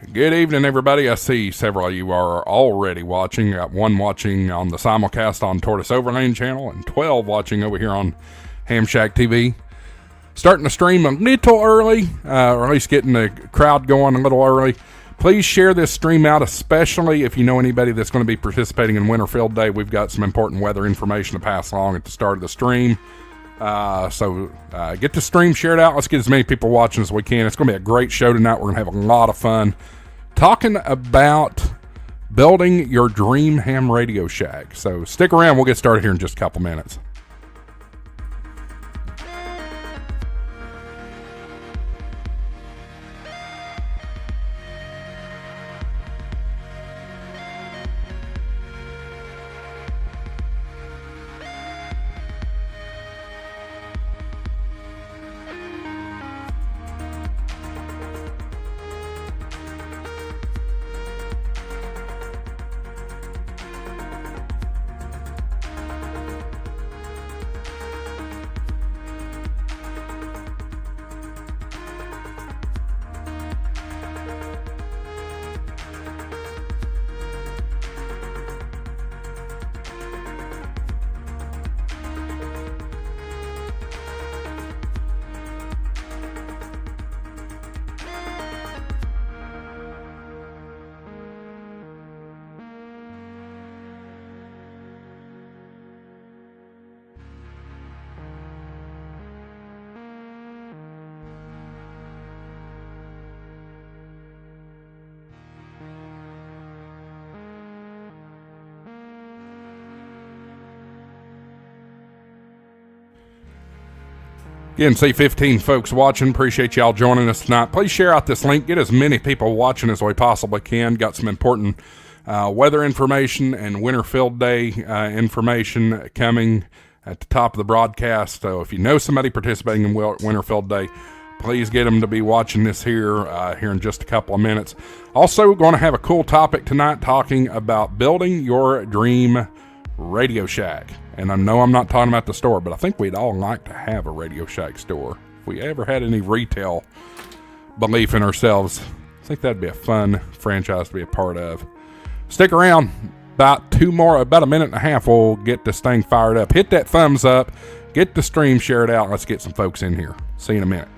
Good evening, everybody. I see several of you are already watching. Got one watching on the simulcast on Tortoise Overland channel and 12 watching over here on HamShackTV. Starting the stream a little early, or at least getting the crowd going a little early. Please share this stream out, especially if you know anybody that's going to be participating in Winter Field Day. We've got some important weather information to pass along at the start of the stream. So get the stream shared out. Let's get as many people watching as we can. It's going to be a great show tonight. We're going to have a lot of fun talking about building your dream ham radio shack. So stick around. We'll get started here in just a couple minutes. Again, see 15 folks watching. Appreciate y'all joining us tonight. Please share out this link. Get as many people watching as we possibly can. Got some important weather information and Winter Field Day information coming at the top of the broadcast. So if you know somebody participating in Winter Field Day, please get them to be watching this here in just a couple of minutes. Also, going to have a cool topic tonight talking about building your dream Radio Shack. And I know I'm not talking about the store, but I think we'd all like to have a Radio Shack store. If we ever had any retail belief in ourselves, I think that'd be a fun franchise to be a part of. Stick around. About a minute and a half, we'll get this thing fired up. Hit that thumbs up. Get the stream shared out. Let's get some folks in here. See you in a minute.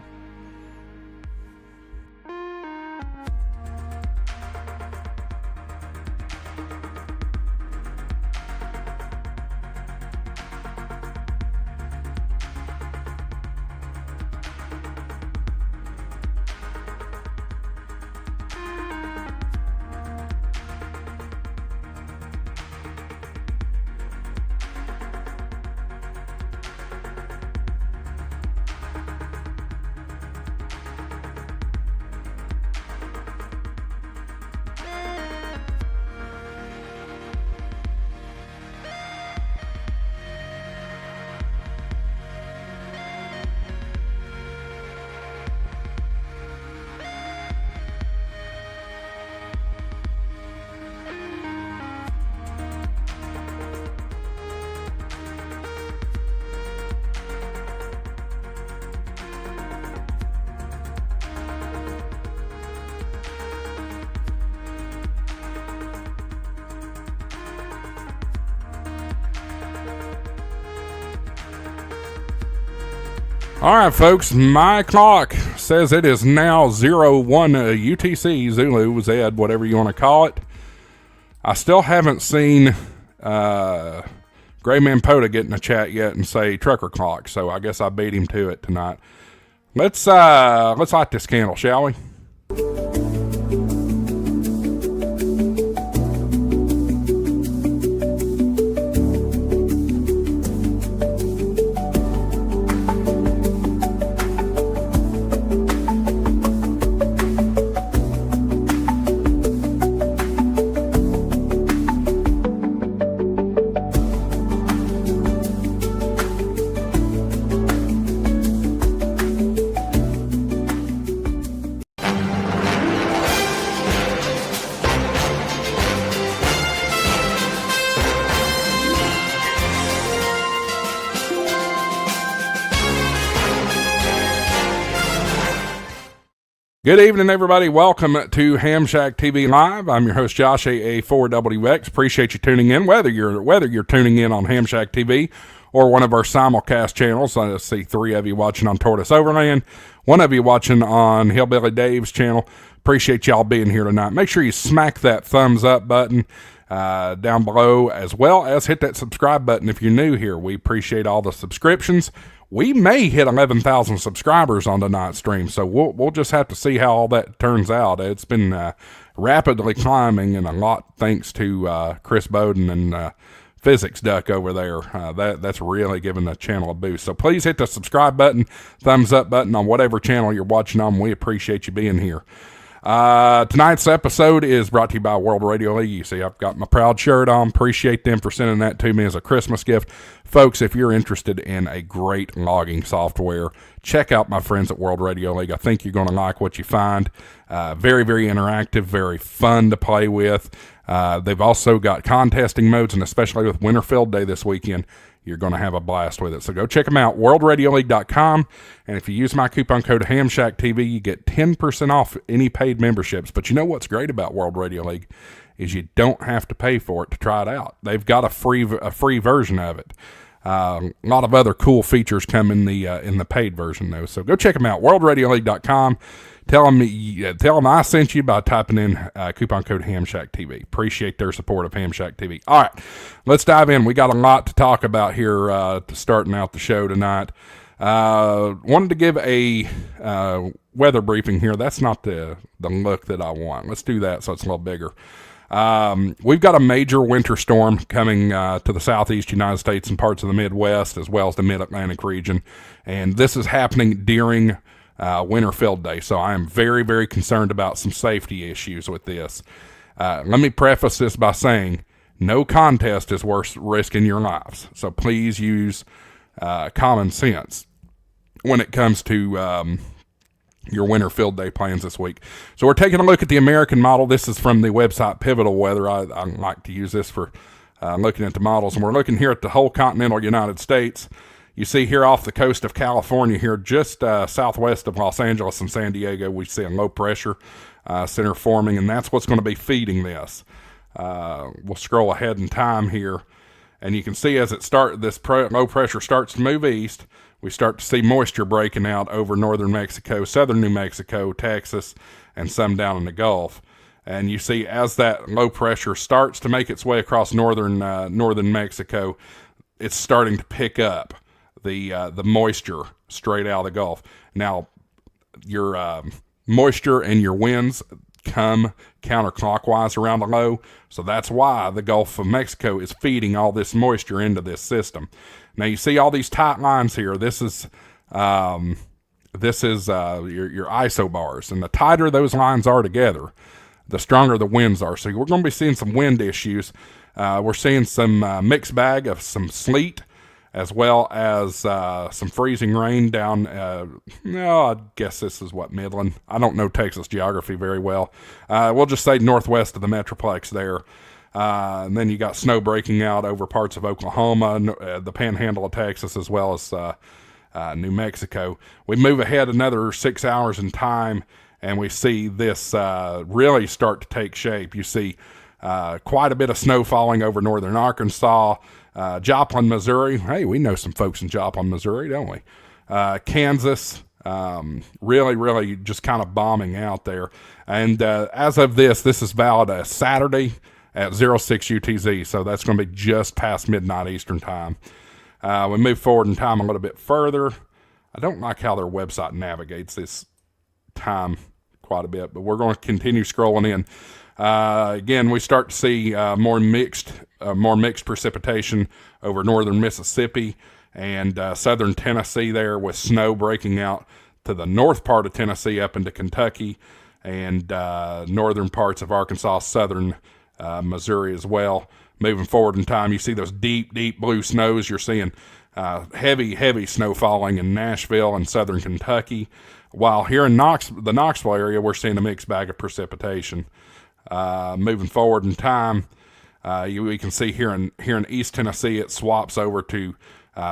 All right, folks, my clock says it is now 01 UTC, Zulu, Zed, whatever you want to call it. I still haven't seen Gray Man Poda get in the chat yet and say trucker clock, so I guess I beat him to it tonight. Let's light this candle, shall we? Good evening, everybody. Welcome to HamShackTV Live. I'm your host, Josh, AA4WX. Appreciate you tuning in, whether you're tuning in on HamShackTV or one of our simulcast channels. I see 3 of you watching on Tortoise Overland, 1 of you watching on Hillbilly Dave's channel. Appreciate y'all being here tonight. Make sure you smack that thumbs up button down below, as well as hit that subscribe button if you're new here. We appreciate all the subscriptions. We may hit 11,000 subscribers on tonight's stream, so we'll just have to see how all that turns out. It's been rapidly climbing, and a lot thanks to Chris Bowden and Physics Duck over there. That's really giving the channel a boost. So please hit the subscribe button, thumbs up button on whatever channel you're watching on. We appreciate you being here. Tonight's episode is brought to you by World Radio League. You see, I've got my proud shirt on. Appreciate them for sending that to me as a Christmas gift. Folks, if you're interested in a great logging software, check out my friends at World Radio League. I think you're going to like what you find. Very, very interactive, very fun to play with. They've also got contesting modes, and especially with Winter Field Day this weekend, you're going to have a blast with it. So go check them out, worldradioleague.com. And if you use my coupon code HamShackTV, you get 10% off any paid memberships. But you know what's great about World Radio League is you don't have to pay for it to try it out. They've got a free version of it. A lot of other cool features come in the paid version, though. So go check them out, worldradioleague.com. Tell them I sent you by typing in coupon code HamShackTV. Appreciate their support of HamShackTV. All right, let's dive in. We got a lot to talk about here to starting out the show tonight. Wanted to give a weather briefing here. That's not the look that I want. Let's do that so it's a little bigger. We've got a major winter storm coming to the southeast United States and parts of the Midwest, as well as the Mid-Atlantic region. And this is happening during Winter Field Day. So I am very, very concerned about some safety issues with this. Let me preface this by saying no contest is worth risking your lives. So please use common sense when it comes to your Winter Field Day plans this week. So we're taking a look at the American model. This is from the website Pivotal Weather. I like to use this for looking at the models. And we're looking here at the whole continental United States. You see here off the coast of California here, just southwest of Los Angeles and San Diego, we see a low pressure center forming, and that's what's going to be feeding this. We'll scroll ahead in time here, and you can see as low pressure starts to move east, we start to see moisture breaking out over northern Mexico, southern New Mexico, Texas, and some down in the Gulf. And you see as that low pressure starts to make its way across northern Mexico, it's starting to pick up the moisture straight out of the Gulf. Now, your moisture and your winds come counterclockwise around the low, so that's why the Gulf of Mexico is feeding all this moisture into this system. Now you see all these tight lines here. This is your isobars, and the tighter those lines are together, the stronger the winds are. So we're going to be seeing some wind issues. We're seeing some mixed bag of some sleet, as well as some freezing rain down, I guess this is Midland. I don't know Texas geography very well. We'll just say northwest of the Metroplex there. And then you got snow breaking out over parts of Oklahoma, the panhandle of Texas, as well as New Mexico. We move ahead another 6 hours in time, and we see this really start to take shape. You see quite a bit of snow falling over northern Arkansas, Joplin, Missouri. Hey, we know some folks in Joplin, Missouri, don't we? Kansas, really just kind of bombing out there. And as of this is valid as Saturday at 06 UTZ, so that's going to be just past midnight Eastern time. We move forward in time a little bit further. I don't like how their website navigates this time quite a bit, but we're going to continue scrolling in. Again, we start to see more mixed precipitation over northern Mississippi and southern Tennessee there, with snow breaking out to the north part of Tennessee up into Kentucky and northern parts of Arkansas, southern Missouri as well. Moving forward in time, you see those deep blue snows. You're seeing heavy snow falling in Nashville and southern Kentucky, while here in the Knoxville area, we're seeing a mixed bag of precipitation. Moving forward in time, we can see here in East Tennessee, it swaps over to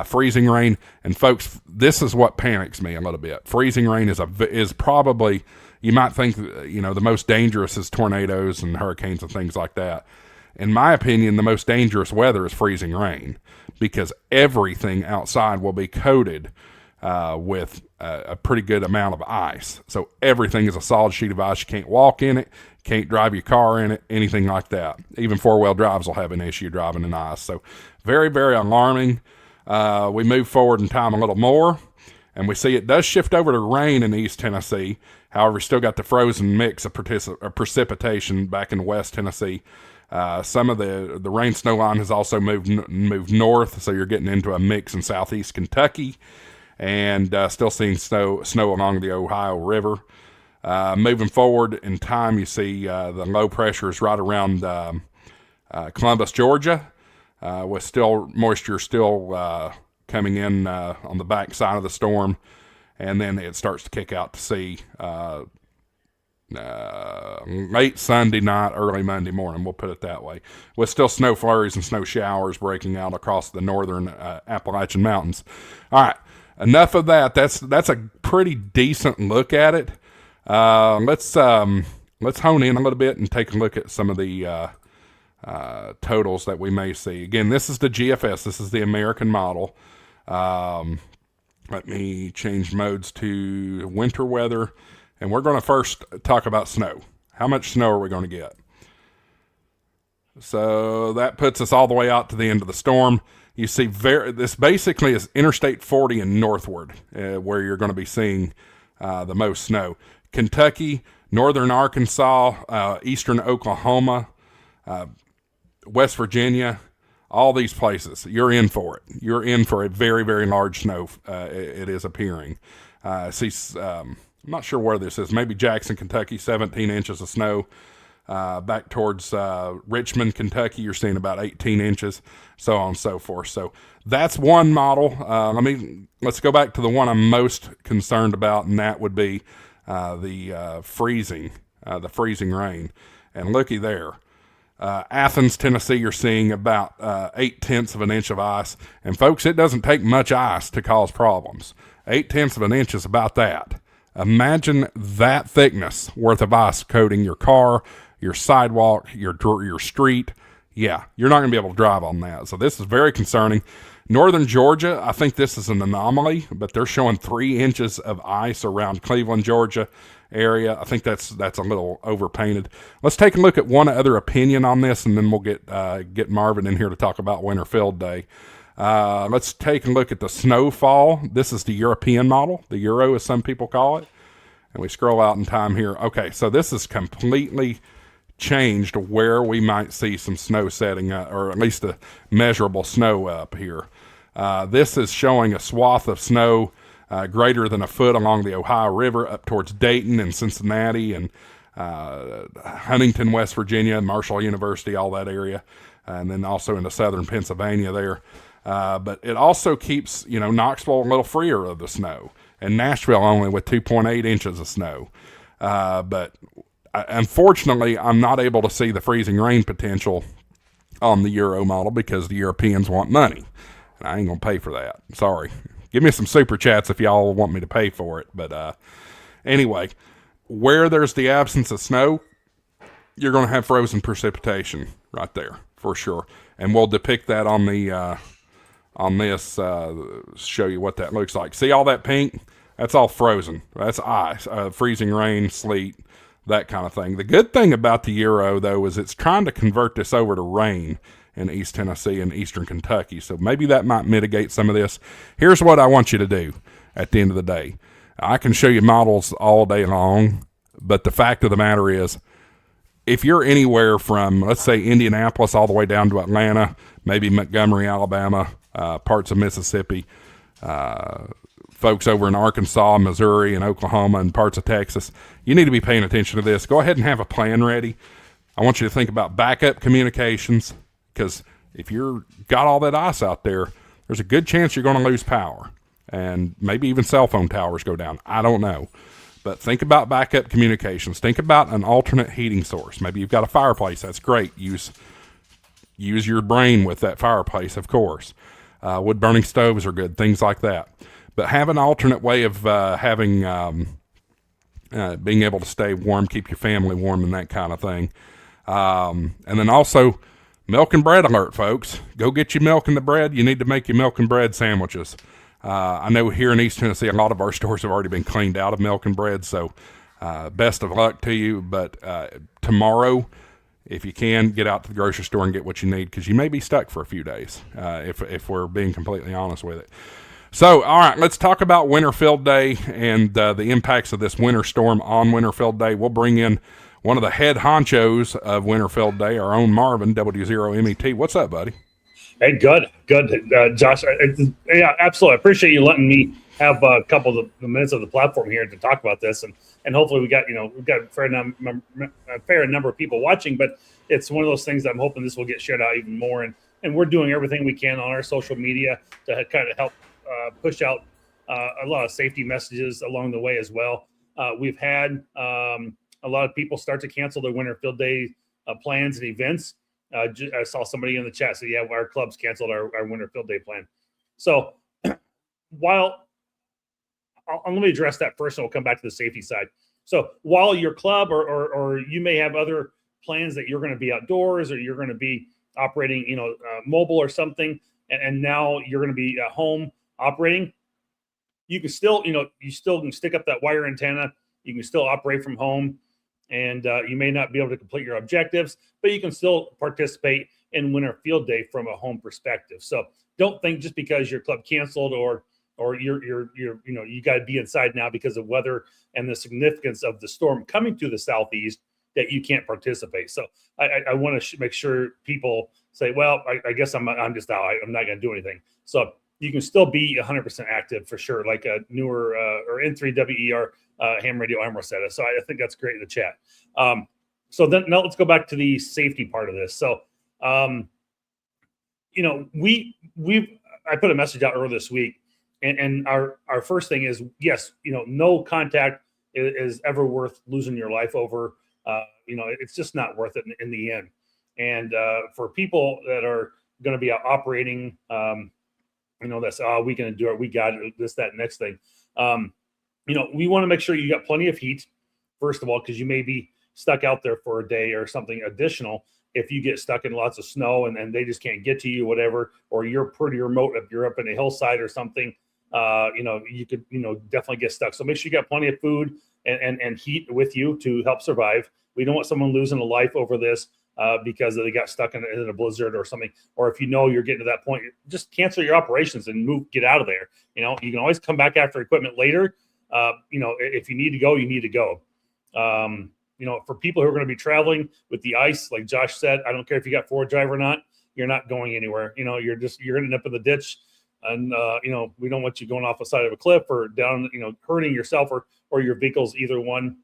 freezing rain. And folks, this is what panics me a little bit. Freezing rain is probably You might think, the most dangerous is tornadoes and hurricanes and things like that. In my opinion, the most dangerous weather is freezing rain, because everything outside will be coated with a pretty good amount of ice. So everything is a solid sheet of ice. You can't walk in it, can't drive your car in it, anything like that. Even four-wheel drives will have an issue driving in ice. So very, very alarming. We move forward in time a little more, and we see it does shift over to rain in East Tennessee. However, we still got the frozen mix of precipitation back in West Tennessee. Some of the rain snow line has also moved north, so you're getting into a mix in southeast Kentucky, and still seeing snow along the Ohio River. Moving forward in time, you see the low pressure is right around Columbus, Georgia, with still moisture coming in on the back side of the storm, and then it starts to kick out to sea late Sunday night, early Monday morning, we'll put it that way, with still snow flurries and snow showers breaking out across the northern Appalachian Mountains. All right, enough of that. That's a pretty decent look at it. Let's hone in a little bit and take a look at some of the totals that we may see. Again, this is the GFS. This is the American model. Let me change modes to winter weather. And we're going to first talk about snow. How much snow are we going to get? So that puts us all the way out to the end of the storm. You see, this basically is Interstate 40 and northward, where you're going to be seeing the most snow. Kentucky, northern Arkansas, eastern Oklahoma, West Virginia, all these places. You're in for it. You're in for a very, very large snow. It is appearing. I'm not sure where this is. Maybe Jackson, Kentucky, 17 inches of snow. Back towards Richmond, Kentucky, you're seeing about 18 inches, so on and so forth. So that's one model. Let's go back to the one I'm most concerned about, and that would be the freezing rain. And looky there. Athens, Tennessee, you're seeing about 0.8 of an inch of ice. And folks, it doesn't take much ice to cause problems. 0.8 of an inch is about that. Imagine that thickness worth of ice coating your car, your sidewalk, your street. Yeah, you're not going to be able to drive on that. So this is very concerning. Northern Georgia, I think this is an anomaly, but they're showing 3 inches of ice around Cleveland, Georgia area. I think that's a little overpainted. Let's take a look at one other opinion on this, and then we'll get Marvin in here to talk about Winter Field Day. Let's take a look at the snowfall. This is the European model, the Euro as some people call it. And we scroll out in time here. Okay, so this is completely changed where we might see some snow setting, or at least a measurable snow up here. This is showing a swath of snow greater than a foot along the Ohio River up towards Dayton and Cincinnati and Huntington, West Virginia, Marshall University, all that area, and then also into southern Pennsylvania there. But it also keeps, Knoxville a little freer of the snow, and Nashville only with 2.8 inches of snow. But unfortunately, I'm not able to see the freezing rain potential on the Euro model because the Europeans want money, and I ain't going to pay for that. Sorry. Give me some super chats if y'all want me to pay for it. But anyway, where there's the absence of snow, you're going to have frozen precipitation right there for sure. And we'll depict that on the on this, show you what that looks like. See all that pink? That's all frozen. That's ice, freezing rain, sleet, that kind of thing. The good thing about the Euro, though, is it's trying to convert this over to rain in East Tennessee and eastern Kentucky. So maybe that might mitigate some of this. Here's what I want you to do at the end of the day. I can show you models all day long, but the fact of the matter is, if you're anywhere from, let's say, Indianapolis all the way down to Atlanta, maybe Montgomery, Alabama, parts of Mississippi, folks over in Arkansas, Missouri, and Oklahoma, and parts of Texas, you need to be paying attention to this. Go ahead and have a plan ready. I want you to think about backup communications, because if you're got all that ice out there, there's a good chance you're going to lose power, and maybe even cell phone towers go down. I don't know. But think about backup communications. Think about an alternate heating source. Maybe you've got a fireplace. That's great. Use your brain with that fireplace, of course. Wood-burning stoves are good, things like that. But have an alternate way of having being able to stay warm, keep your family warm, and that kind of thing. And then also, milk and bread alert, folks. Go get your milk and the bread. You need to make your milk and bread sandwiches. I know here in East Tennessee, a lot of our stores have already been cleaned out of milk and bread, so best of luck to you. But tomorrow, if you can, get out to the grocery store and get what you need, because you may be stuck for a few days, if we're being completely honest with it. So, all right, let's talk about Winter Field Day and the impacts of this winter storm on Winter Field Day. We'll bring in one of the head honchos of Winter Field Day, our own Marvin, W0MET. What's up, buddy? Hey, good, Josh. Yeah, absolutely. I appreciate you letting me have a couple of the minutes of the platform here to talk about this, and hopefully we've got a fair number of people watching. But it's one of those things that I'm hoping this will get shared out even more, and we're doing everything we can on our social media to kind of help push out a lot of safety messages along the way as well. We've had a lot of people start to cancel their Winter Field Day plans and events. I saw somebody in the chat say, yeah, our club's canceled our Winter Field Day plan. So while let me address that first, and we'll come back to the safety side. So while your club or you may have other plans that you're going to be outdoors, or you're going to be operating, mobile or something, and now you're going to be at home operating, you can still, you still can stick up that wire antenna. You can still operate from home, and you may not be able to complete your objectives, but you can still participate in Winter Field Day from a home perspective. So don't think just because your club canceled or you got to be inside now because of weather and the significance of the storm coming to the southeast that you can't participate. So I want to make sure people say, well, I guess I'm just out. I'm not going to do anything. So you can still be 100% active for sure, like a newer or N3WER ham radio arm Rosetta. So I think that's great in the chat. So then now let's go back to the safety part of this. So, I put a message out earlier this week, and our first thing is, yes, no contact is ever worth losing your life over. It's just not worth it in the end. And for people that are going to be out operating, that's, we can do it. We got it, this, that, next thing. We want to make sure you got plenty of heat, first of all, because you may be stuck out there for a day or something additional. If you get stuck in lots of snow and they just can't get to you, whatever, or you're pretty remote, if you're up in a hillside or something, you could, definitely get stuck. So make sure you got plenty of food and heat with you to help survive. We don't want someone losing a life over this because they got stuck in a blizzard or something. Or if you're getting to that point, just cancel your operations and get out of there. You can always come back after equipment later. If you need to go, you need to go. For people who are going to be traveling with the ice, like Josh said, I don't care if you got forward drive or not, you're not going anywhere. You're ending up in the ditch, and we don't want you going off the side of a cliff or down, hurting yourself or your vehicles, either one.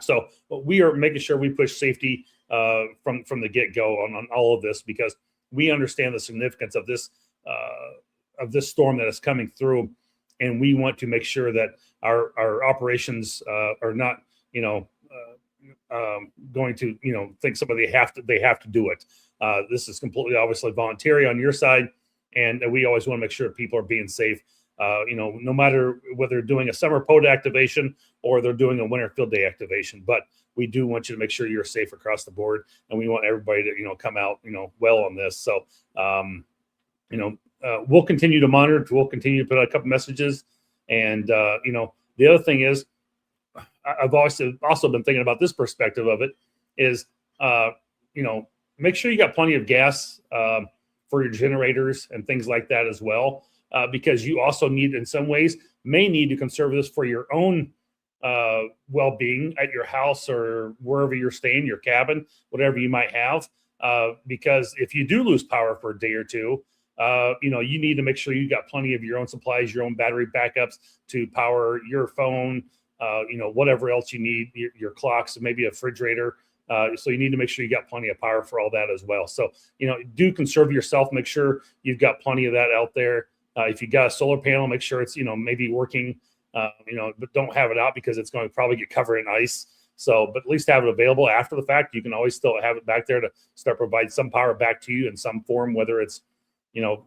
So we are making sure we push safety from the get-go on all of this, because we understand the significance of this storm that is coming through, and we want to make sure that our operations are not going to think somebody they have to do it. This is completely obviously voluntary on your side, and we always want to make sure people are being safe. No matter whether they're doing a summer POD activation or they're doing a Winter Field Day activation, but we do want you to make sure you're safe across the board, and we want everybody to come out well on this. So we'll continue to monitor. We'll continue to put out a couple messages, and the other thing is, I've also been thinking about this perspective of it is, make sure you got plenty of gas for your generators and things like that as well, because you also may need to conserve this for your own well-being at your house or wherever you're staying, your cabin, whatever you might have, because if you do lose power for a day or two, you need to make sure you got plenty of your own supplies, your own battery backups to power your phone, whatever else you need, your clocks, maybe a refrigerator. So you need to make sure you got plenty of power for all that as well. So, do conserve yourself, make sure you've got plenty of that out there. If you got a solar panel, make sure it's, maybe working, but don't have it out because it's going to probably get covered in ice. So, but at least have it available after the fact. You can always still have it back there to start provide some power back to you in some form, whether it's,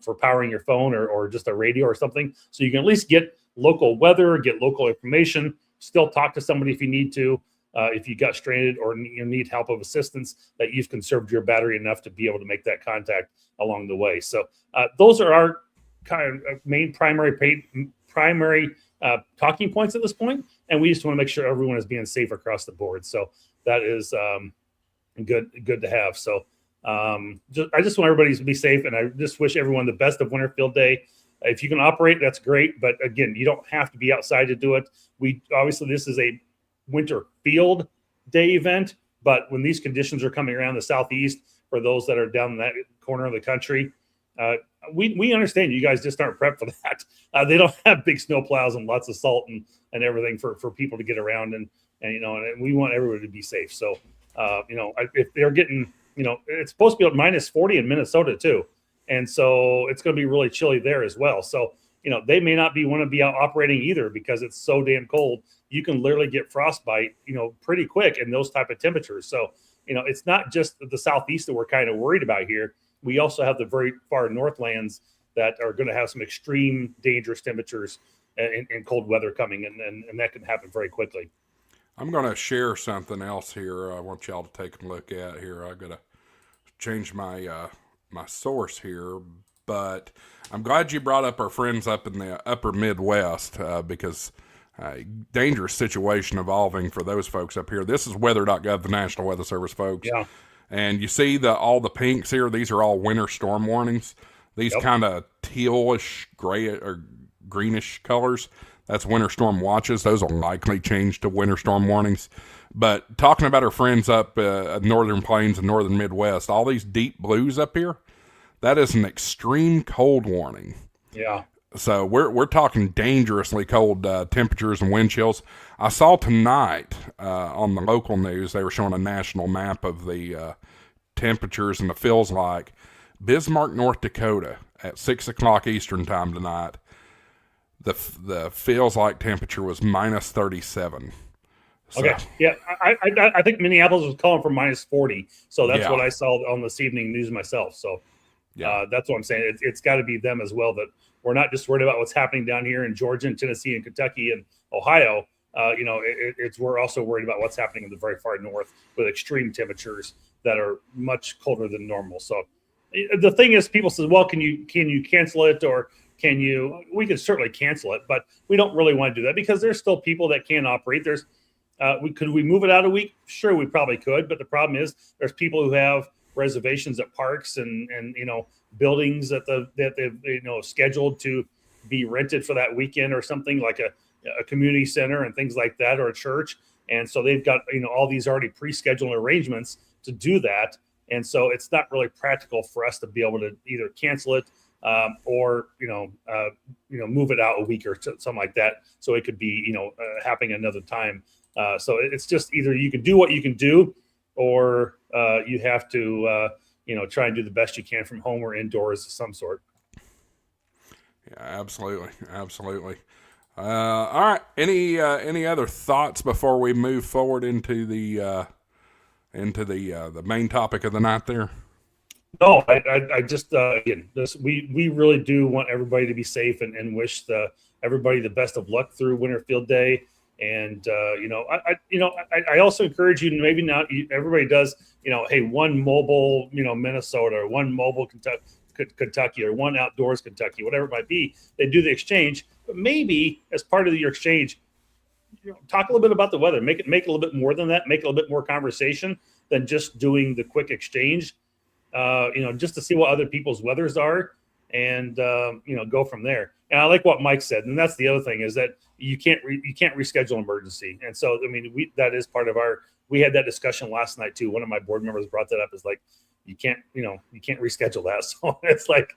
for powering your phone or just a radio or something. So you can at least get local weather, get local information, still talk to somebody if you need to. If you got stranded or you need help of assistance, that you've conserved your battery enough to be able to make that contact along the way. So those are our kind of main primary talking points at this point, and we just want to make sure everyone is being safe across the board. So that is good to have. So I just want everybody to be safe, and I just wish everyone the best of Winter Field Day. If you can operate, that's great, but again, you don't have to be outside to do it. Obviously this is a Winter Field Day event, but when these conditions are coming around the southeast, for those that are down in that corner of the country, we understand you guys just aren't prepped for that. They don't have big snow plows and lots of salt and everything for people to get around, and we want everybody to be safe. So if they're getting, it's supposed to be at minus 40 in Minnesota too, and so it's going to be really chilly there as well. So they may not want to be out operating either because it's so damn cold. You can literally get frostbite, pretty quick in those type of temperatures. So, it's not just the southeast that we're kind of worried about here. We also have the very far northlands that are going to have some extreme dangerous temperatures and cold weather coming, and that can happen very quickly. I'm going to share something else here. I want y'all to take a look at here. I got to change my my source here, but I'm glad you brought up our friends up in the upper Midwest because dangerous situation evolving for those folks up here. This is weather.gov, the National Weather Service, folks. Yeah. And you see all the pinks here. These are all winter storm warnings. These kind of tealish, gray or greenish colors. That's winter storm watches. Those will likely change to winter storm warnings. But talking about our friends up northern plains and northern Midwest, all these deep blues up here, that is an extreme cold warning. Yeah. So we're talking dangerously cold temperatures and wind chills. I saw tonight on the local news, they were showing a national map of the temperatures, and it feels like Bismarck, North Dakota at 6 o'clock Eastern time tonight, the feels like temperature was minus 37. So. Okay. Yeah. I think Minneapolis was calling for minus 40. So that's what I saw on this evening news myself. So that's what I'm saying. It's got to be them as well, that we're not just worried about what's happening down here in Georgia and Tennessee and Kentucky and Ohio. We're also worried about what's happening in the very far north with extreme temperatures that are much colder than normal. So the thing is, people say, well, can you cancel it, or we can certainly cancel it, but we don't really want to do that because there's still people that can't operate. Could we move it out a week? Sure, we probably could. But the problem is there's people who have reservations at parks and buildings that they've scheduled to be rented for that weekend, or something like a community center and things like that, or a church. And so they've got all these already pre-scheduled arrangements to do that. And so it's not really practical for us to be able to either cancel it or move it out a week or something like that. So it could be happening another time. So it's just either you can do what you can do, or you have to try and do the best you can from home or indoors of some sort. Yeah, absolutely. All right. Any other thoughts before we move forward into the main topic of the night there? No, I just again, we really do want everybody to be safe and wish everybody the best of luck through Winter Field Day. And I also encourage you to maybe not everybody does, hey, one mobile, Minnesota, or one mobile Kentucky, or one outdoors Kentucky, whatever it might be. They do the exchange, but maybe as part of your exchange, talk a little bit about the weather. Make it a little bit more than that. Make it a little bit more conversation than just doing the quick exchange. Just to see what other people's weathers are, and go from there. And I like what Mike said, and that's the other thing, is that you can't reschedule emergency. And so that is part of we had that discussion last night too. One of my board members brought that up, is like, you can't reschedule that. So it's like,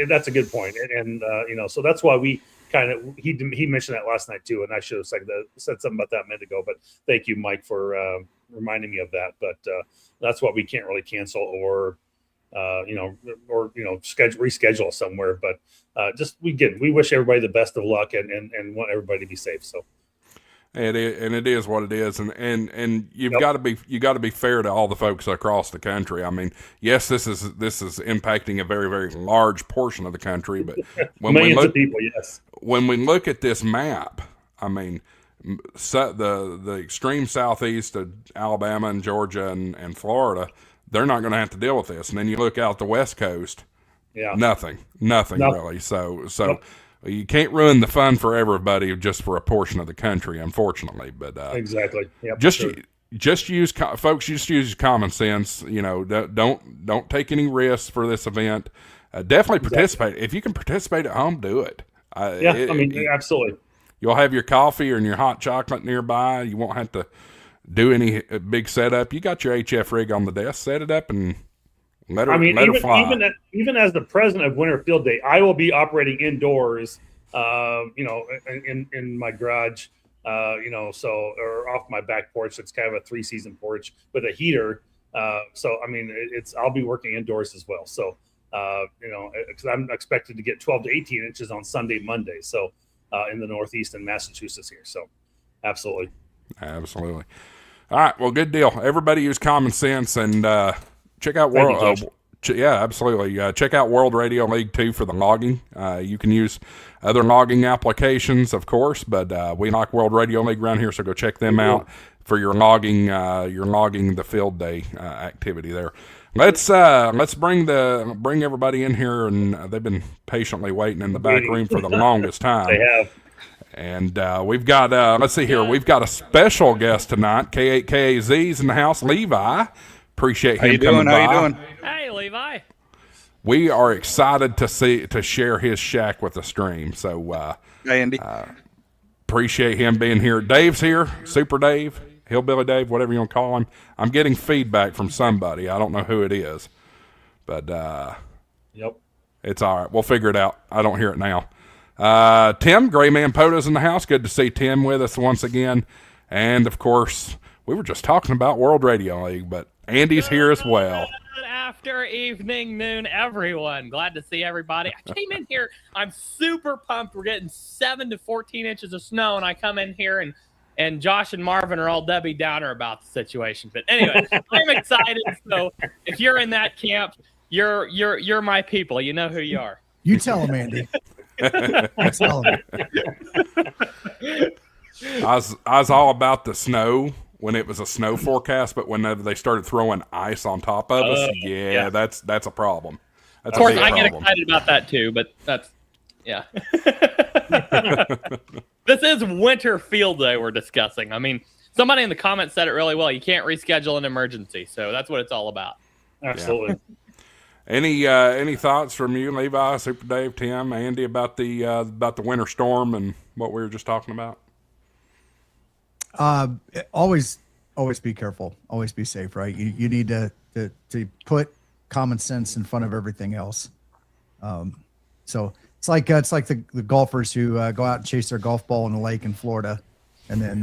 that's a good point. And so that's why we he mentioned that last night too. And I should have said something about that a minute ago, but thank you, Mike, for reminding me of that. But that's what we can't really cancel or reschedule somewhere. But we wish everybody the best of luck and want everybody to be safe. So. And it is what it is, and you've got to be fair to all the folks across the country. I mean, yes, this is impacting a very, very large portion of the country, but when millions of people, yes. When we look at this map, I mean, the extreme southeast of Alabama and Georgia and Florida, they're not going to have to deal with this. And then you look out the West Coast, nothing really. So you can't ruin the fun for everybody just for a portion of the country, unfortunately. But exactly, just use folks. Just use common sense. Don't take any risks for this event. Definitely participate. If you can participate at home, do it. Absolutely. You'll have your coffee and your hot chocolate nearby. You won't have to do any big setup. You got your HF rig on the desk. Set it up and let her fly. Even as the president of Winter Field Day, I will be operating indoors. In my garage. Or off my back porch. It's kind of a 3-season porch with a heater. I'll be working indoors as well. So, because I'm expected to get 12 to 18 inches on Sunday, Monday. So, in the Northeast and Massachusetts here. So, absolutely. All right. Well, good deal. Everybody use common sense and check out absolutely. Check out World Radio League 2 for the logging. You can use other logging applications, of course, but we like World Radio League around here, so go check them out for your logging the field day activity there. Let's bring everybody in here, and they've been patiently waiting in the back room for the longest time. They have. And we've got let's see here. We've got a special guest tonight. K8KAZ's in the house. Levi. Appreciate him coming by. How you doing? Hey, Levi. We are excited to share his shack with the stream. So Hey, Andy. Appreciate him being here. Dave's here. Super Dave. Hillbilly Dave, whatever you want to call him. I'm getting feedback from somebody. I don't know who it is. But it's all right. We'll figure it out. I don't hear it now. Tim, Gray Man Pota's in the house. Good to see Tim with us once again. And, of course, we were just talking about World Radio League, but Andy's here as well. Good after evening, noon, everyone. Glad to see everybody. I came in here. I'm super pumped. We're getting 7 to 14 inches of snow, and I come in here, and Josh and Marvin are all Debbie Downer about the situation. But anyway, I'm excited. So if you're in that camp, you're my people. You know who you are. You tell them, Andy. I tell them. I was all about the snow when it was a snow forecast, but when they started throwing ice on top of us, that's a problem. That's of course, I get excited about that too, but that's This is Winter Field Day we're discussing. I mean, somebody in the comments said it really well. You can't reschedule an emergency, so that's what it's all about. Absolutely. Any thoughts from you, Levi, Super Dave, Tim, Andy, about the winter storm and what we were just talking about? Always be careful. Always be safe, right? You need to put common sense in front of everything else. So it's like the golfers who go out and chase their golf ball in the lake in Florida, and then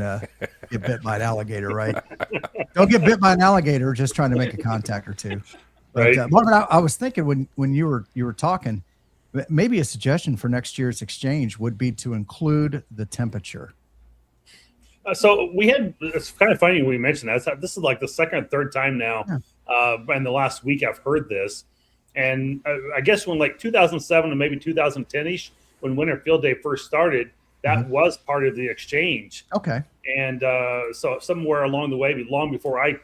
get bit by an alligator, right? Don't get bit by an alligator just trying to make a contact or two. But Marvin, I was thinking when you were talking, maybe a suggestion for next year's exchange would be to include the temperature. So we had, it's kind of funny when we mentioned that. This is like the second or third time now in the last week I've heard this. And I guess when like 2007 and maybe 2010-ish, when Winter Field Day first started, that was part of the exchange. Okay. And so somewhere along the way, long before I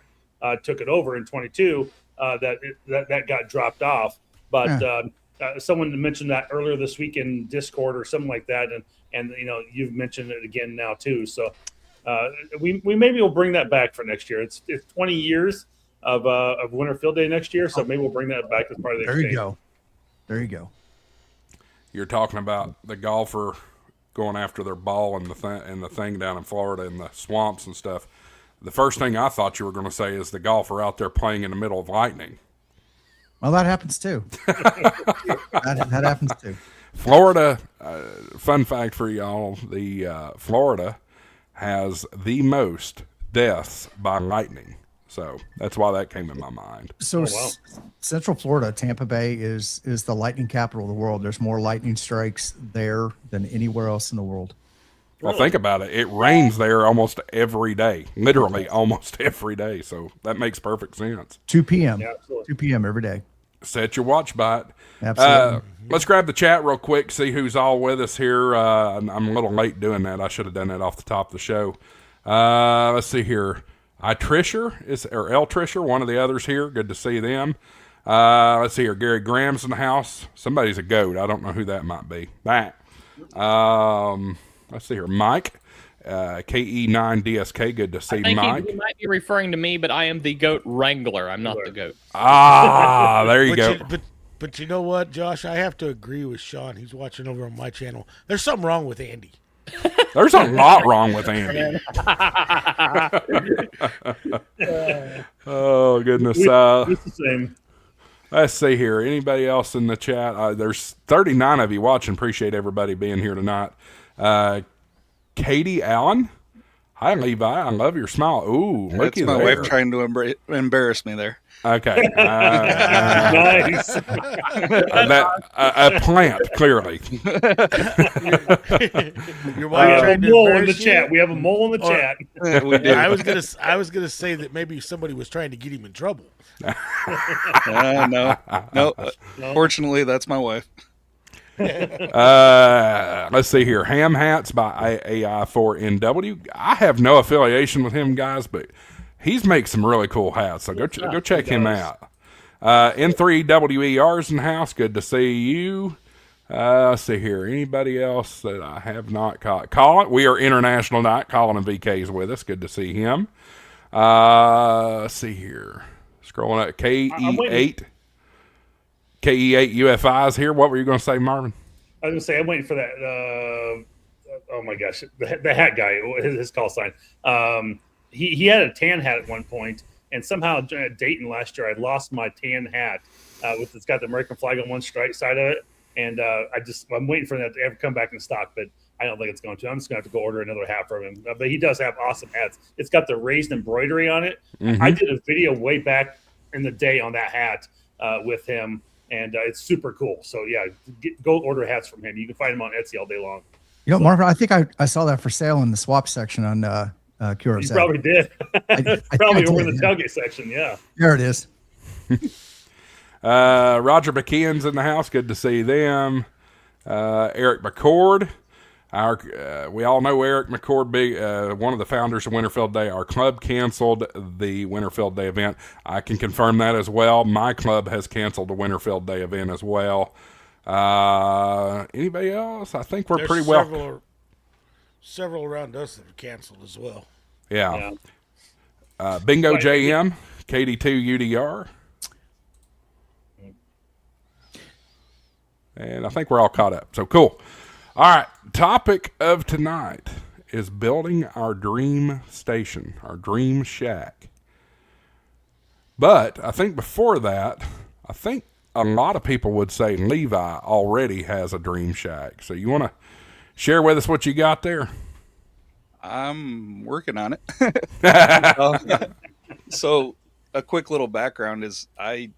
took it over in 22, that got dropped off. But someone mentioned that earlier this week in Discord or something like that. And you've mentioned it again now too. So we maybe will bring that back for next year. It's 20 years of Winter Field Day next year, so maybe we'll bring that back as part of the exchange. There you go. You're talking about the golfer going after their ball and the thing down in Florida in the swamps and stuff. The first thing I thought you were going to say is the golfer out there playing in the middle of lightning. Well, that happens too. that happens too. Florida, fun fact for y'all, Florida has the most deaths by lightning. So that's why that came in my mind. So Central Florida, Tampa Bay is the lightning capital of the world. There's more lightning strikes there than anywhere else in the world. Well, think about it. It rains there almost every day, literally almost every day. So that makes perfect sense. 2 p.m. Yeah, absolutely. 2 p.m. every day. Set your watch by it. Absolutely. Let's grab the chat real quick, see who's all with us here. I'm a little late doing that. I should have done that off the top of the show. Let's see here. L Trisher, one of the others here. Good to see them. Let's see here. Gary Graham's in the house. Somebody's a goat. I don't know who that might be. Let's see here. Mike, KE9DSK. Good to see Mike. He might be referring to me, but I am the goat wrangler. I'm not the goat. There you go. But you know what, Josh? I have to agree with Sean. He's watching over on my channel. There's something wrong with Andy. There's a lot wrong with Andy. Oh, goodness. It's the same. Let's see here. Anybody else in the chat? There's 39 of you watching. Appreciate everybody being here tonight. Katie Allen. Hi, Levi. I love your smile. Ooh, that's my wife trying to embarrass me there. Okay. Nice. A plant, clearly. Your We have a trying to mole in the embarrass you? chat. We have a mole in the chat. We do. I was gonna say that maybe somebody was trying to get him in trouble. No. Fortunately, that's my wife. Let's see here. Ham Hats by AI4NW. I have no affiliation with him, guys, but he's makes some really cool hats, so go check him out. N3WER's in the house. Good to see you. Let's see here. Anybody else that I have not caught? Colin, we are international night. Colin and VK is with us. Good to see him. Let's see here. Scrolling up. KE8 UFIs here. What were you going to say, Marvin? I was going to say, I'm waiting for that. Oh my gosh, the hat guy, his call sign. He had a tan hat at one point, and somehow at Dayton last year, I lost my tan hat. It's got the American flag on one side of it, and I'm waiting for that to ever come back in stock, but I don't think it's going to. I'm just going to have to go order another hat from him. But he does have awesome hats. It's got the raised embroidery on it. Mm-hmm. I did a video way back in the day on that hat with him, and it's super cool. So yeah, go order hats from him. You can find them on Etsy all day long. You know, Marvin, I think I saw that for sale in the swap section on QRZ. You probably did. I Probably did, over in the yeah. tailgate section. Yeah. There it is. Roger McKeon's in the house. Good to see them. Eric McCord. We all know Eric McCord, one of the founders of Winterfield Day. Our club canceled the Winterfield Day event. I can confirm that as well. My club has canceled the Winterfield Day event as well. Anybody else? I think we're pretty well. Several around us that are canceled as well. Yeah. Bingo JM, KD2 UDR. And I think we're all caught up. So cool. All right. Topic of tonight is building our dream station, our dream shack. But I think before that, I think a lot of people would say Levi already has a dream shack. So you want to share with us what you got there? I'm working on it. So a quick little background is I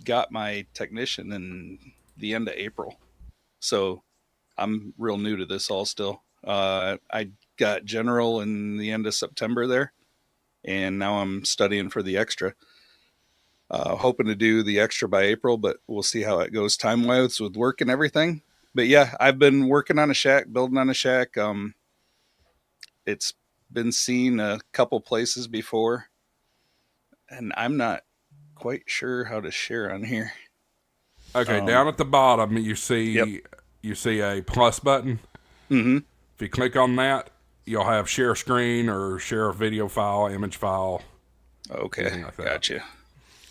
got my technician in the end of April. So I'm real new to this all still. I got general in the end of September there, and now I'm studying for the extra. Hoping to do the extra by April, but we'll see how it goes time-wise with work and everything. But yeah, I've been working on a shack, building on a shack. It's been seen a couple places before, and I'm not quite sure how to share on here. Okay, down at the bottom, you see a plus button. Mm-hmm. If you click on that, you'll have share screen or share a video file, image file. Okay, Like that. gotcha.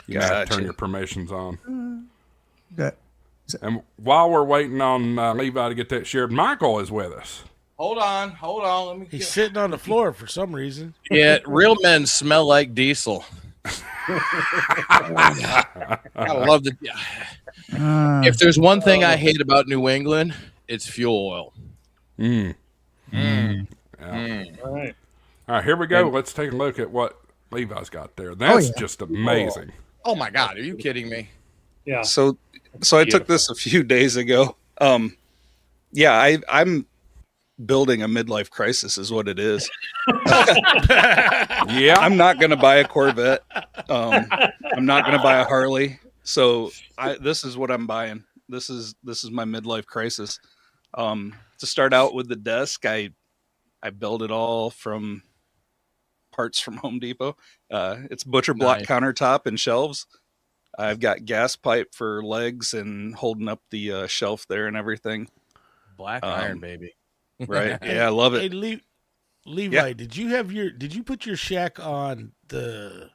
You have to turn your permissions on. That, And while we're waiting on Levi to get that shared, Michael is with us. Hold on. Let me He's sitting on the floor for some reason. Yeah, real men smell like diesel. I love the. If there's one thing I hate about New England, it's fuel oil. Yeah. All right. All right, here we go. Let's take a look at what Levi's got there. That's just amazing. Oh my God, are you kidding me? Yeah. So I took this a few days ago. I'm building a midlife crisis is what it is. Yeah. I'm not going to buy a Corvette. I'm not going to buy a Harley. So this is what I'm buying. This is my midlife crisis. To start out with the desk, I built it all from parts from Home Depot. It's butcher block countertop and shelves. I've got gas pipe for legs and holding up the shelf there and everything. Black iron, baby. Right? Yeah, I love it. Hey, Levi, Yeah. did you put your shack on the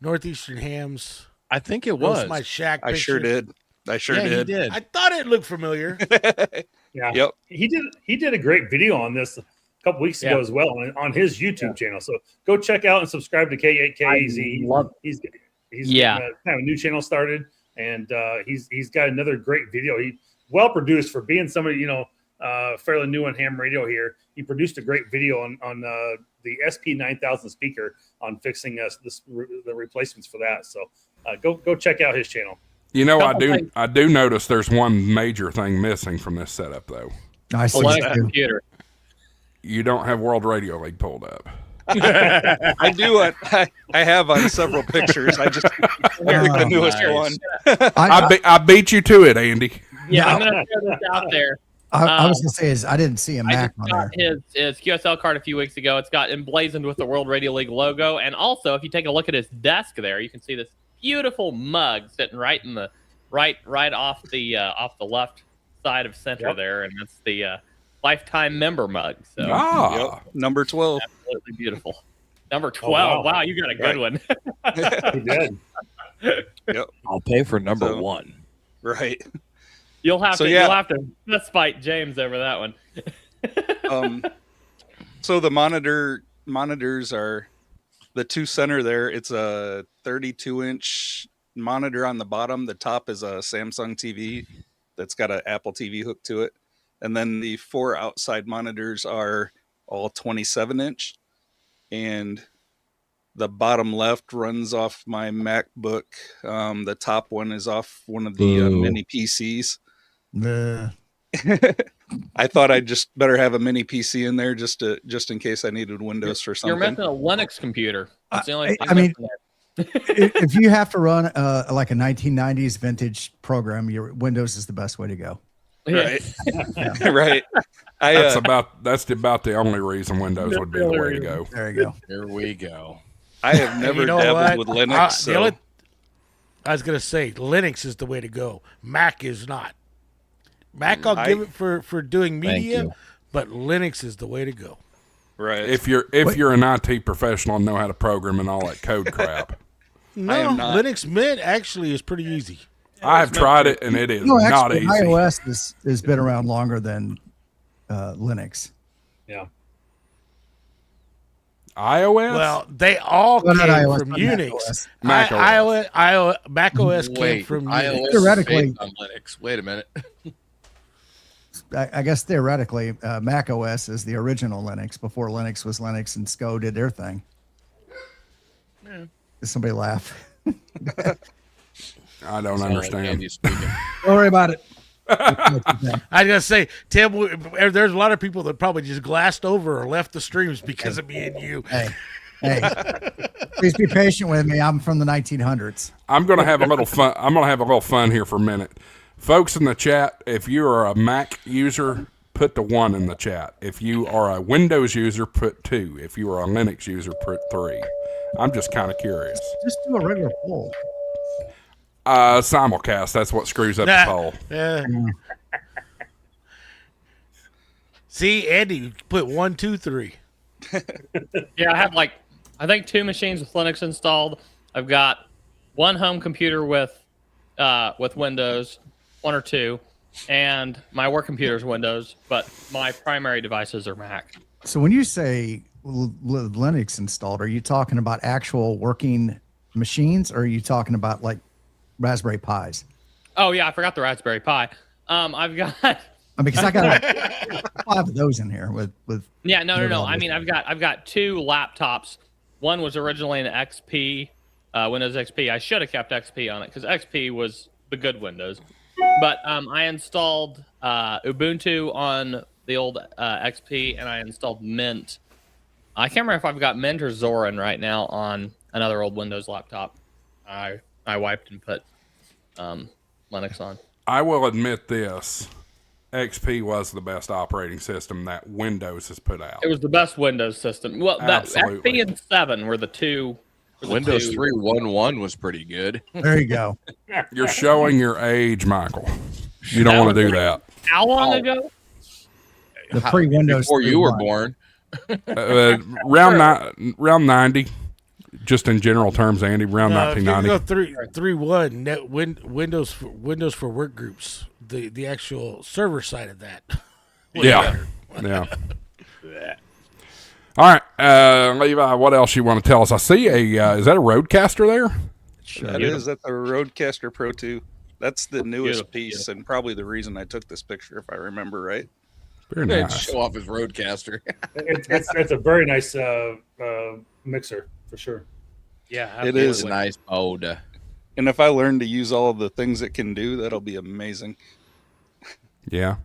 Northeastern Hams? I think it Roast was. my shack. I sure picture? did. I sure Yeah, did. he did. I thought it looked familiar. Yeah. Yep. He did a great video on this a couple weeks ago as well on his YouTube channel. So go check out and subscribe to K8KZ. He's Yeah. getting kind of a new channel started, and he's got another great video. He well produced for being somebody fairly new on ham radio here. He produced a great video on the SP9000 speaker on fixing the replacements for that. So go check out his channel. You know, I do notice there's one major thing missing from this setup, though. I see. Linux computer. You don't have World Radio League pulled up. I do. I have on several pictures. I just picked the newest nice. one. I beat you to it, Andy. Yeah, I'm gonna throw this out there. I was gonna say is I didn't see a I Mac just on got there. his QSL card a few weeks ago. It's got emblazoned with the World Radio League logo, and also if you take a look at his desk there, you can see this beautiful mug sitting right in the right off the left side of center there, and that's the lifetime member mug. So Yep. Number 12. absolutely beautiful. Number 12. Wow, you got a good one. He did. Yep. I'll pay for number So- 1. Right. You'll have So, to yeah. you'll have to fist fight James over that one. So the monitors are the two center there. It's a 32-inch monitor on the bottom. The top is a Samsung TV that's got an Apple TV hook to it. And then the 4 outside monitors are all 27-inch. And the bottom left runs off my MacBook. The top one is off one of the mini PCs. I thought I'd just better have a mini PC in there just in case I needed Windows for something. You're missing a Linux computer. That's the only thing. I mean, missing there. If you have to run like a 1990s vintage program, your Windows is the best way to go. Right. Right. That's about the only reason Windows would be the way to go. There you go. Here we go. I have never You know dabbled what? with Linux. So. I was gonna say Linux is the way to go. Mac is not. Mac I'll give it for doing media, but Linux is the way to go. Right. If you're an IT professional and know how to program and all that code crap. No, am not. Linux Mint actually is pretty easy. I have tried it and it is No, not actually, easy. iOS has been around longer than Linux. Yeah. iOS? Well, they all Well, came not iOS, from but Unix. Mac OS. Mac OS came Wait, from iOS Unix. is Theoretically- based on Linux. Wait a minute. I guess theoretically, Mac OS is the original Linux before Linux was Linux and SCO did their thing. Did somebody laugh? I don't Sound like understand. Andy's speaking. Don't worry about it. I was gonna say, Tim, there's a lot of people that probably just glassed over or left the streams because of me and you. Hey, please be patient with me. I'm from the 1900s. I'm going to have a little fun. I'm going to have a little fun here for a minute. Folks in the chat, if you are a Mac user, put the 1 in the chat. If you are a Windows user, put 2. If you are a Linux user, put 3. I'm just kind of curious. Just do a regular poll. Simulcast, that's what screws up the poll. See, Andy put 1, 2, 3. Yeah, I have I think 2 machines with Linux installed. I've got 1 home computer with Windows, 1 or 2, and my work computer is Windows, but my primary devices are Mac. So when you say Linux installed, are you talking about actual working machines, or are you talking about like Raspberry Pis? Oh yeah, I forgot the Raspberry Pi. I've got Because I got 5 of those in here with yeah, no. I mean, I've got 2 laptops. One was originally an XP, Windows XP. I should have kept XP on it because XP was the good Windows. But I installed Ubuntu on the old XP, and I installed Mint. I can't remember if I've got Mint or Zorin right now on another old Windows laptop. I wiped and put Linux on. I will admit this. XP was the best operating system that Windows has put out. It was the best Windows system. Well, that Absolutely. XP and 7 were the two. Windows 3.1.1 was pretty good. There you go. You're showing your age, Michael. You don't want to do that. How long ago? The pre-Windows Before you were 3.1. born. Round 90, just in general terms, Andy, around If you 1990. go 3.1, Windows for work groups, the actual server side of that. Yeah. Yeah. All right, Levi, what else you want to tell us? I see is that a Roadcaster there? That's the Roadcaster Pro 2. That's the newest Beautiful. piece and probably the reason I took this picture, if I remember right. Very They'd nice. show off his Roadcaster. It's a very nice mixer for sure. Yeah, It is. It's a nice mode. And if I learn to use all of the things it can do, that'll be amazing. Yeah.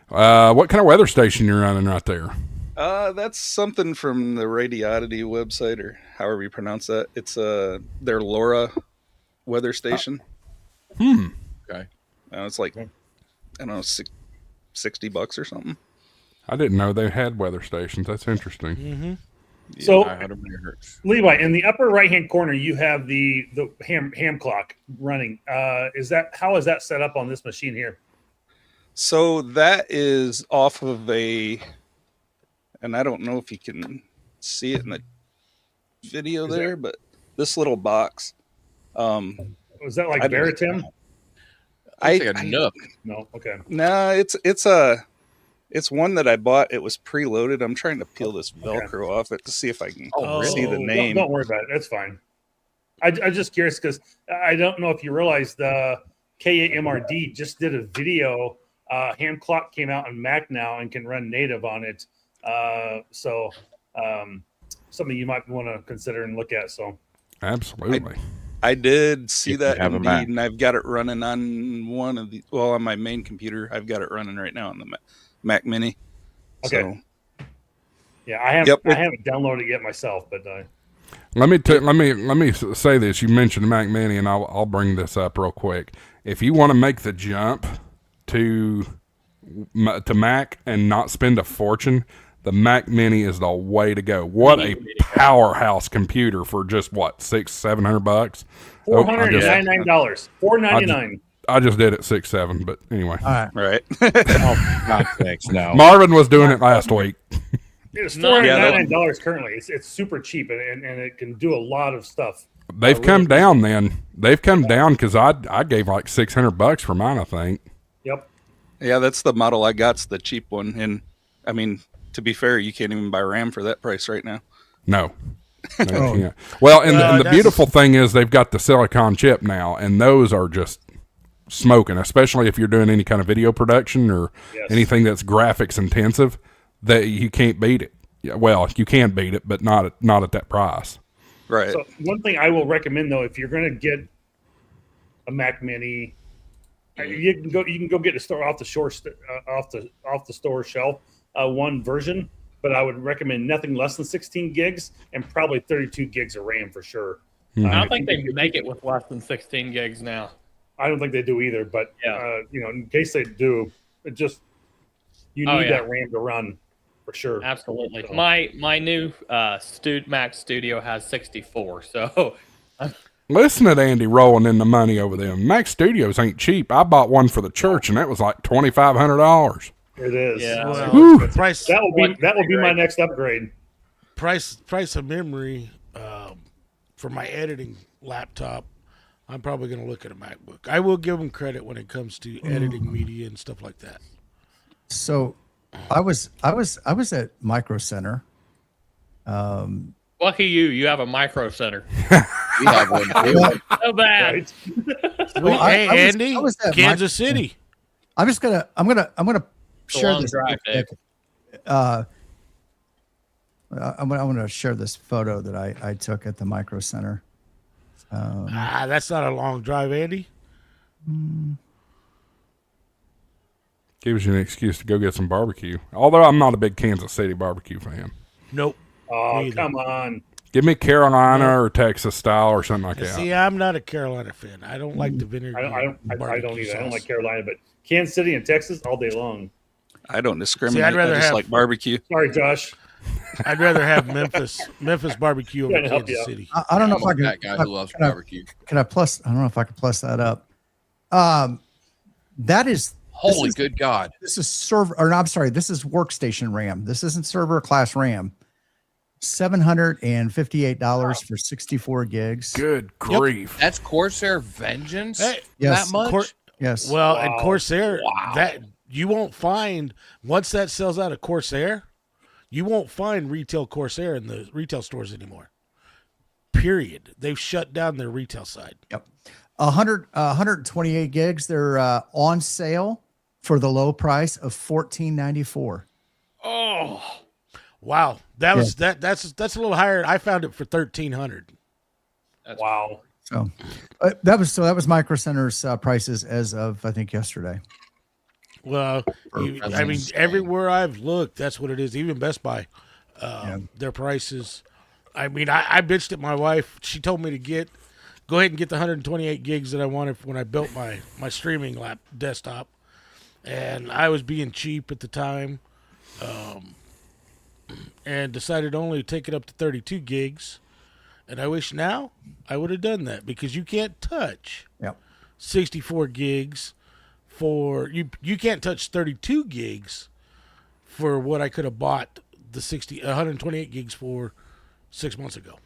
What kind of weather station you're running right there? That's something from the Radiodity website, or however you pronounce that. It's their LoRa weather station. Okay. It's like, I don't know, $60 or something. I didn't know they had weather stations. That's interesting. Mm-hmm. So- 500 megahertz. Levi, in the upper right hand corner, you have the ham clock running. How is that set up on this machine here? So that is off of and I don't know if you can see it in the video there, but this little box. Was that like I don't- Veritim? It's like a Nook. No. Okay. No, it's one that I bought. It was preloaded. I'm trying to peel this Velcro off it to see if I can see the name. Don't worry about it. That's fine. I'm just curious because I don't know if you realize the K8MRD just did a video. Ham clock came out on Mac now and can run native on it. So something you might want to consider and look at. So Absolutely. I did see If you that have a indeed, Mac. and I've got it running on on my main computer. I've got it running right now on the Mac Mini. Okay. So, yeah, I haven't Yep. I haven't downloaded it yet myself, but Let me say this. You mentioned the Mac Mini, and I'll bring this up real quick. If you want to make the jump to Mac and not spend a fortune, the Mac Mini is the way to go. What a powerhouse computer for just $600-$700. $499, $499. I just did it 6-7, but anyway. All right. right. Oh, God, thanks. No. Marvin was doing it last week. It's No. $499 currently. It's super cheap and it can do a lot of stuff. They've come down then. They've come down because I gave like $600 for mine, I think. Yep. Yeah, that's the model I got. It's the cheap one, and I mean, to be fair, you can't even buy RAM for that price right now. No. You can't. Well, and the that's- beautiful thing is they've got the silicon chip now, and those are just smoking, especially if you're doing any kind of video production or Yes. anything that's graphics intensive, that you can't beat it. Yeah, well, you can beat it, but not at that price. Right. So one thing I will recommend though, if you're going to get a Mac Mini, you can go get a store off the store shelf one version, but I would recommend nothing less than 16 gigs and probably 32 gigs of RAM for sure. I don't think they can make it with less than 16 gigs now. I don't think they do either, but Yeah. in case they do, you need Oh, yeah. that RAM to run for sure. Absolutely. So- My new Mac Studio has 64, so Listen to Andy rolling in the money over there. Mac Studios ain't cheap. I bought one for the church, and that was like $2,500. It is. Yeah. Well, Well, price that will be my next upgrade. price of memory for my editing laptop. I'm probably going to look at a MacBook. I will give them credit when it comes to editing media and stuff like that. So I was at Micro Center. lucky you. You have a Micro Center. We have one too. So bad. Right? Well, I- Hey, I was- Andy, I was at Kansas City. I'm gonna It's a share long this. drive, Dave. I'm gonna share this photo that I took at the Micro Center. That's not a long drive, Andy. Gives you an excuse to go get some barbecue. Although I'm not a big Kansas City barbecue fan. Nope. Oh, Me either. come on. Give me Carolina or Texas style or something like that. See, I'm not a Carolina fan. I don't like the vinegar. I don't barbecue either. I don't sauce. like Carolina, but Kansas City and Texas all day long. I don't discriminate. See, I'd rather I just have- like barbecue. Sorry, Josh. I'd rather have Memphis barbecue over Trying to help Kansas you out. City. I don't know I'm if I can. that guy who loves can I- barbecue. Can I plus? I don't know if I can plus that up. That is Holy good God. This is server, or no, I'm sorry. This is workstation RAM. This isn't server class RAM. $758 for 64 gigs. Good grief. That's Corsair Vengeance? Hey, Yes. That much? Yes. Well, Wow. and Corsair, Wow. that you won't find once that sells out of Corsair, you won't find retail Corsair in the retail stores anymore. Period. They've shut down their retail side. Yep. 128 gigs. They're on sale for the low price of $14.94. Oh, wow. That's a little higher. I found it for $1,300. Wow. So that was Micro Center's prices as of I think yesterday. Well, That's I mean, insane. everywhere I've looked, that's what it is. Even Best Buy, their prices. I mean, I bitched at my wife. She told me to go ahead and get the 128 gigs that I wanted when I built my streaming desktop, and I was being cheap at the time, and decided only to take it up to 32 gigs. And I wish now I would have done that, because you can't touch Yep. 64 gigs for you can't touch 32 gigs for what I could have bought the 128 gigs for 6 months ago.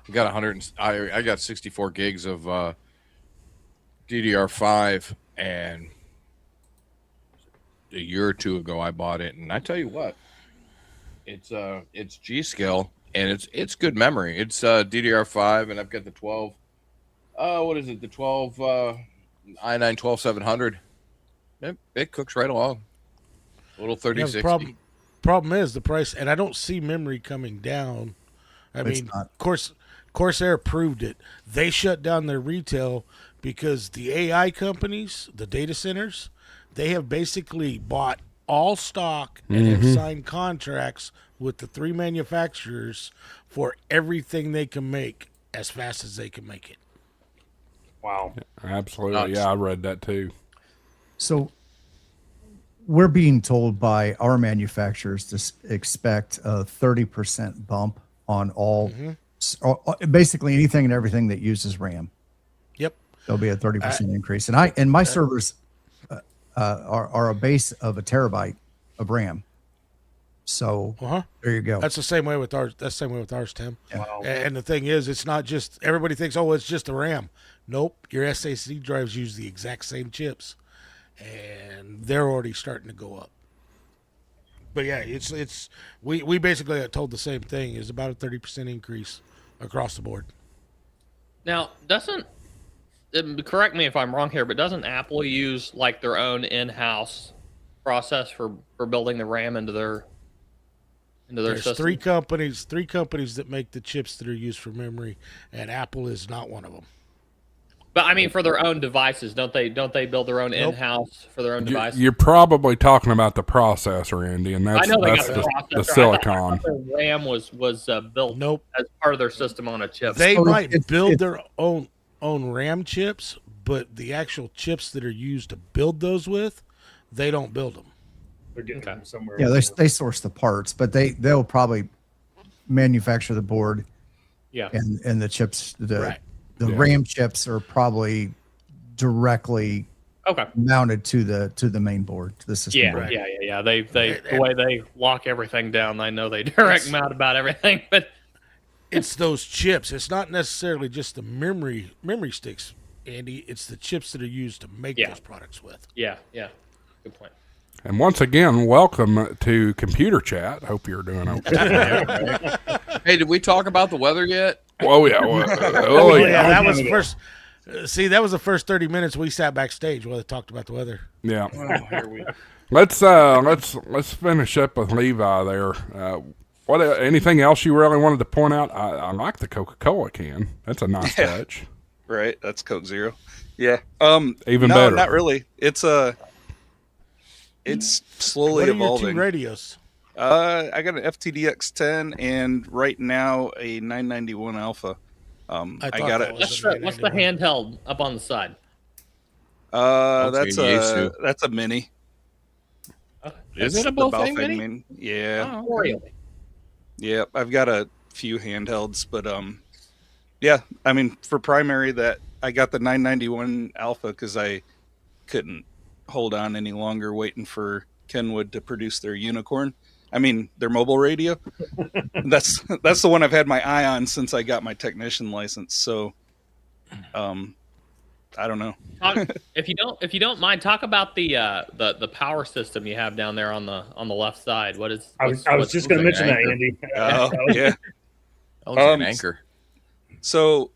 I got I got 64 gigs of DDR5, and a year or two ago I bought it, and I tell you what, it's G-Skill, and it's good memory. It's DDR5, and I've got the 12. What is it? The 12 i9 12700. It cooks right along. A little 3060. Problem is the price, and I don't see memory coming down. I It's mean, not. Corsair proved it. They shut down their retail because the AI companies, the data centers, they have basically bought all stock and have signed contracts with the 3 manufacturers for everything they can make as fast as they can make it. Wow. Absolutely. Nuts. Yeah, I read that too. So we're being told by our manufacturers to expect a 30% bump on all, basically anything and everything that uses RAM. Yep. There'll be a 30% increase. And my servers are a base of a terabyte of RAM. So there you go. That's the same way with ours. That's the same way with ours, Tim. Wow. And the thing is, it's not just everybody thinks, oh, it's just the RAM. Nope, your SSD drives use the exact same chips, and they're already starting to go up. But yeah, we basically got told the same thing. Is about a 30% increase across the board. Now, correct me if I'm wrong here, but doesn't Apple use like their own in-house process for building the RAM into their There's system? three companies that make the chips that are used for memory, and Apple is not one of them. But I mean, for their own devices, don't they build their own in-house for their own devices? You're probably talking about the processor, Andy, and I that's, know they that's got the processor. the I silicon. thought their RAM was built Nope. as part of their system on a chip. They So might it's- build their own RAM chips, but the actual chips that are used to build those with, they don't build them. They're getting Okay. them somewhere. Yeah, they source the parts, but they'll probably manufacture the board Yeah. and the chips. Right. The RAM chips are probably directly Okay. mounted to the main board, to the system Yeah, board. yeah. They the way they lock everything down, I know they direct mount about everything, but It's those chips. It's not necessarily just the memory sticks, Andy. It's the chips that are used to make Yeah. those products with. yeah. Good point. And once again, welcome to Computer Chat. Hope you're doing okay. Hey, did we talk about the weather yet? Oh yeah, Oh yeah, that was the Yeah. first. See, that was the first 30 minutes we sat backstage while they talked about the weather. yeah. Oh, here we Let's finish up with Levi there. What anything else you really wanted to point out? I like the Coca-Cola can. That's a nice touch. Right, that's Coke Zero. Yeah. Even no, better. not really. It's slowly What are your evolving. two radios? I got an FTDX10 and right now a 991 Alpha. I I thought got that it. was What's the handheld up on the side? That's Yaesu. a mini. Is That's it a the Baofeng Baofeng Mini? Yeah. Oh, okay. Really? Yeah, I've got a few handhelds, but yeah, I mean for primary that I got the 991 Alpha because I couldn't hold on any longer waiting for Kenwood to produce their unicorn. I mean their mobile radio. that's the one I've had my eye on since I got my technician license. So, I don't know. If you don't mind, talk about the power system you have down there on the left side. What is? I was just going to mention that, Anchor. Andy. Oh yeah. That looks like an anchor. So,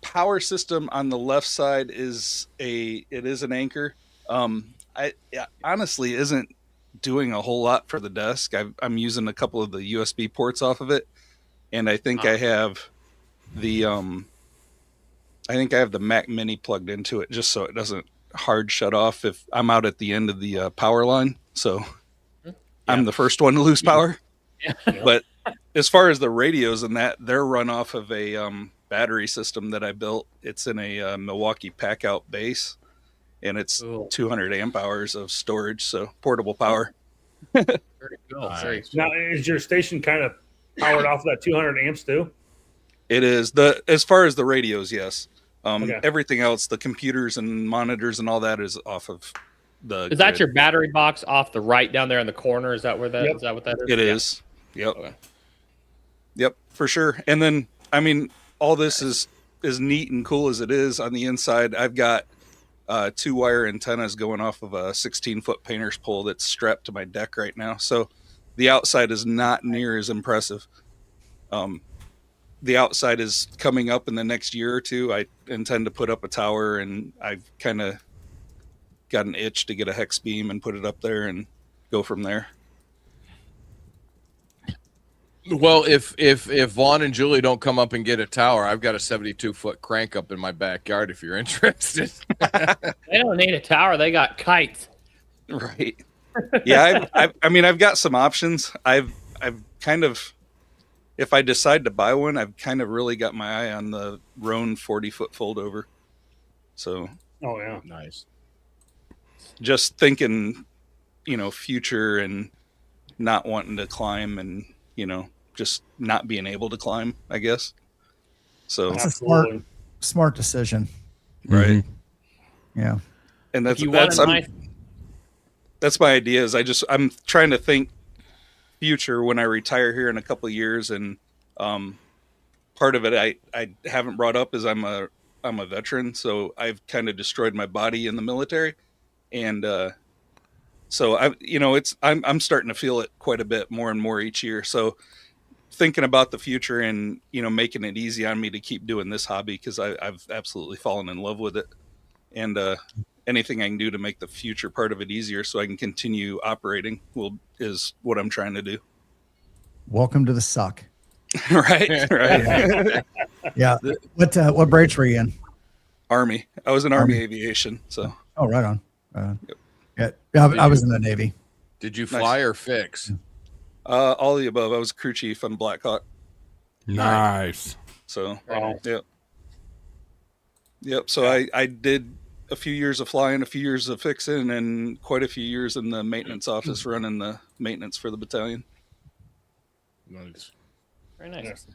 power system on the left side is an anchor. Honestly isn't doing a whole lot for the desk. I'm using a couple of the USB ports off of it, and I think I have the Mac Mini plugged into it just so it doesn't hard shut off if I'm out at the end of the power line. So I'm the first one to lose power. But as far as the radios and that, they're run off of a battery system that I built. It's in a Milwaukee Packout base, and it's 200 amp hours of storage, so portable power. Very cool. Very cool. Now, is your station kind of powered off of that 200 amps too? It is as far as the radios, yes. Okay. Everything else, the computers and monitors and all that is off of the. Is that grid. your battery box off the right down there in the corner? Is that where that? Yep. Is that what that is? It is. Yep. Okay. Yep, for sure. And then, I mean, all this is neat and cool as it is on the inside. I've got 2-wire antennas going off of a 16-foot painter's pole that's strapped to my deck right now. So the outside is not near as impressive. The outside is coming up in the next year or two. I intend to put up a tower, and I've kind of got an itch to get a hex beam and put it up there and go from there. Well, if Vaughn and Julie don't come up and get a tower, I've got a 72-foot crank up in my backyard if you're interested. They don't need a tower. They got kites. Right. Yeah, I mean, I've got some options. I've kind of, if I decide to buy one, I've kind of really got my eye on the Roan 40-foot foldover. So, Oh yeah. Nice. just thinking, future and not wanting to climb and, just not being able to climb, I guess. So, It's a Absolutely. smart decision. right. Yeah. And If you want a nice, that's my idea is I'm trying to think future when I retire here in a couple of years. And, part of it I haven't brought up is I'm a veteran. So I've kind of destroyed my body in the military. And, so I'm starting to feel it quite a bit more and more each year. So thinking about the future and, making it easy on me to keep doing this hobby, cause I've absolutely fallen in love with it. And, anything I can do to make the future part of it easier so I can continue operating is what I'm trying to do. Welcome to the suck. Right. Right. Yeah. What branch were you in? Army. I was in Army aviation. So, Oh, right on. Yeah. I was in the Navy. Did you fly or fix? all of the above. I was crew chief on Black Hawk. Nice. So, Wow. Yep. So I did a few years of flying, a few years of fixing, and quite a few years in the maintenance office running the maintenance for the battalion. Nice. very nice. Yes.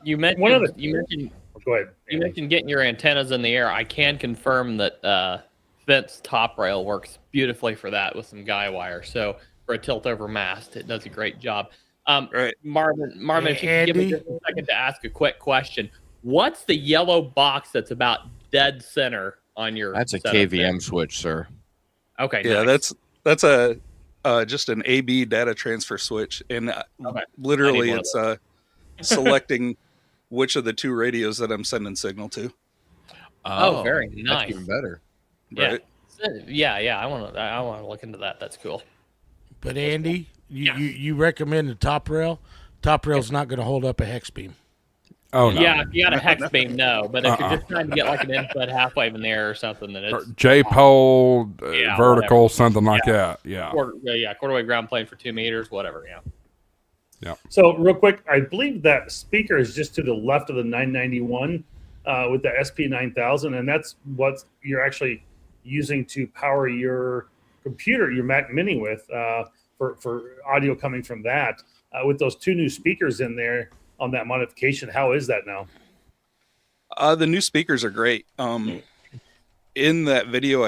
You One mentioned other- you mentioned Go ahead. you mentioned getting your antennas in the air. I can confirm that Vent's top rail works beautifully for that with some guy wire. So for a tilt over mast, it does a great job. Right. Marvin, if you could give me Andy? just a second to ask a quick question. What's the yellow box that's about dead center on your That's a setup KVM there? switch, sir. Okay. Yeah, nice. that's a just an AB data transfer switch, and Okay. literally I need it's selecting which of the two radios that I'm sending signal to. Oh, very That's nice. even better. Right. Yeah. I want to look into that. That's cool. But Andy, you recommend the top rail? Top rail's not going to hold up a hex beam. Oh no. Yeah, if you got a hex beam, no. But if you're just trying to get like an input half-wave in the air or something, then it's J-pole, Yeah, vertical, whatever. something like that. Yeah. quarter-wave ground plane for 2 meters, whatever. Yeah. So real quick, I believe that speaker is just to the left of the 991 with the SP9000, and that's what you're actually using to power your computer, your Mac Mini with for audio coming from that. With those 2 new speakers in there on that modification, how is that now? The new speakers are great. In that video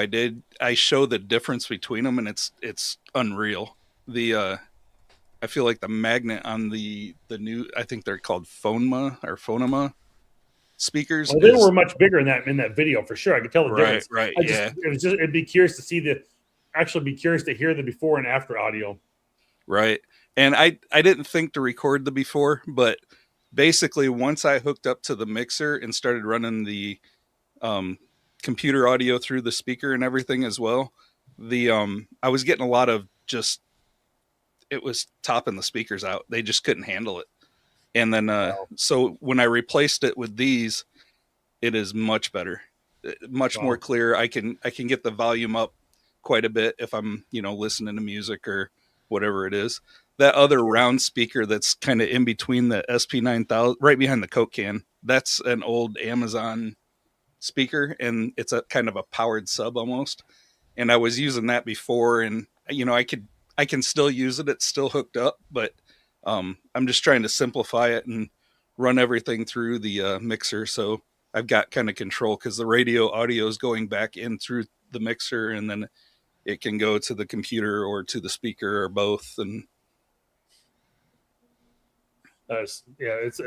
I show the difference between them, and it's unreal. I feel like the magnet on the new, I think they're called Phonema speakers. Well, they were much bigger in that video for sure. I could tell the difference. Right. It'd be curious to see be curious to hear the before and after audio. Right. And I didn't think to record the before, but basically once I hooked up to the mixer and started running the computer audio through the speaker and everything as well, I was getting a lot of it was topping the speakers out. They just couldn't handle it. And then so when I replaced it with these, it is much better, much more clear. I can get the volume up quite a bit if I'm listening to music or whatever it is. That other round speaker that's kind of in between the SP9000, right behind the Coke can, that's an old Amazon speaker, and it's a kind of a powered sub almost. And I was using that before, and I can still use it. It's still hooked up, but I'm just trying to simplify it and run everything through the mixer. So I've got kind of control, because the radio audio is going back in through the mixer, and then it can go to the computer or to the speaker or both. And it's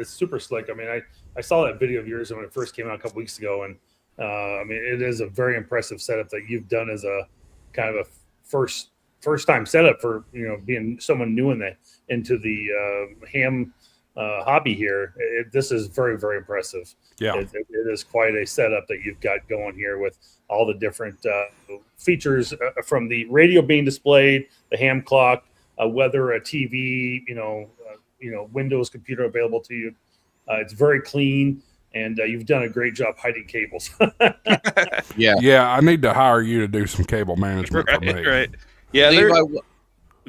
super slick. I mean, I saw that video of yours when it first came out a couple weeks ago, and I mean, it is a very impressive setup that you've done as a kind of a first time setup for being someone new into the ham hobby here. This is very, very impressive. Yeah, it is quite a setup that you've got going here with all the different features from the radio being displayed, the ham clock, weather, a TV, Windows computer available to you. It's very clean, and you've done a great job hiding cables. Yeah. I need to hire you to do some cable management for me. Right. Yeah.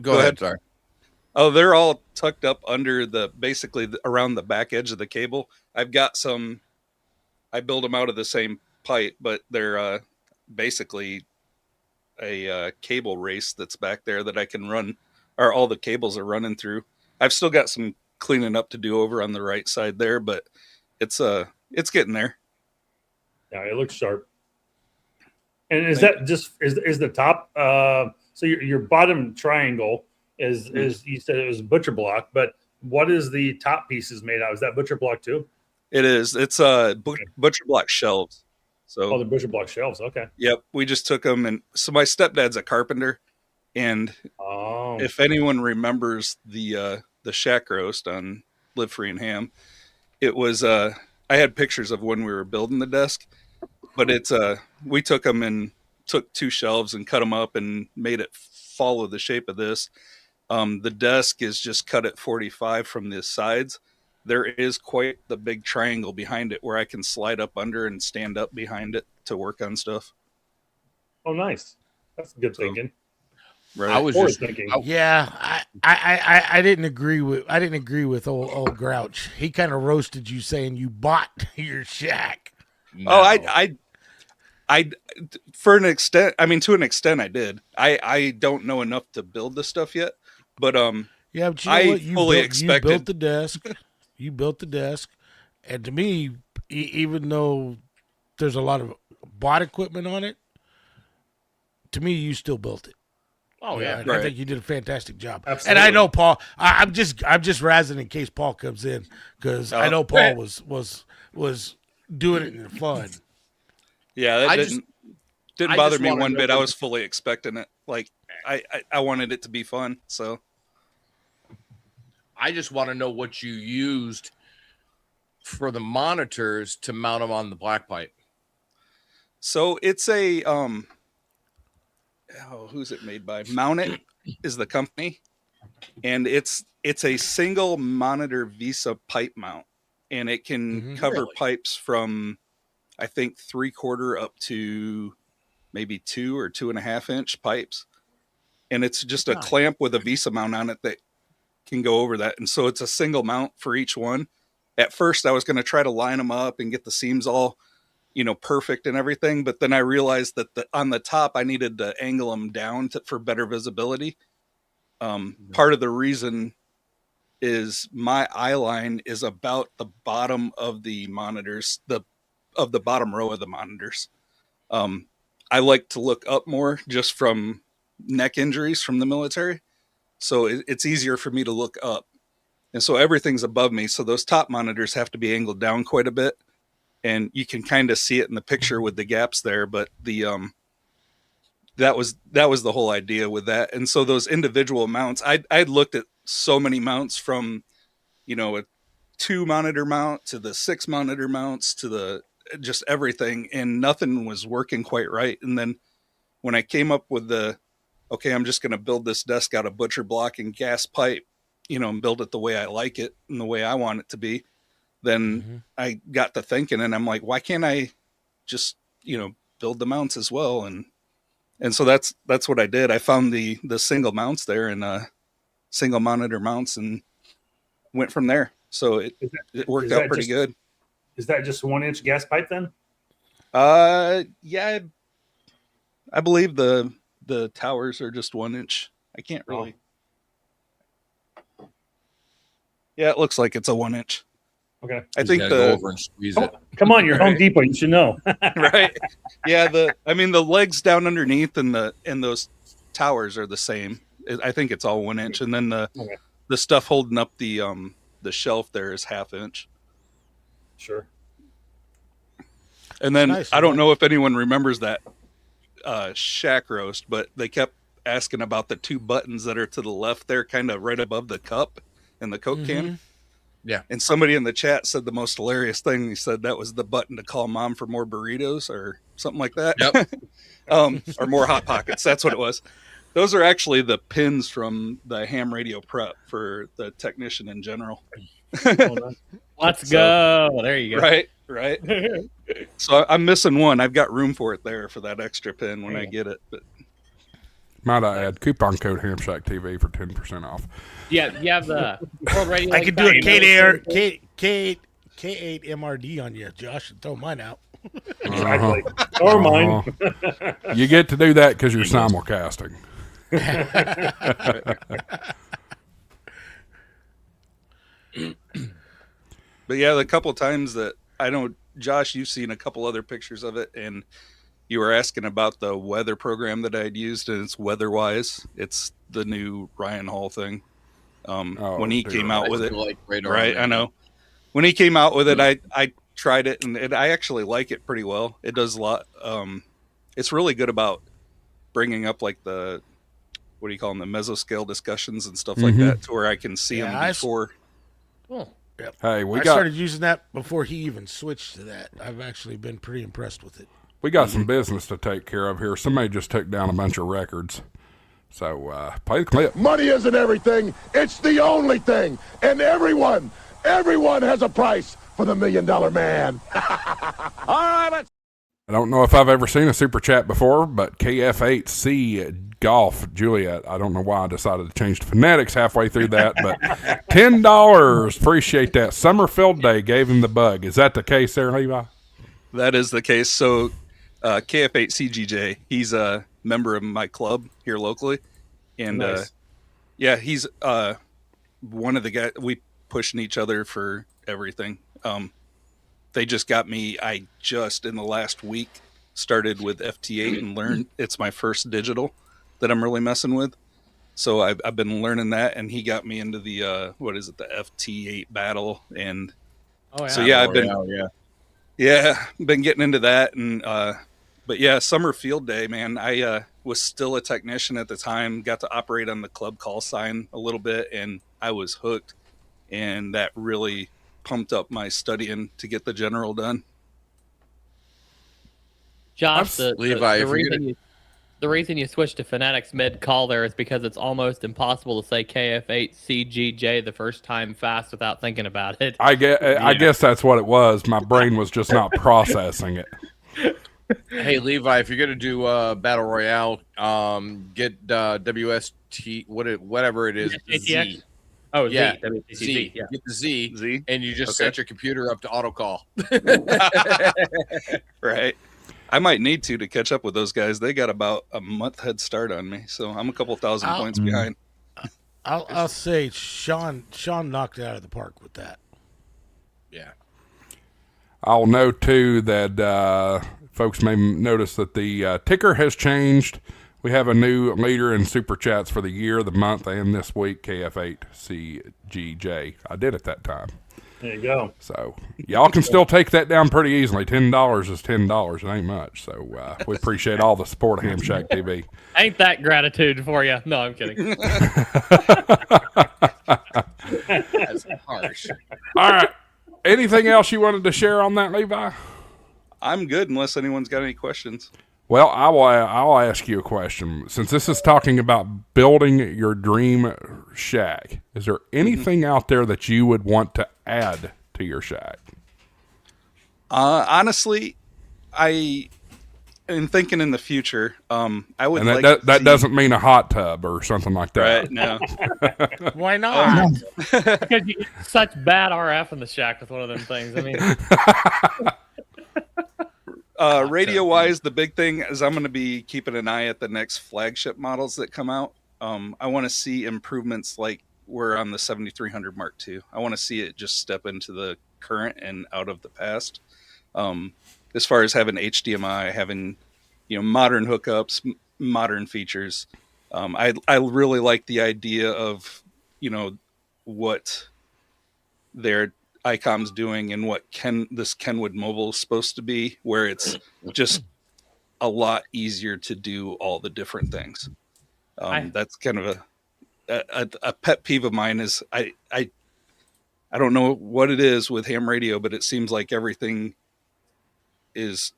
Go ahead. Sorry. Oh, they're all tucked up under basically around the back edge of the cable. I've got some. I build them out of the same pipe, but they're basically a cable race that's back there that I can run, or all the cables are running through. I've still got some cleaning up to do over on the right side there, but it's getting there. Yeah, it looks sharp. And is the top? So your bottom triangle is you said it was butcher block, but what is the top piece is made out? Is that butcher block too? It is. It's butcher block shelves. So the butcher block shelves. Okay. Yep, we just took them, and so my stepdad's a carpenter, and if anyone remembers the shack roast on Live Free and Ham, it was I had pictures of when we were building the desk, but it's we took them and took 2 shelves and cut them up and made it follow the shape of this. The desk is just cut at 45 from the sides. There is quite the big triangle behind it where I can slide up under and stand up behind it to work on stuff. Oh, nice. That's good thinking. Right. I was just thinking. Yeah, I didn't agree with old Grouch. He kind of roasted you, saying you bought your shack. No. Oh, I for an extent. I mean, to an extent, I did. I don't know enough to build the stuff yet, but yeah, but you fully expected. You built the desk. You built the desk, and to me, even though there's a lot of bought equipment on it, to me, you still built it. Oh yeah, I think you did a fantastic job. Absolutely. And I know Paul. I'm just razzing in case Paul comes in, because I know Paul was doing it in fun. Yeah, that didn't bother me one bit. I was to- fully expecting it. Like I wanted it to be fun. So I just want to know what you used for the monitors to mount them on the black pipe. So it's a who's it made by? Mount It is the company, and it's a single monitor Visa pipe mount. and it can cover Really? pipes from, I think, 3/4 up to maybe 2 or 2.5 inch pipes. And it's just a clamp with a Visa mount on it that can go over that. And so it's a single mount for each one. At first I was going to try to line them up and get the seams all, perfect and everything. But then I realized that on the top, I needed to angle them down for better visibility. Part of the reason is my eye line is about the bottom of the monitors, of the bottom row of the monitors. I like to look up more just from neck injuries from the military. So it's easier for me to look up. And so everything's above me. So those top monitors have to be angled down quite a bit. And you can kind of see it in the picture with the gaps there. But that was the whole idea with that. And so those individual mounts, I'd looked at so many mounts from, a 2 monitor mount to the 6 monitor mounts to the just everything, and nothing was working quite right. And then when I came up with okay, I'm just going to build this desk out of butcher block and gas pipe, and build it the way I like it and the way I want it to be. Then I got to thinking, and I'm like, why can't I just, build the mounts as well? And so that's what I did. I found the single mounts there and single monitor mounts and went from there. So it worked out pretty good. Is that just 1 inch gas pipe then? Yeah, I believe the towers are just 1 inch. I can't really. Yeah, it looks like it's a 1 inch. Okay. I think go over and squeeze it. Come on, you're Home Depot. You should know. Right. Yeah. The legs down underneath and those towers are the same. I think it's all 1 inch. And then the stuff holding up the shelf there is 1/2 inch. Sure. And then nice, I don't know if anyone remembers that shack roast, but they kept asking about the 2 buttons that are to the left there, kind of right above the cup and the Coke can. Yeah. And somebody in the chat said the most hilarious thing. He said that was the button to call mom for more burritos or something like that. Yep. Or more Hot Pockets. That's what it was. Those are actually the pins from the ham radio prep for the technician in general. Let's go. There you go. Right. So I'm missing one. I've got room for it there for that extra pin when I get it. But Might I add coupon code HamShackTV for 10% off. Yeah, you have the World Radio. I could do a K8 MRD on you, Josh, and throw mine out. Exactly. Or mine. You get to do that because you're simulcasting. But yeah, the couple times that I know, Josh, you've seen a couple other pictures of it, and you were asking about the weather program that I'd used, and it's WeatherWise. It's the new Ryan Hall thing. When he came out with it, right? I know. When he came out with it, I tried it, and I actually like it pretty well. It does a lot. It's really good about bringing up like the, what do you call them, the mesoscale discussions and stuff like that, to where I can see them before. Cool. Yep. Hey, I started using that before he even switched to that. I've actually been pretty impressed with it. We got some business to take care of here. Somebody just took down a bunch of records. So play the clip. Money isn't everything. It's the only thing. And everyone has a price for the $1 Million Man. All right, let's. I don't know if I've ever seen a super chat before, but KF8C Golf Juliet. I don't know why I decided to change the phonetics halfway through that, but $10. Appreciate that. Summerfield Day gave him the bug. Is that the case there, Levi? That is the case. So KF8CGJ, he's a member of my club here locally. And Nice. yeah, he's one of the guys. We pushing each other for everything. They just got me. I just in the last week started with FT8 and learned. It's my first digital that I'm really messing with. So I've been learning that, and he got me into the the FT8 battle. And so yeah, I've been been getting into that. And but yeah, summer field day, man. I was still a technician at the time. Got to operate on the club call sign a little bit, and I was hooked. And that really pumped up my studying to get the general done. Josh, the Levi, reason the reason you switch to phonetics mid-call there is because it's almost impossible to say KF8CGJ the first time fast without thinking about it. I guess that's what it was. My brain was just not processing it. Hey Levi, if you're gonna do Battle Royale, get WST whatever it is. Z. Oh, Yeah, Z. Z. Yeah. Get the Z, and you just Okay. set your computer up to auto call. Right. I might need to catch up with those guys. They got about a month head start on me, so I'm a couple thousand points behind. I'll say Sean knocked it out of the park with that. Yeah. I'll note too that folks may notice that the ticker has changed. We have a new leader in Super Chats for the year, the month, and this week, KF8CGJ. I did it that time. There you go. So y'all can still take that down pretty easily. $10 is $10. It ain't much. So we appreciate all the support of HamShackTV. Ain't that gratitude for you? No, I'm kidding. That's harsh. All right. Anything else you wanted to share on that, Levi? I'm good unless anyone's got any questions. Well, I'll ask you a question. Since this is talking about building your dream shack, is there anything out there that you would want to add to your shack? Honestly, I am thinking in the future. I would And like that doesn't mean a hot tub or something like that. Right? No. Why not? Because you get such bad RF in the shack with one of them things. I mean, Radio wise, the big thing is I'm going to be keeping an eye at the next flagship models that come out. I want to see improvements like we're on the 7300 Mark II. I want to see it just step into the current and out of the past. As far as having HDMI, having modern hookups, modern features. I really like the idea of what their ICOM's doing and what this Kenwood Mobile is supposed to be, where it's just a lot easier to do all the different things. That's kind of a pet peeve of mine. Is I don't know what it is with ham radio, but it seems like everything is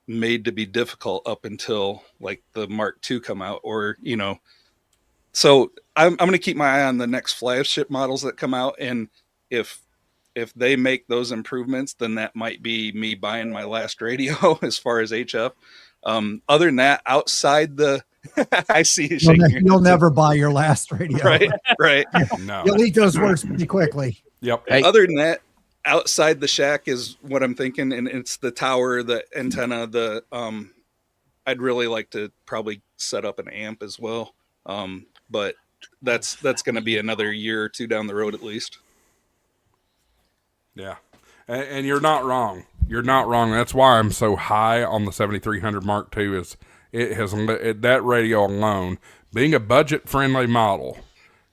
made to be difficult up until like the Mark II come out, or So I'm going to keep my eye on the next flagship models that come out, and if they make those improvements, then that might be me buying my last radio as far as HF. Other than that, outside the, I see you shaking. You'll never buy your last radio. Right. No. You'll eat those words pretty quickly. Yep. Hey. Other than that, outside the shack is what I'm thinking, and it's the tower, the antenna, I'd really like to probably set up an amp as well. But that's going to be another year or two down the road at least. Yeah. And you're not wrong. You're not wrong. That's why I'm so high on the 7300 Mark II. Is that radio alone, being a budget-friendly model,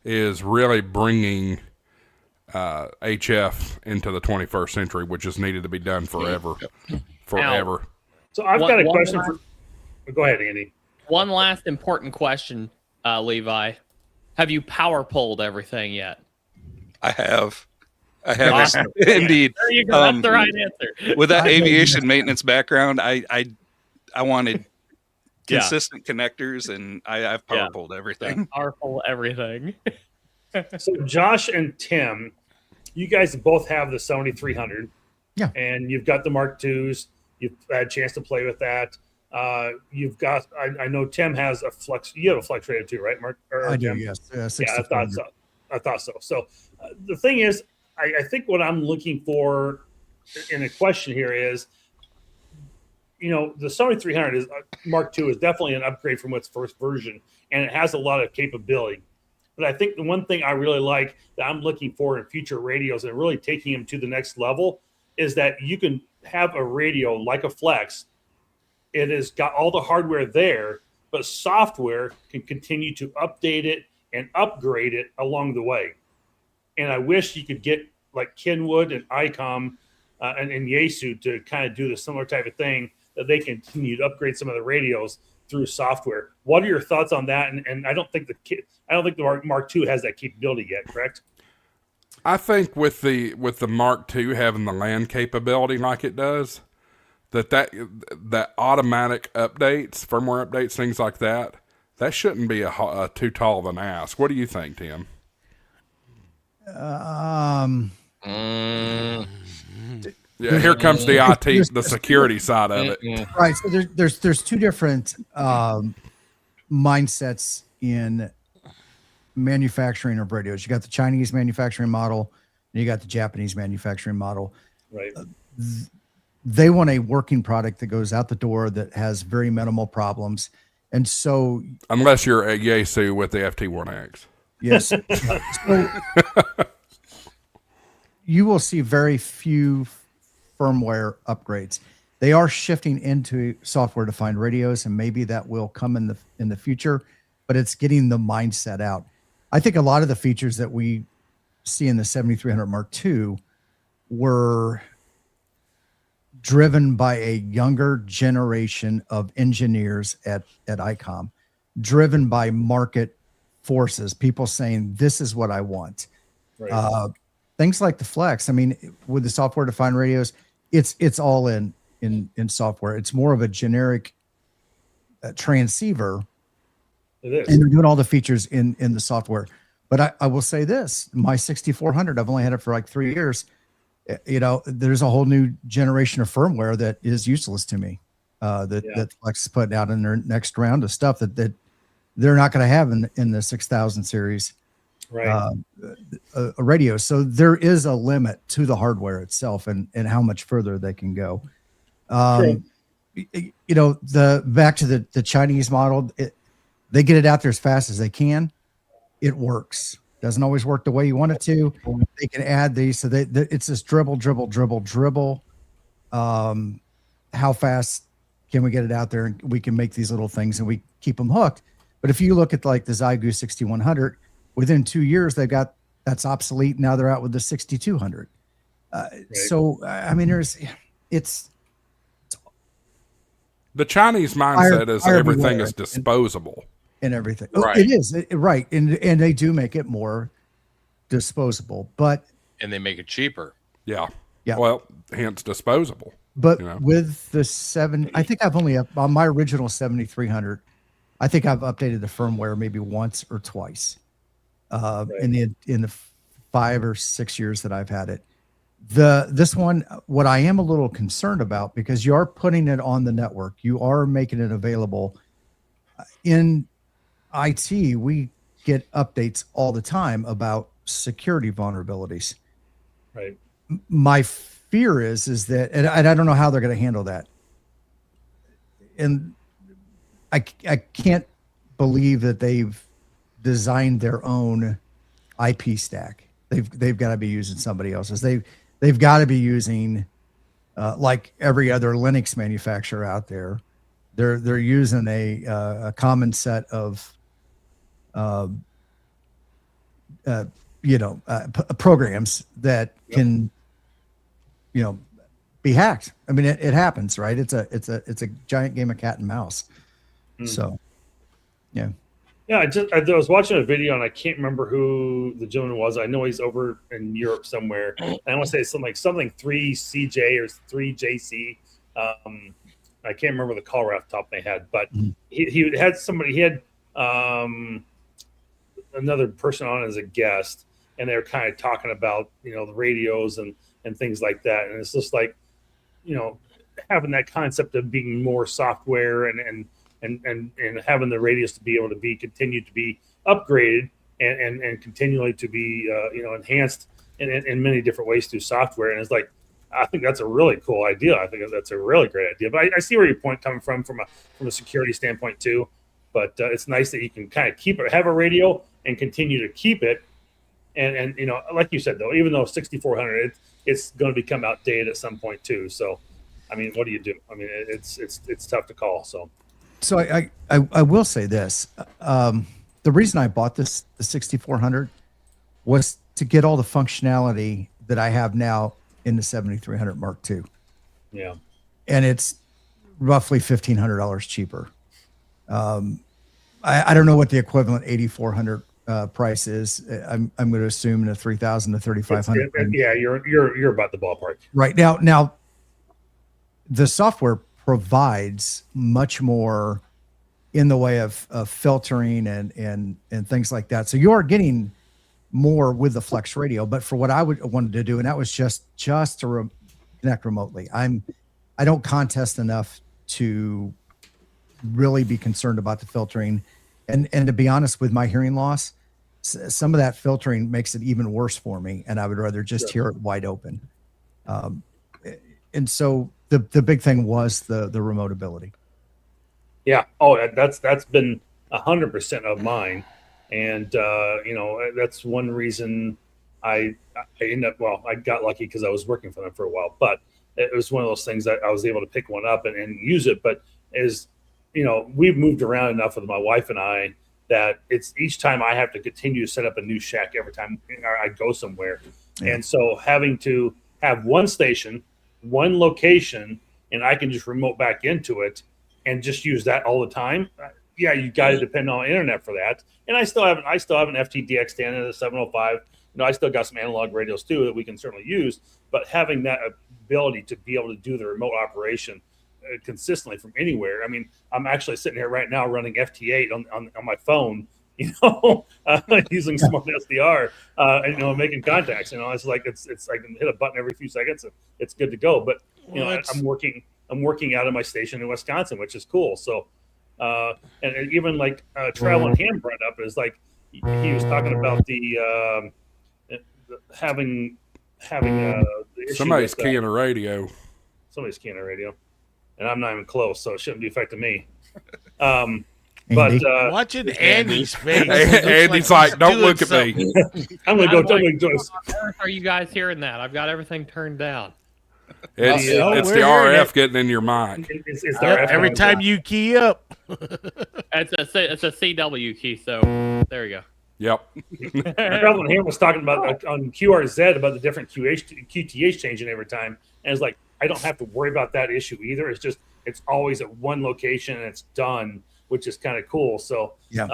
is really bringing HF into the 21st century, which is needed to be done forever. Forever. So I've got a question for. Go ahead, Andy. one last important question, Levi. Have you power pulled everything yet? I have. Awesome. Indeed. There you go. That's the right answer. With that aviation maintenance background, I wanted consistent connectors, and I've power pulled everything. Powerful everything. So Josh and Tim, you guys both have the 7300. Yeah. And you've got the Mark IIs. You've had a chance to play with that. You've got, I know Tim has a flex. You have a flex radio too, right, Mark? I do, Tim? yes. Yeah, I thought so. So the thing is, I think what I'm looking for in a question here is, the 7300 is Mark II is definitely an upgrade from its first version, and it has a lot of capability. But I think the one thing I really like that I'm looking for in future radios and really taking them to the next level is that you can have a radio like a Flex. It has got all the hardware there, but software can continue to update it and upgrade it along the way. And I wish you could get like Kenwood and ICOM and Yaesu to kind of do the similar type of thing, that they continue to upgrade some of the radios through software. What are your thoughts on that? And I don't think the Mark II has that capability yet, correct? I think with the Mark II having the LAN capability like it does, that automatic updates, firmware updates, things like that, that shouldn't be a too tall of an ask. What do you think, Tim? Yeah, here comes the IT, the security side of it. Right. So there's two different mindsets in manufacturing of radios. You got the Chinese manufacturing model, and you got the Japanese manufacturing model. Right. They want a working product that goes out the door that has very minimal problems. And so, unless you're a Yaesu with the FT1X. Yes. So you will see very few firmware upgrades. They are shifting into software-defined radios, and maybe that will come in the future, but it's getting the mindset out. I think a lot of the features that we see in the 7300 Mark II were driven by a younger generation of engineers at ICOM, driven by market forces, people saying, this is what I want. Right. Things like the Flex, I mean, with the software-defined radios, it's all in software. It's more of a generic transceiver. It is. And they're doing all the features in the software. But I will say this, my 6400, I've only had it for like 3 years. You know, there's a whole new generation of firmware that is useless to me. That Flex is putting out in their next round of stuff that they're not going to have in the 6000 series. Right. A radio. So there is a limit to the hardware itself and how much further they can go. You know, back to the Chinese model, they get it out there as fast as they can. It works. Doesn't always work the way you want it to. They can add these. So it's this dribble. How fast can we get it out there? And we can make these little things and we keep them hooked. But if you look at like the Zygu 6100, within 2 years, that's obsolete. Now they're out with the 6200. Right. So, I mean, it's the Chinese mindset is everything is disposable. And everything. Right. It is. Right. And they do make it more disposable, and they make it cheaper. Yeah. Yeah. Well, hence disposable. But with the I think I've only on my original 7300, I think I've updated the firmware maybe once or twice in the 5 or 6 years that I've had it. This one, what I am a little concerned about, because you are putting it on the network, you are making it available in IT. We get updates all the time about security vulnerabilities. Right. My fear is that, and I don't know how they're going to handle that. And I can't believe that they've designed their own IP stack. They've got to be using somebody else's. They've got to be using like every other Linux manufacturer out there. They're using a common set of programs that can be hacked. I mean, it happens, right? It's a giant game of cat and mouse. So, yeah. Yeah, I was watching a video and I can't remember who the gentleman was. I know he's over in Europe somewhere. And I want to say something 3CJ or 3JC. I can't remember the call right off the top of my head, but he had somebody. He had another person on as a guest, and they were kind of talking about the radios and things like that. And it's just like having that concept of being more software and having the radios to be able to continue to be upgraded and continually to be enhanced in many different ways through software. And it's like, I think that's a really cool idea. I think that's a really great idea. But I see where your point coming from a security standpoint too. But it's nice that you can kind of have a radio and continue to keep it. And like you said though, even though 6400, it's going to become outdated at some point too. So, I mean, what do you do? I mean, it's tough to call. So I will say this. The reason I bought the 6400 was to get all the functionality that I have now in the 7300 Mark II. Yeah. And it's roughly $1,500 cheaper. I don't know what the equivalent 8400 price is. I'm going to assume in a 3,000 to 3,500. Yeah, you're about the ballpark. Right now, the software provides much more in the way of filtering and things like that. So you are getting more with the Flex Radio, but for what I wanted to do, and that was just to connect remotely. I don't contest enough to really be concerned about the filtering, and to be honest, with my hearing loss, some of that filtering makes it even worse for me, and I would rather just hear it wide open. And so the big thing was the remote ability. Yeah. Oh, that's been 100% of mine. And, that's one reason I ended up, I got lucky because I was working for them for a while, but it was one of those things that I was able to pick one up and use it. But we've moved around enough with my wife and I that it's each time I have to continue to set up a new shack every time I go somewhere. Yeah. And so having to have one station, one location, and I can just remote back into it and just use that all the time. Yeah, you got to depend on internet for that. And I still have an FTDX standard at a 705. I still got some analog radios too that we can certainly use. But having that ability to be able to do the remote operation consistently from anywhere. I mean, I'm actually sitting here right now running FT8 on my phone, using smart SDR, and making contacts. It's like it's I can hit a button every few seconds and it's good to go. But I'm working out of my station in Wisconsin, which is cool. So. And even like Travel and Ham brought up is like he was talking about the having the issue somebody's keying a radio. Somebody's keying a radio, and I'm not even close, so it shouldn't be affecting me. Watching Andy's face, Andy's like, "Don't look at me." I'm gonna go. Are you guys hearing that? I've got everything turned down. It's the RF getting in your mic. It's the RF every time you key up. It's a CW key, so there you go. Yep. Travel and Ham was talking about on QRZ about the different QTH changing every time, and it's like I don't have to worry about that issue either. It's always at one location and it's done, which is kind of cool. So yeah,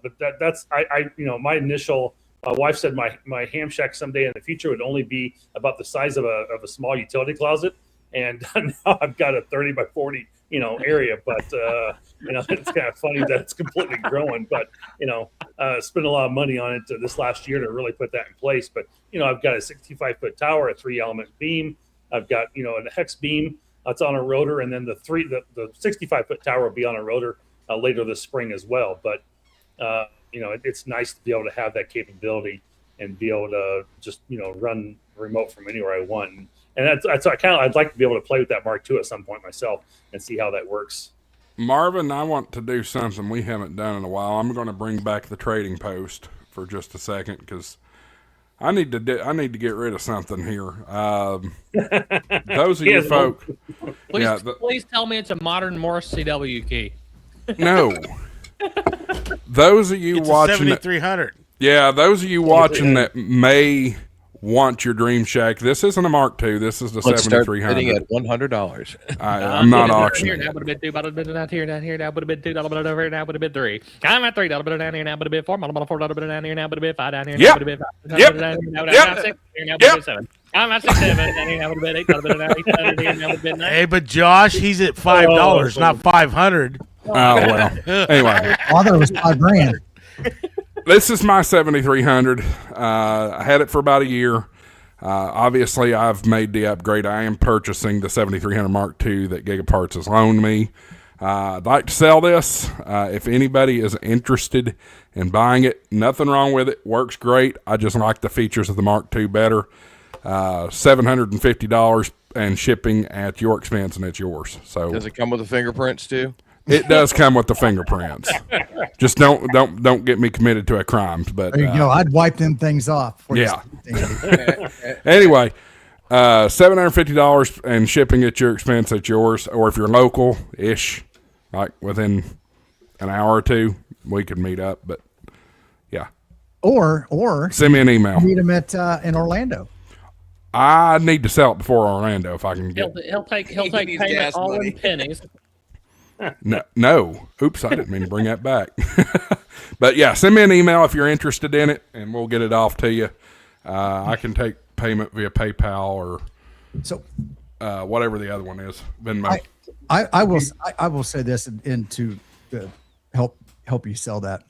but that's my initial. My wife said my ham shack someday in the future would only be about the size of a small utility closet, and now I've got a 30 by 40 area. But it's kind of funny that it's completely growing. But spent a lot of money on it this last year to really put that in place. But I've got a 65-foot tower, a 3-element beam. I've got a hex beam that's on a rotor, and then the 65-foot tower will be on a rotor later this spring as well. But it's nice to be able to have that capability and be able to just, run remote from anywhere I want. And I'd like to be able to play with that Mark II at some point myself and see how that works. Marvin, I want to do something we haven't done in a while. I'm going to bring back the trading post for just a second because I need to get rid of something here. Those of you folk, please tell me it's a modern Morse CW key. No. Those of you watching 7300. Yeah, those of you watching that may want your Dream Shack. This isn't a Mark II. This is the 7300. Bidding at $100. I'm not auctioning. Now would have been $2, down here. Now would have been $2, over here. Now would have been $3. I'm at $3, down here. Now would have been $4. $4, down here. Now would have been $5. Down here. Now would have been $5. Yep. Now would have been $6. Now would have been $7. I'm at $6, down here. Now would have been $8. Down here. Now would have been $9. Hey, but Josh, he's at $5, not $500. Oh well. Anyway, I thought it was $5,000. This is my 7300. I had it for about a year. Obviously, I've made the upgrade. I am purchasing the 7300 Mark II that Gigaparts has loaned me. I'd like to sell this. If anybody is interested in buying it, nothing wrong with it. Works great. I just like the features of the Mark II better. $750 and shipping at your expense, and it's yours. So does it come with the fingerprints too? It does come with the fingerprints. Just don't get me committed to a crime. But there you go. I'd wipe them things off. Yeah. Anyway, $750 and shipping at your expense, at yours. Or if you're local-ish, like within an hour or two, we could meet up. But yeah. Or send me an email. Meet them at in Orlando. I need to sell it before Orlando if I can get. He'll take payment all in pennies. No. Oops, I didn't mean to bring that back. But yeah, send me an email if you're interested in it, and we'll get it off to you. I can take payment via PayPal or. So, whatever the other one is. Venmo. I will say this and to help you sell that.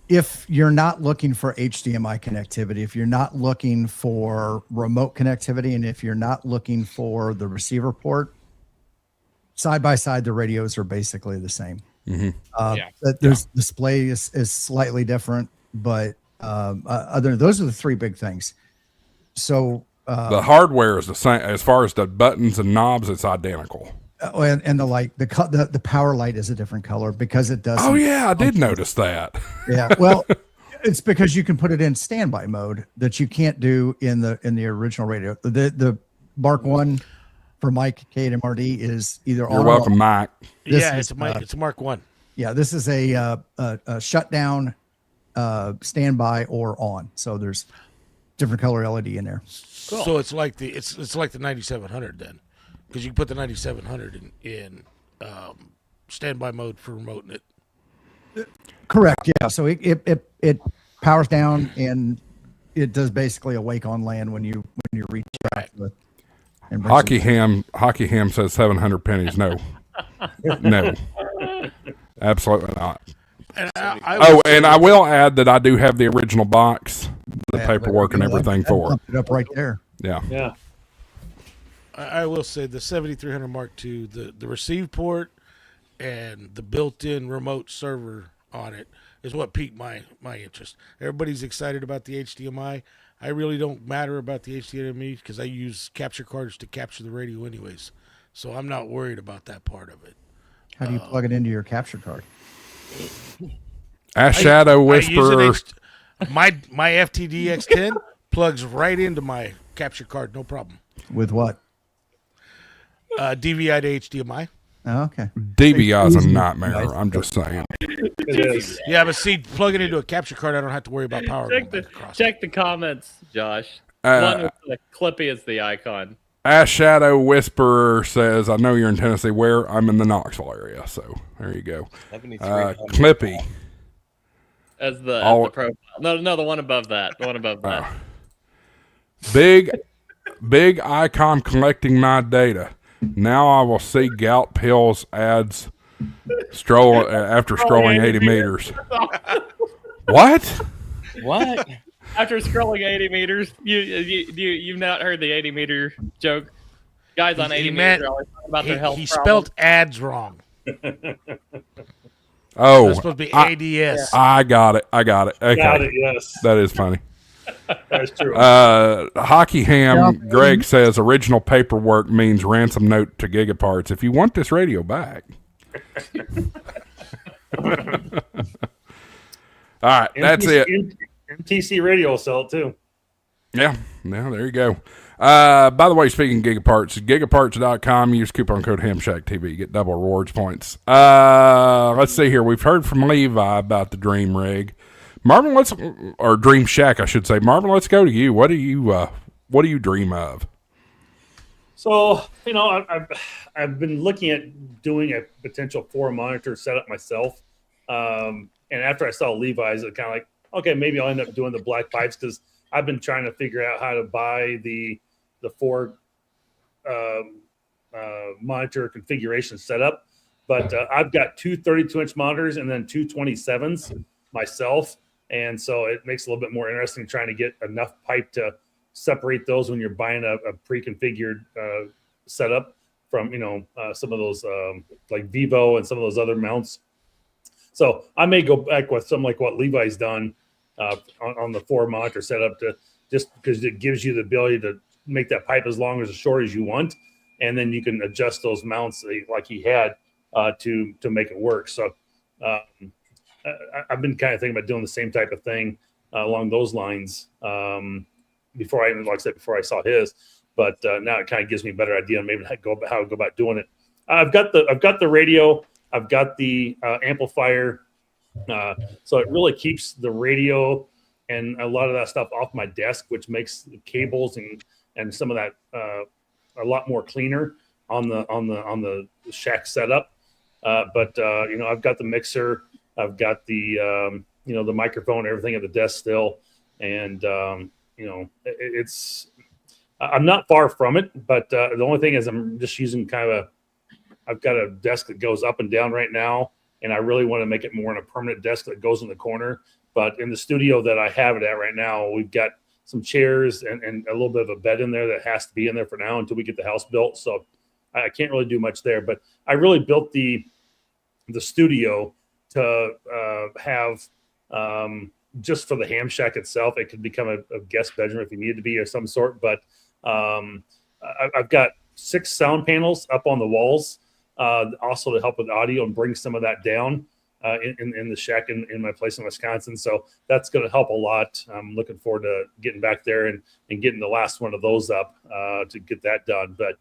If you're not looking for HDMI connectivity, if you're not looking for remote connectivity, and if you're not looking for the receiver port, side by side, the radios are basically the same. There's display is slightly different, but those are the three big things. So the hardware is the same as far as the buttons and knobs. It's identical. And the light, the power light is a different color because it does. Oh yeah, I did notice that. Yeah, well, it's because you can put it in standby mode that you can't do in the original radio. The Mark One for Mike K8MRD is either You're welcome, Mike. It's a Mark One. Yeah, this is a shutdown, standby or on. So there's different color LED in there. Cool. So it's like the 9700 then, because you can put the 9700 in standby mode for remoting it. Correct. Yeah. So it powers down and it does basically a wake on land when you reach out to it. Hockey ham says 700 pennies. No, no, absolutely not. And I will add that I do have the original box, the paperwork and everything for it. It up right there. Yeah. I will say the 7300 Mark II, the receive port and the built-in remote server on it is what piqued my interest. Everybody's excited about the HDMI. I really don't matter about the HDMI because I use capture cards to capture the radio anyways. So I'm not worried about that part of it. How do you plug it into your capture card? Ask Shadow Whisperer. My FTD X10 plugs right into my capture card, no problem. With what? DVI to HDMI. Oh, okay. DVI is a nightmare. I'm just saying. It is. Yeah, but see, plugging into a capture card, I don't have to worry about power. Check the comments, Josh. One with the Clippy is the icon. Ash Shadow Whisperer says, I know you're in Tennessee. Where? I'm in the Knoxville area. So there you go. Clippy. As the profile. No, the one above that. The one above that. Big icon collecting my data. Now I will see gout pills ads after scrolling 80 meters. What? After scrolling 80 meters, you've not heard the 80 meter joke. Guys on 80 meters are always talking about their health He problems. spelled ads wrong. Oh, it's supposed to be ADS. I got it. Okay. Got it, yes. That is funny. That's true. Hockey Ham Greg says original paperwork means ransom note to Gigaparts. If you want this radio back. All right, that's it. MTC Radio will sell it too. Yeah, there you go. By the way, speaking of Gigaparts, gigaparts.com, use coupon code HamShackTV, get double rewards points. Let's see here. We've heard from Levi about the Dream Rig. Marvin, or Dream Shack, I should say. Marvin, let's go to you. What do you dream of? So, I've been looking at doing a potential 4-monitor setup myself. And after I saw Levi's, it kind of like, okay, maybe I'll end up doing the black pipes because I've been trying to figure out how to buy the 4 monitor configuration setup. But I've got two 32-inch monitors and then two 27s myself. And so it makes it a little bit more interesting trying to get enough pipe to separate those when you're buying a pre-configured setup from, some of those like Vivo and some of those other mounts. So I may go back with something like what Levi's done on the 4-monitor setup to just because it gives you the ability to make that pipe as long or as short as you want. And then you can adjust those mounts like he had to make it work. So I've been kind of thinking about doing the same type of thing along those lines before I saw his. But now it kind of gives me a better idea on maybe how to go about doing it. I've got the radio. I've got the amplifier. So it really keeps the radio and a lot of that stuff off my desk, which makes the cables and some of that a lot more cleaner on the Shack setup. But I've got the mixer. I've got the the microphone, everything at the desk still, and it's I'm not far from it, but the only thing is I'm just using I've got a desk that goes up and down right now, and I really want to make it more in a permanent desk that goes in the corner. But in the studio that I have it at right now, we've got some chairs and a little bit of a bed in there that has to be in there for now until we get the house built. So I can't really do much there. But I really built the studio to have just for the ham shack itself. It could become a guest bedroom if you needed to be of some sort. But I've got 6 sound panels up on the walls, also to help with audio and bring some of that down in the shack in my place in Wisconsin. So that's going to help a lot. I'm looking forward to getting back there and getting the last one of those up to get that done. But,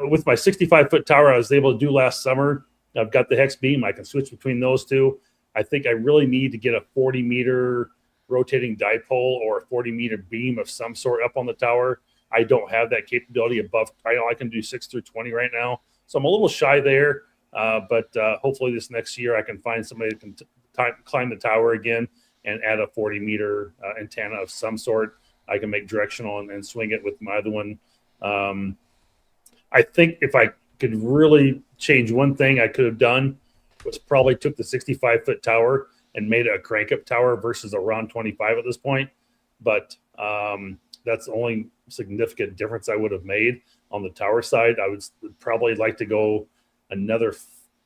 with my 65-foot tower I was able to do last summer, I've got the hex beam. I can switch between those two. I think I really need to get a 40-meter rotating dipole or a 40-meter beam of some sort up on the tower. I don't have that capability above. I can do 6 through 20 right now. So I'm a little shy there. But hopefully this next year I can find somebody that can climb the tower again and add a 40-meter antenna of some sort. I can make directional and swing it with my other one. I think if I could really change one thing I could have done was probably took the 65-foot tower and made it a crank-up tower versus a round 25 at this point. But that's the only significant difference I would have made on the tower side. I would probably like to go another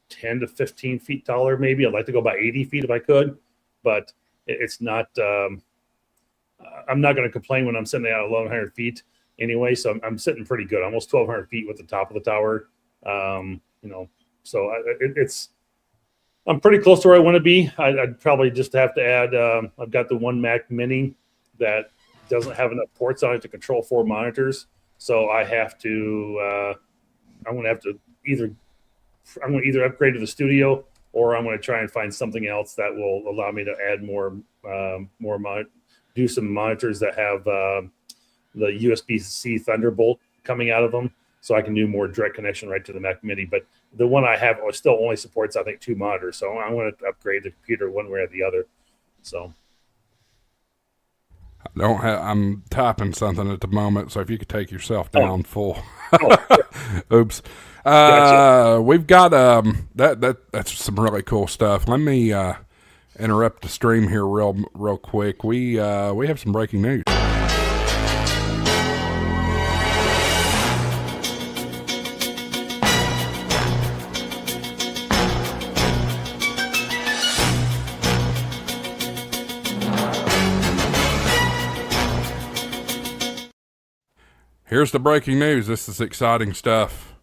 10 to 15 feet taller, maybe. I'd like to go about 80 feet if I could, but it's not, I'm not going to complain when I'm sitting at 1,100 feet anyway. So I'm sitting pretty good, almost 1,200 feet with the top of the tower. So I'm pretty close to where I want to be. I'd probably just have to add, I've got the one Mac Mini that doesn't have enough ports on it to control 4 monitors. So I have to, I'm going to have to I'm going to either upgrade to the studio or I'm going to try and find something else that will allow me to add do some monitors that have the USB-C Thunderbolt coming out of them, so I can do more direct connection right to the Mac Mini. But the one I have still only supports, I think, 2 monitors. So I want to upgrade the computer one way or the other. So I'm typing something at the moment, so if you could take yourself down full. Oops. Gotcha. We've got that's some really cool stuff. Let me interrupt the stream here real quick. We have some breaking news. Here's the breaking news. This is exciting stuff.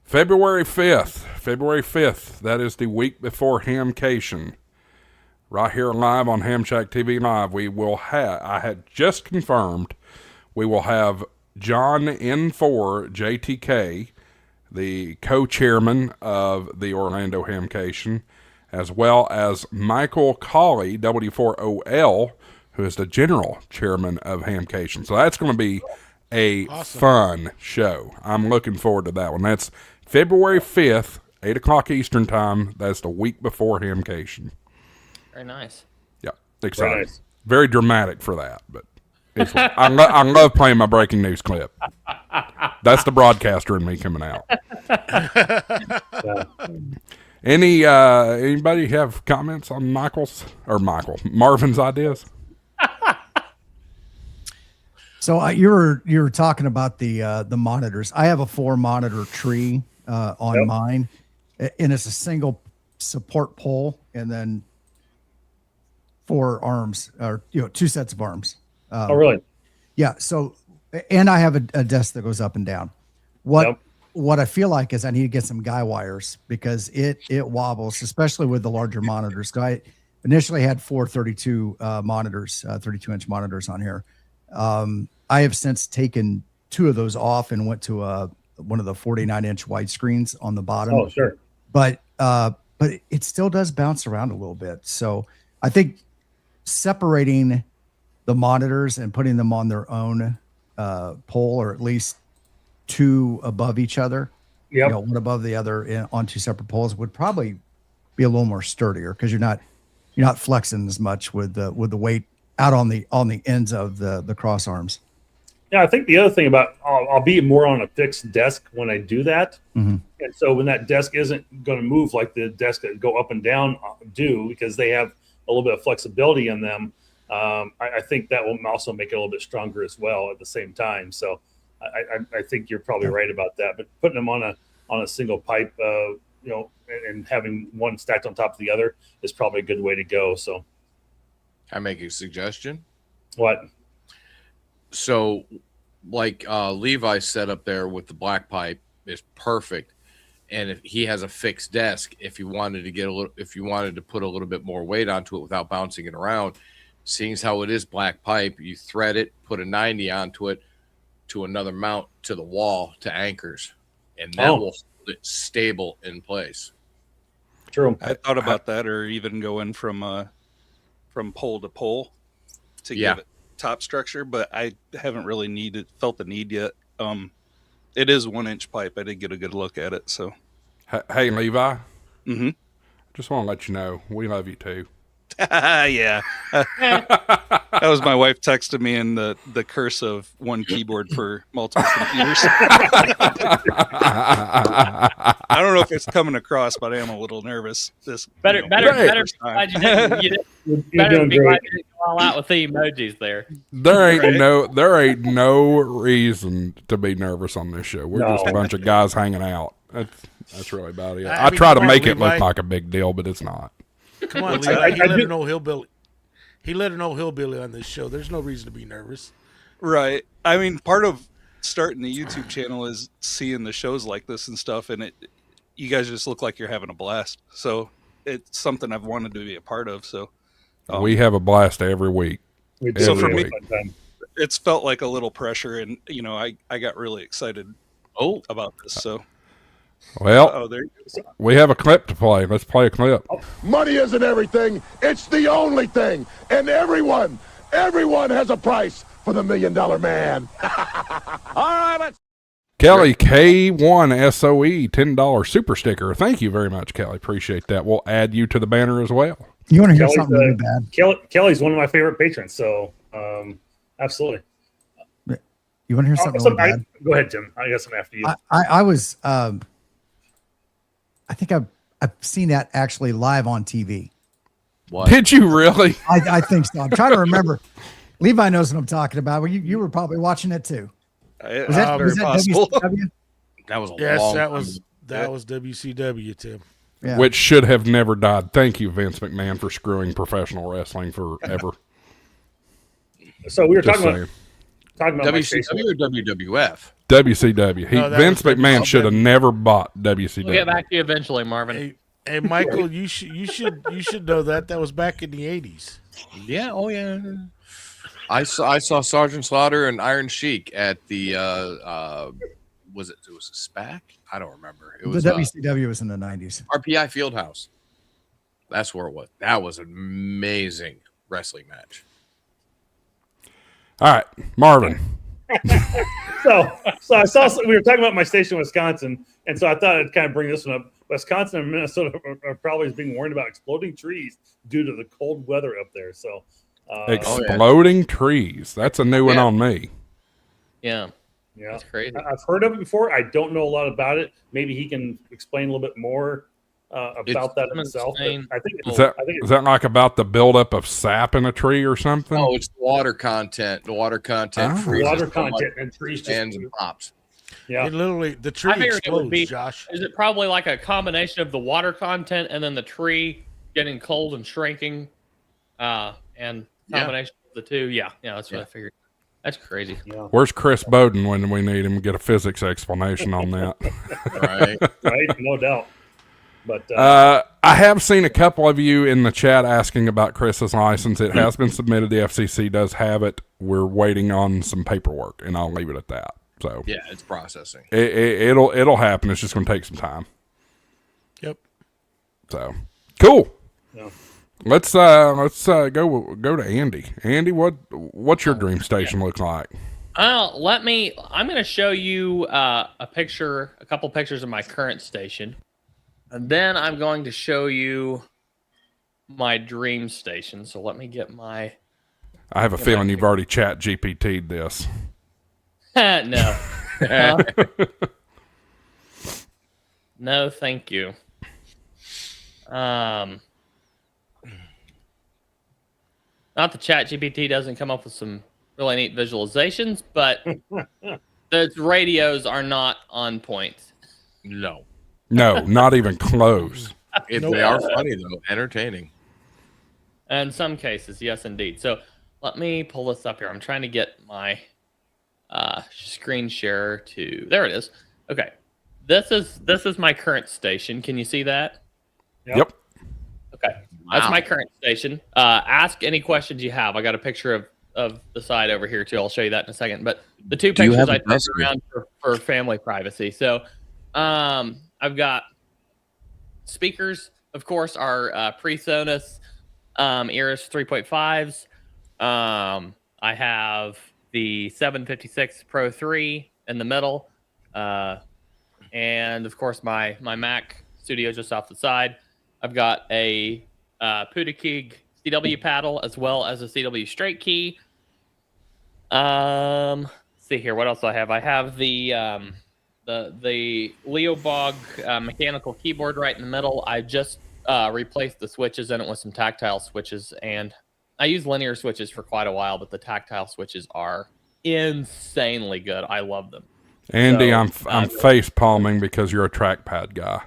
February 5th, that is the week before Hamcation. Right here live on HamShackTV Live, I had just confirmed, we will have John N4 JTK, the co-chairman of the Orlando Hamcation, as well as Michael Colley, W4OL, who is the general chairman of Hamcation. So that's going to be awesome. Fun show. I'm looking forward to that one. That's February 5th, 8 o'clock Eastern time. That's the week before Hamcation. Very nice. Yeah, exciting. Very nice. Very dramatic for that, but I love playing my breaking news clip. That's the broadcaster in me coming out. Anybody have comments on Marvin's ideas? So you were talking about the monitors. I have a 4-monitor tree on mine, and it's a single support pole, and then 4 arms, or 2 sets of arms. Oh, really? Yeah. So, and I have a desk that goes up and down. What I feel like is I need to get some guy wires because it wobbles, especially with the larger monitors. So I initially had 4 32 monitors, 32-inch monitors on here. I have since taken 2 of those off and went to one of the 49-inch widescreens on the bottom. Oh, sure. But it still does bounce around a little bit. So I think separating the monitors and putting them on their own pole, or at least 2 above each other, one above the other on 2 separate poles, would probably be a little more sturdier because you're not flexing as much with the weight out on the ends of the cross arms. Yeah, I think the other thing about I'll be more on a fixed desk when I do that, Mhm. and so when that desk isn't going to move like the desks that go up and down do, because they have a little bit of flexibility in them. I think that will also make it a little bit stronger as well at the same time. So I think you're probably right about that. But putting them on a single pipe, and having one stacked on top of the other is probably a good way to go. So, I make a suggestion. what? So, like Levi's set up there with the black pipe is perfect, and if he has a fixed desk, if you wanted to put a little bit more weight onto it without bouncing it around, seeing as how it is black pipe, you thread it, put a 90 onto it to another mount to the wall to anchors, and that will hold it stable in place. True. I thought about that, or even going from pole to pole to give it top structure, but I haven't really felt the need yet. It is 1-inch pipe. I did get a good look at it. So, Hey, Levi. Mm-hmm. Just want to let you know we love you too. Yeah. That was my wife texted me in the curse of one keyboard for multiple computers. I don't know if it's coming across, but I am a little nervous. Better be glad you didn't. Better be glad you didn't go all out with the emojis there. There ain't no reason to be nervous on this show. We're just a bunch of guys hanging out. That's really about it. I try to make it look like a big deal, but it's not. Come on, Levi. He let her know hillbilly. He let her know hillbilly on this show. There's no reason to be nervous. Right. I mean, part of starting the YouTube channel is seeing the shows like this and stuff, and you guys just look like you're having a blast. So it's something I've wanted to be a part of. So we have a blast every week. So for me, it's felt like a little pressure, and I got really excited about this. So. Well, we have a clip to play. Let's play a clip. Money isn't everything. It's the only thing. And everyone has a price for the $1 Million Man. All right, let's. Kelly K1 SOE $10 super sticker. Thank you very much, Kelly. Appreciate that. We'll add you to the banner as well. You want to hear something really bad? Kelly's one of my favorite patrons, so absolutely. You want to hear something really bad? Go ahead, Jim. I guess I'm after you. I was. I think I've seen that actually live on TV. What? Did you really? I think so. I'm trying to remember. Levi knows what I'm talking about. Well, you were probably watching it too. Was that possible? WCW? That was that was WCW, Tim. Yeah. Which should have never died. Thank you, Vince McMahon, for screwing professional wrestling forever. So we were talking about WCW or WWF? WCW. Vince McMahon should have never bought WCW. We'll get back to you eventually, Marvin. Hey, Michael, you should know that was back in the 80s. Yeah. Oh yeah. I saw Sergeant Slaughter and Iron Sheik at the was it a SPAC? I don't remember. It was the WCW was in the 90s. RPI Fieldhouse. That's where it was. That was an amazing wrestling match. All right, Marvin. So I saw we were talking about my station in Wisconsin, and so I thought I'd kind of bring this one up. Wisconsin and Minnesota are probably being warned about exploding trees due to the cold weather up there. So exploding trees. That's a new one on me. Yeah. Yeah, that's crazy. I've heard of it before. I don't know a lot about it. Maybe he can explain a little bit more about that himself. I think is that like about the buildup of sap in a tree or something? Oh, it's the water content. The water content. Water content and trees stands and pops. Yeah, it literally the tree explodes. Josh, is it probably like a combination of the water content and then the tree getting cold and shrinking, and combination of the two? Yeah, that's what I figured. That's crazy. Yeah. Where's Chris Bowden when we need him to get a physics explanation on that? Right, no doubt. But I have seen a couple of you in the chat asking about Chris's license. It has been submitted. The FCC does have it. We're waiting on some paperwork, and I'll leave it at that. So yeah, it's processing. It'll happen. It's just going to take some time. Yep. So cool. Yeah. Let's go to Andy. Andy, what's your dream station look like? I'm going to show you a couple pictures of my current station, and then I'm going to show you my dream station. So let me get my. I have a feeling you've already chat GPT'd this. No. No, thank you. Not the ChatGPT doesn't come up with some really neat visualizations, but the radios are not on point. No. No, not even close. They are funny, though. Entertaining. In some cases, yes, indeed. So let me pull this up here. I'm trying to get my screen share to. There it is. Okay, this is my current station. Can you see that? Yep. Okay, that's my current station. Ask any questions you have. I got a picture of the side over here too. I'll show you that in a second. But the two pictures I turned around for family privacy. So I've got speakers, of course, are PreSonus Iris 3.5s. I have the 756 Pro 3 in the middle. And of course my Mac Studio just off the side. I've got a Pudakig CW paddle as well as a CW straight key. See here, what else do I have? I have the Leobog mechanical keyboard right in the middle. I just replaced the switches in it with some tactile switches, and I used linear switches for quite a while, but the tactile switches are insanely good. I love them. Andy, So, I'm face palming because you're a trackpad guy.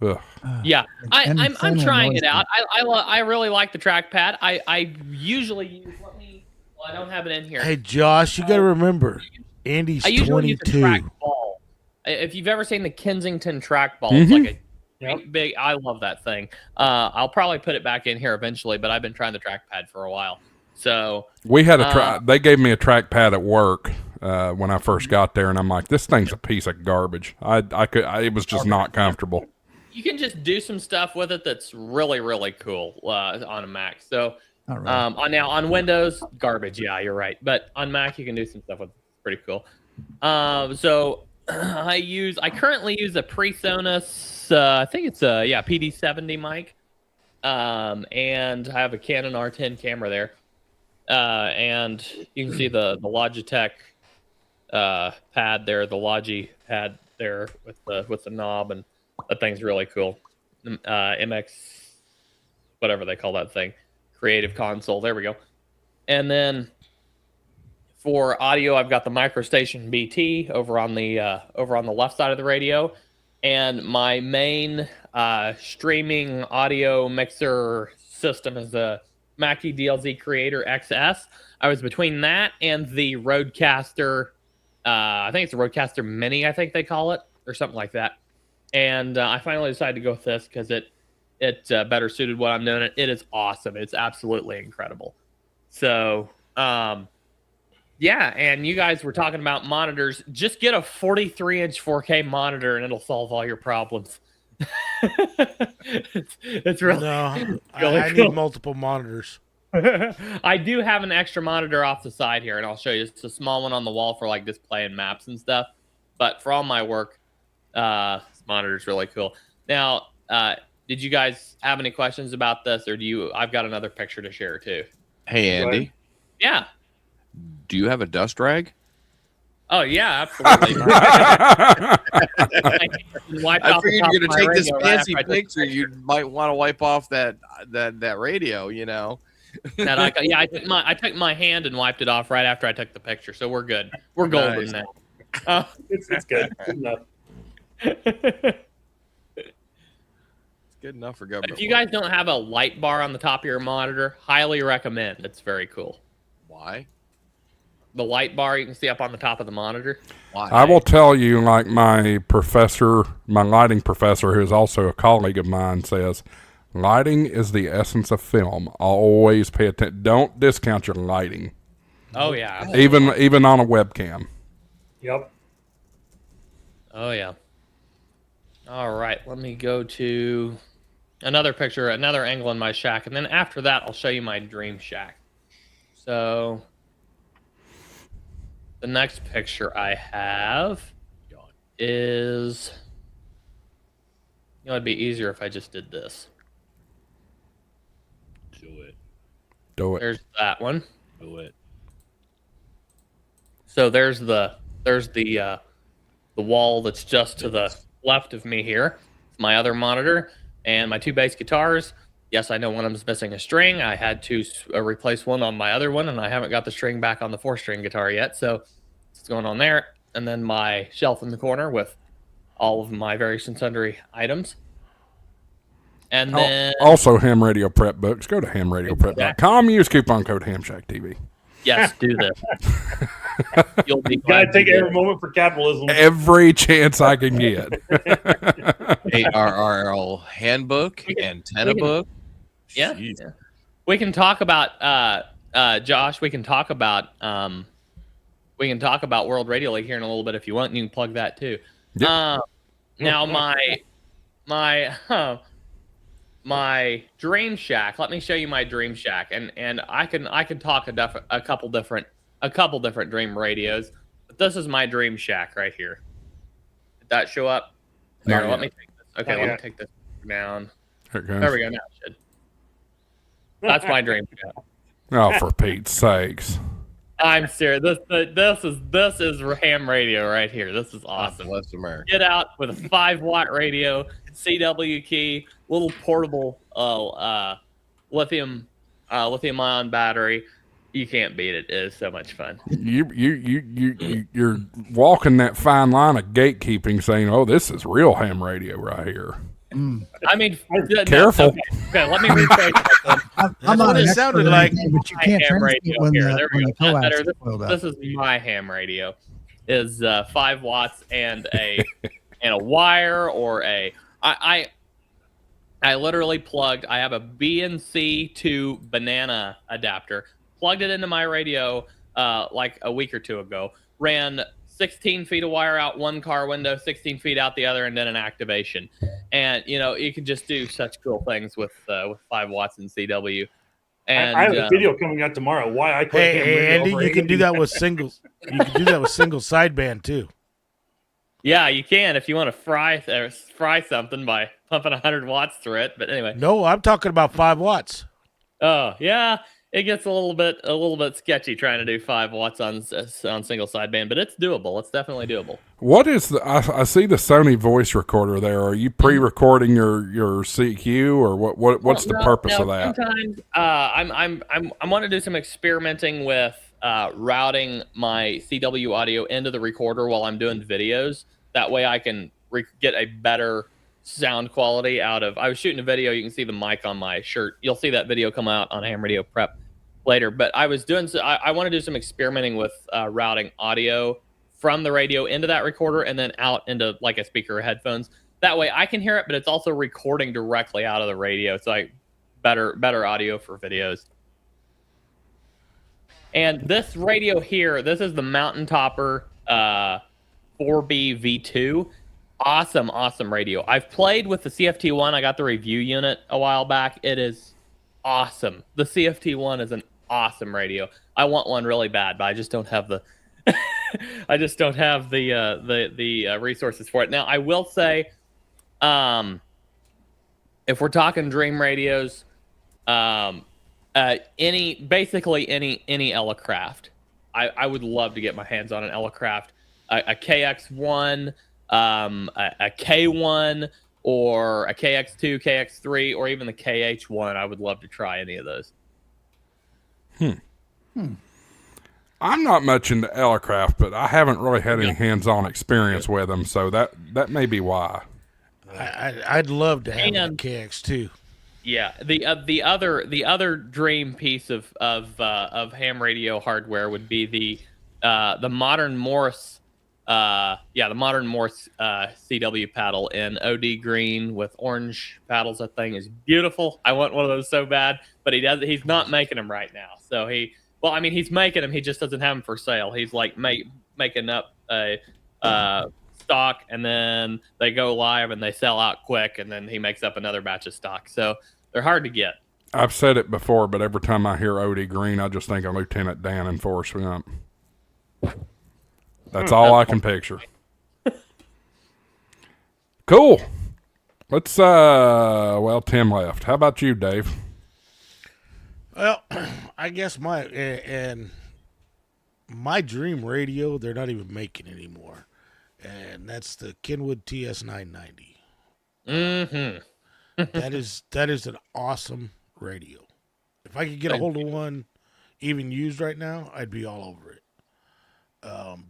Ugh. Yeah, I'm insanely trying noisy. it out. I really like the trackpad. I usually use. Well, I don't have it in here. Hey, Josh, you got to remember, Andy's I usually use a 22. trackball. If you've ever seen the Kensington trackball, it's like a big. I love that thing. I'll probably put it back in here eventually, but I've been trying the trackpad for a while. So We had they gave me a trackpad at work when I first got there, and I'm like, this thing's a piece of garbage. It was just not comfortable. you can just do some stuff with it that's really, really cool on a Mac. So Not really. on Windows, garbage. Yeah, you're right. But on Mac, you can do some stuff with it. It's pretty cool. So I currently use a PreSonus. I think it's a PD70 mic. And I have a Canon R10 camera there. And you can see the Logitech pad there, the Logi pad there with the knob, and that thing's really cool. MX, whatever they call that thing, Creative Console. There we go. And then for audio, I've got the MicroStation BT over on the left side of the radio, and my main streaming audio mixer system is the Mackie DLZ Creator XS. I was between that and the Rodecaster. I think it's the Rodecaster Mini, I think they call it, or something like that. And I finally decided to go with this because it better suited what I'm doing. It is awesome. It's absolutely incredible. So, yeah, and you guys were talking about monitors. Just get a 43-inch 4K monitor, and it'll solve all your problems. it's really No, really I cool. need multiple monitors. I do have an extra monitor off the side here, and I'll show you. It's a small one on the wall for like displaying maps and stuff. But for all my work, this monitor's really cool. Now, did you guys have any questions about this, or do you? I've got another picture to share too. Hey, Andy, Yeah. do you have a dust rag? Oh yeah, absolutely. I figured you're gonna take this fancy picture. You might want to wipe off that radio, you know. I took my hand and wiped it off right after I took the picture, so we're good. We're golden Nice. now. It's good. Good enough. It's good enough for government. If you guys don't have a light bar on the top of your monitor, highly recommend. It's very cool. Why? The light bar you can see up on the top of the monitor. Why? I will tell you, like my lighting professor, who is also a colleague of mine, says, lighting is the essence of film. Always pay attention. Don't discount your lighting, Oh yeah. even on a webcam. Yep. Oh yeah. All right, let me go to another picture, another angle in my shack, and then after that, I'll show you my dream shack. So the next picture I have is, it'd be easier if I just did this. Do it. Do it. There's that one. Do it. So there's the wall that's just to the left of me here. It's my other monitor and my 2 bass guitars. Yes, I know one of them's missing a string. I had to replace one on my other one, and I haven't got the string back on the 4-string guitar yet. So what's going on there? And then my shelf in the corner with all of my various and sundry items. And then also Ham Radio Prep books. Go to hamradioprep.com. Use coupon code HamShackTV. yes, do this. You'll be Gotta glad take you did. every moment for capitalism. Every chance I can get. ARRL handbook, antenna book. Yeah. Jeez. Yeah. We can talk about Josh, we can talk about World Radio League here in a little bit if you want, and you can plug that too. Yep. Now my Dream Shack, let me show you my Dream Shack, and I can talk a couple different Dream radios, but this is my Dream Shack right here. Did that show up? Here, let me take this. Okay, let me take this down. There it goes. There we go. Now it should. That's my Dream Shack. Oh, for Pete's sakes. I'm serious. This is ham radio right here. This is awesome. Bless America. Get out with a 5-watt radio, CW key, little portable lithium ion battery. You can't beat it. It is so much fun. You're walking that fine line of gatekeeping, saying, "Oh, this is real ham radio right here." I mean, Careful. Okay, let me rephrase that. I'm not what an it expert sounded or like. anything, but you My can't ham transmit radio when here. the, There when we the go. That's coax better. is coiled up. This is my ham radio. Is 5 watts and a wire or a I literally plugged. I have a BNC to banana adapter. Plugged it into my radio like a week or two ago. Ran 16 feet of wire out one car window, 16 feet out the other, and then an activation. And you can just do such cool things with 5 watts and CW. And I have a video coming out tomorrow. Why I quit ham Hey, radio Andy, over you can do AM. that with singles. You can do that with single sideband too. yeah, you can if you want to fry something by pumping 100 watts through it. But anyway, No, I'm talking about 5 watts. oh yeah, it gets a little bit sketchy trying to do 5 watts on single sideband, but it's doable. It's definitely doable. What is the? I see the Sony voice recorder there. Are you pre-recording your CQ or what's the purpose of that? Sometimes I want to do some experimenting with routing my CW audio into the recorder while I'm doing videos. That way I can get a better sound quality out of. I was shooting a video. You can see the mic on my shirt. You'll see that video come out on Ham Radio Prep later. But I was doing. I want to do some experimenting with routing audio from the radio into that recorder and then out into like a speaker or headphones. That way I can hear it, but it's also recording directly out of the radio. So better audio for videos. And this radio here, this is the Mountain Topper 4B V2. Awesome radio. I've played with the CFT1. I got the review unit a while back. It is awesome. The CFT1 is an awesome radio. I want one really bad, but I just don't have the the resources for it. Now, I will say, if we're talking Dream radios, basically any Elecraft, I would love to get my hands on an Elecraft, a KX1, a K1, or a KX2, KX3, or even the KH1. I would love to try any of those. I'm not much into Elecraft, but I haven't really had any hands-on experience with them, so that may be why. I'd love to have a KX2. Yeah, the other dream piece of ham radio hardware would be the modern Morse CW paddle in OD green with orange paddles. That thing is beautiful. I want one of those so bad, but he's not making them right now. So he's making them. He just doesn't have them for sale. He's like making up a stock, and then they go live and they sell out quick, and then he makes up another batch of stock. So they're hard to get. I've said it before, but every time I hear OD Green, I just think of Lieutenant Dan in Forrest Gump. That's all I can picture. Cool. Let's Tim left. How about you, Dave? Well, I guess and my dream radio, they're not even making anymore, and that's the Kenwood TS990. Mm-hmm. That is an awesome radio. If I could get a hold of one, even used right now, I'd be all over it.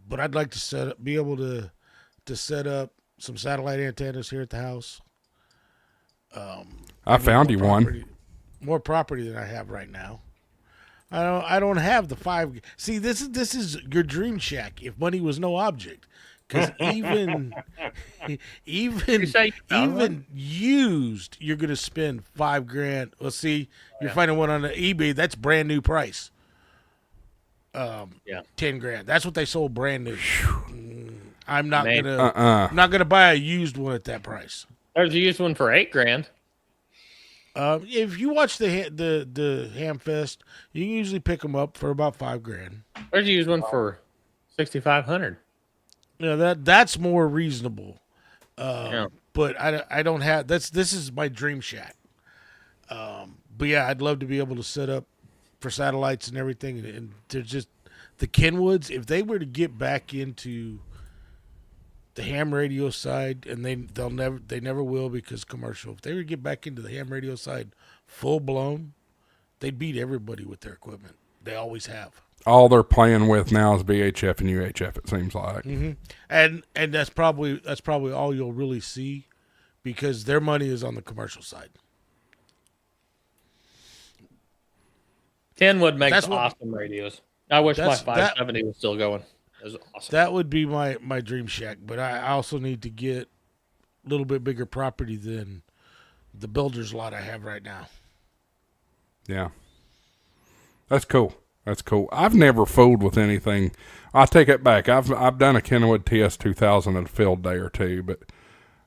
But I'd like to be able to set up some satellite antennas here at the house. I found you one. More property than I have right now. I don't have the 5. See, this is your dream shack. If money was no object, because even used, you're gonna spend $5,000. Well, see, you're finding one on the eBay that's brand new price. $10,000. That's what they sold brand new. I'm not I'm not gonna buy a used one at that price. There's a used one for $8,000. If you watch the Hamfest, you can usually pick them up for about $5,000. There's a used one for $6,500. Yeah, that's more reasonable. But I don't have this is my dream shack. But yeah, I'd love to be able to set up for satellites and everything, and they're just the Kenwoods. If they were to get back into the ham radio side, and they never will because commercial. If they were to get back into the ham radio side full blown, they'd beat everybody with their equipment. They always have. All they're playing with now is VHF and UHF. It seems like, and that's probably all you'll really see, because their money is on the commercial side. Kenwood makes awesome radios. I wish my 570 was still going. It was awesome. That would be my dream shack, but I also need to get a little bit bigger property than the builder's lot I have right now. Yeah, that's cool. That's cool. I've never fooled with anything. I take it back. I've done a Kenwood TS2000 at a field day or two, but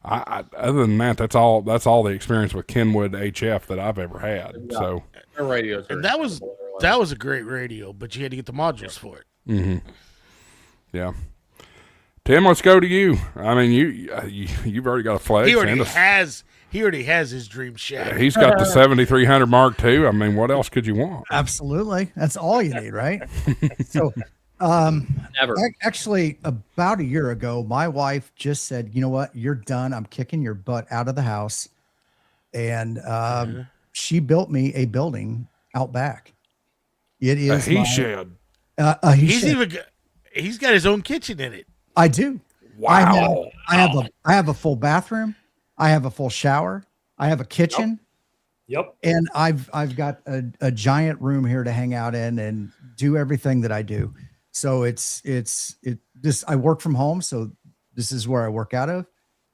I other than that, that's all the experience with Kenwood HF that I've ever had. Yeah. So their radios, and that was a great radio, but you had to get the modules for it. Mm-hmm. Yeah. Tim, let's go to you. I mean, you've already got a flag. He already has his dream shack. Yeah, he's got the 7300 Mark II. I mean, what else could you want? Absolutely. That's all you need, right? So, actually, about a year ago, my wife just said, "You know what? You're done. I'm kicking your butt out of the house." And she built me a building out back. It is a he shed. He's got his own kitchen in it. I do. Wow. I have a full bathroom. I have a full shower. I have a kitchen. Yep. And I've got a giant room here to hang out in and do everything that I do. So I work from home. So this is where I work out of.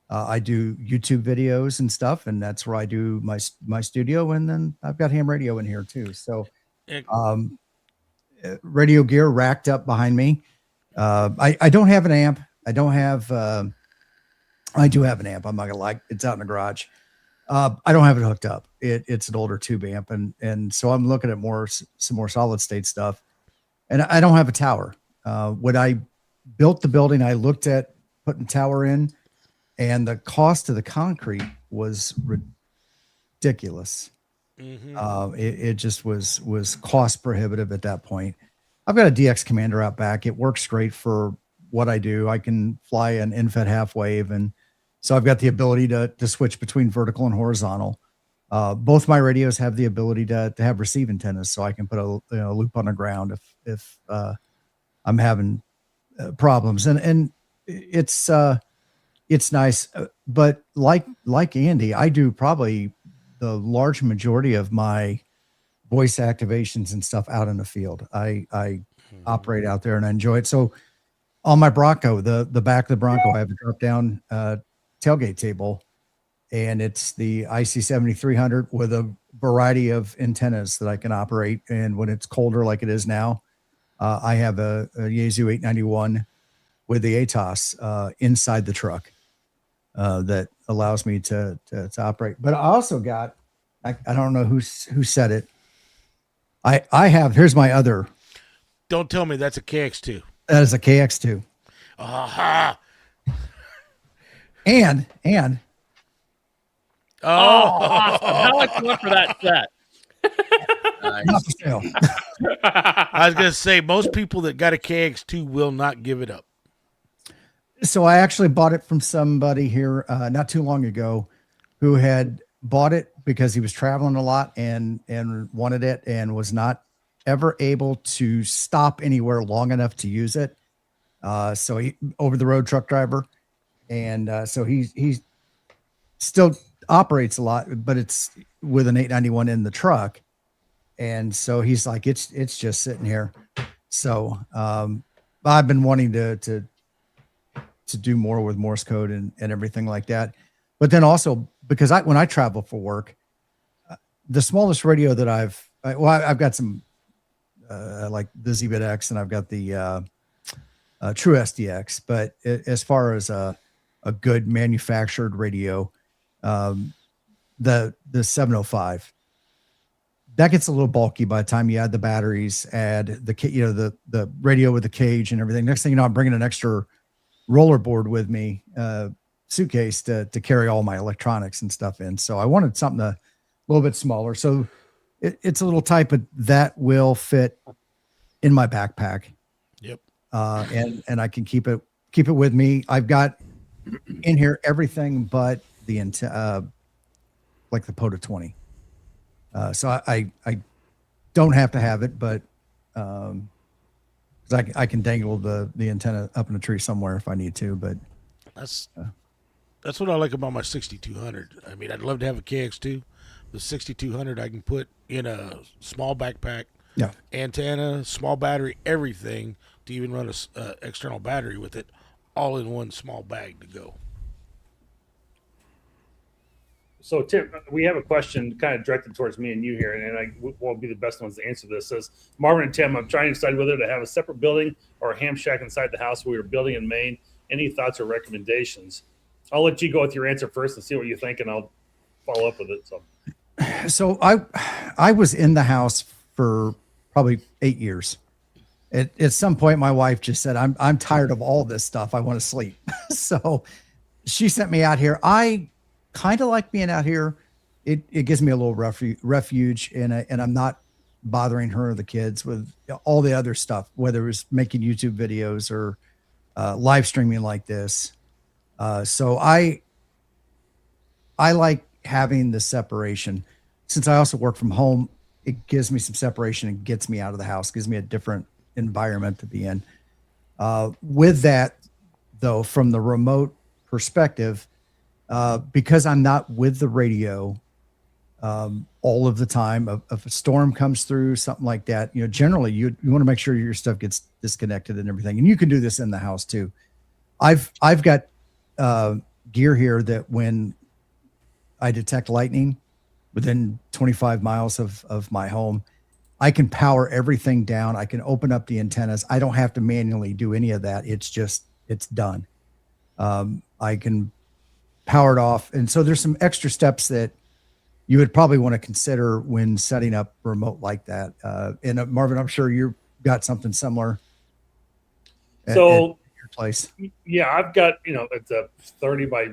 I do YouTube videos and stuff, and that's where I do my studio. And then I've got ham radio in here too. So, radio gear racked up behind me. I don't have an amp. I do have an amp. I'm not gonna lie. It's out in the garage. I don't have it hooked up. It's an older tube amp. And so I'm looking at some more solid state stuff, and I don't have a tower. When I built the building, I looked at putting tower in, and the cost of the concrete was ridiculous. Mm-hmm. It just was cost prohibitive at that point. I've got a DX Commander out back. It works great for what I do. I can fly an infed half wave, and so I've got the ability to switch between vertical and horizontal. Both my radios have the ability to have receive antennas, so I can put a loop on the ground if I'm having problems, and it's nice. But like Andy, I do probably the large majority of my voice activations and stuff out in the field. I operate out there and I enjoy it. So on my Bronco, the back of the Bronco, I have a drop down tailgate table, and it's the IC7300 with a variety of antennas that I can operate. And when it's colder like it is now, I have a Yaesu 891 with the ATOS inside the truck that allows me to operate. But I also got, I don't know who said it. Here's my other. Don't tell me that's a KX2. That is a KX2. Aha. And awesome. How much you want for that set? Not for sale. I was gonna say most people that got a KX2 will not give it up. So I actually bought it from somebody here not too long ago who had bought it because he was traveling a lot and wanted it and was not ever able to stop anywhere long enough to use it. So he over the road truck driver. And so he still operates a lot, but it's with an 891 in the truck. And so he's like, it's just sitting here. So I've been wanting to do more with Morse code and everything like that. But then also because when I travel for work, the smallest radio that I've got some like the ZBit X and I've got the True SDX, but as far as a good manufactured radio, the 705, that gets a little bulky by the time you add the batteries, add the radio with the cage and everything. Next thing you know, I'm bringing an extra rollerboard with me, suitcase to carry all my electronics and stuff in. So I wanted something a little bit smaller. So it's a little type of that will fit in my backpack. Yep. And I can keep it with me. I've got in here everything but the like the POTA 20. So I don't have to have it, but I can dangle the antenna up in a tree somewhere if I need to. But that's what I like about my 6200. I mean, I'd love to have a KX2. The 6200 I can put in a small backpack. Yeah. Antenna, small battery, everything to even run a external battery with it, all in one small bag to go. So, Tim, we have a question kind of directed towards me and you here, and I won't be the best ones to answer this. It says, Marvin and Tim, I'm trying to decide whether to have a separate building or a ham shack inside the house we were building in Maine. Any thoughts or recommendations? I'll let you go with your answer first and see what you think, and I'll follow up with it. So I was in the house for probably 8 years. At some point, my wife just said, I'm tired of all this stuff. I want to sleep. So she sent me out here. I kind of like being out here. It gives me a little refuge, and I'm not bothering her or the kids with all the other stuff, whether it was making YouTube videos or live streaming like this. So I like having the separation. Since I also work from home, it gives me some separation and gets me out of the house, gives me a different environment to be in. With that, though, from the remote perspective, because I'm not with the radio all of the time, if a storm comes through, something like that, generally you want to make sure your stuff gets disconnected and everything. And you can do this in the house too. I've got gear here that when I detect lightning within 25 miles of my home, I can power everything down. I can open up the antennas. I don't have to manually do any of that. It's done. I can power it off. And so there's some extra steps that you would probably want to consider when setting up remote like that. And Marvin, I'm sure you've got something similar. At your place. Yeah, I've got, it's a 30 by,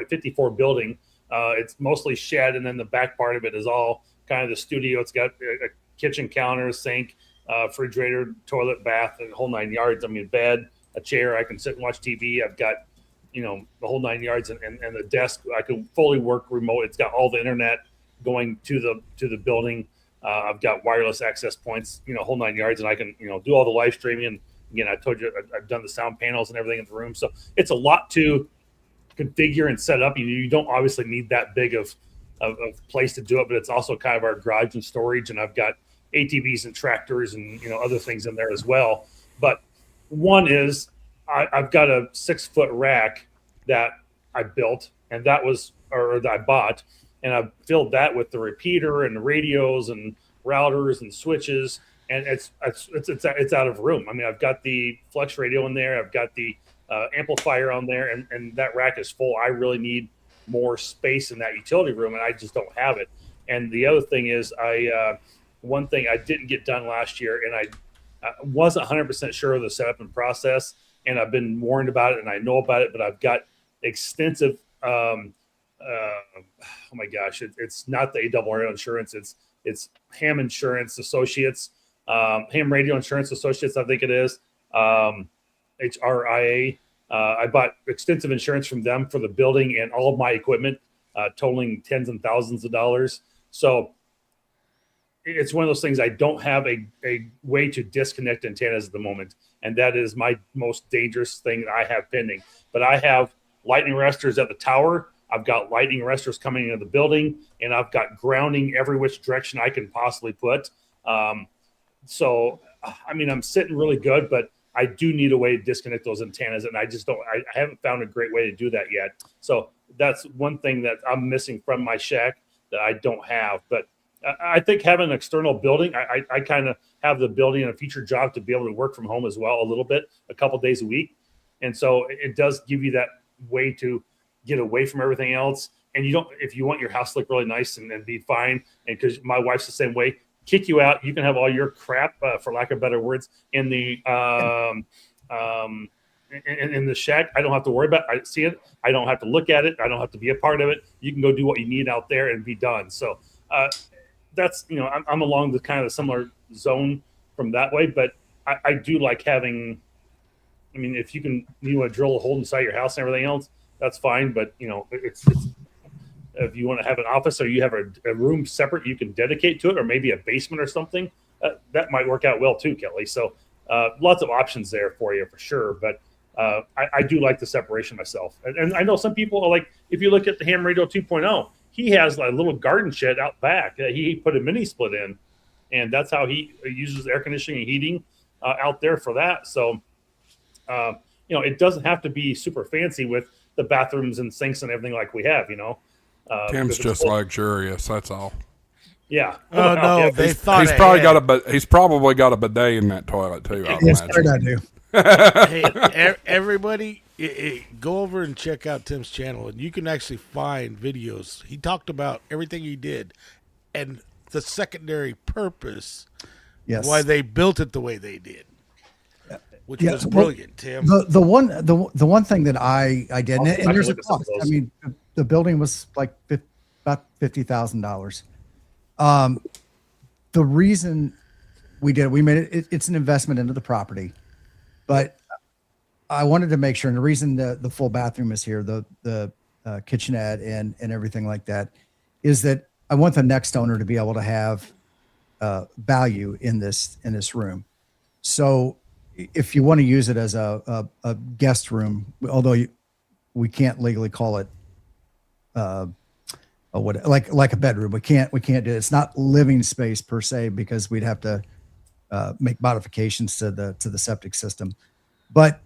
54 building. It's mostly shed, and then the back part of it is all kind of the studio. It's got a kitchen counter, sink, refrigerator, toilet, bath, and the whole 9 yards. I mean, bed, a chair. I can sit and watch TV. I've got, the whole 9 yards, and the desk. I can fully work remote. It's got all the internet going to the building. I've got wireless access points, whole 9 yards, and I can, do all the live streaming. And again, I told you I've done the sound panels and everything in the room. So it's a lot to configure and set up. You don't obviously need that big of place to do it, but it's also kind of our garage and storage. And I've got ATVs and tractors and other things in there as well. But one is I've got a 6-foot rack that I built, and that I bought, and I filled that with the repeater and the radios and routers and switches, and it's out of room. I mean, I've got the flex radio in there, I've got the amplifier on there, and that rack is full. I really need more space in that utility room, and I just don't have it. And the other thing is, one thing I didn't get done last year, and I wasn't 100% sure of the setup and process, and I've been warned about it, and I know about it, but I've got extensive, oh my gosh, it's not the ARRL insurance. It's Ham Insurance Associates, Ham Radio Insurance Associates, I think it is, HRIA. I bought extensive insurance from them for the building and all of my equipment, totaling tens and thousands of dollars. So it's one of those things. I don't have a way to disconnect antennas at the moment, and that is my most dangerous thing that I have pending. But I have lightning arresters at the tower. I've got lightning arresters coming into the building, and I've got grounding every which direction I can possibly put. So, I mean, I'm sitting really good, but I do need a way to disconnect those antennas, and I just don't. I haven't found a great way to do that yet. So that's one thing that I'm missing from my shack that I don't have. But I think having an external building, I kind of have the ability in a future job to be able to work from home as well a little bit, a couple days a week. And so it does give you that way to get away from everything else. And you don't, if you want your house to look really nice and be fine, and because my wife's the same way, kick you out. You can have all your crap, for lack of better words, in the in the shack. I don't have to worry about it. I see it. I don't have to look at it. I don't have to be a part of it. You can go do what you need out there and be done. So that's, you know, I'm along the kind of similar zone from that way, but I do like having, I mean, if you can, you want to drill a hole inside your house and everything else, that's fine. But, you know, it's if you want to have an office or you have a room separate you can dedicate to it, or maybe a basement or something, that might work out well too, Kelly. So lots of options there for you for sure. But I do like the separation myself. And I know some people are like, if you look at the Ham Radio 2.0, he has a little garden shed out back. He put a mini split in, and that's how he uses air conditioning and heating out there for that. So, you know, it doesn't have to be super fancy with the bathrooms and sinks and everything like we have, you know. Tim's just luxurious. That's all. Yeah. Oh no, yeah, they thought He's probably got a bidet in that toilet too. I Yes, imagine. I do. Hey, everybody, go over and check out Tim's channel, and you can actually find videos. He talked about everything he did and the secondary purpose, Yes. why they built it the way they did, which Yeah, was well, brilliant, Tim. The one thing that I did, and I there's a look at some of cost. I those. mean, the building was like about $50,000. The reason we did it, we made it, it's an investment into the property, but I wanted to make sure, and the reason the full bathroom is here, the kitchenette and everything like that, is that I want the next owner to be able to have value in this room. So if you want to use it as a guest room, although we can't legally call it like a bedroom, we can't do it. It's not living space per se, because we'd have to make modifications to the septic system. But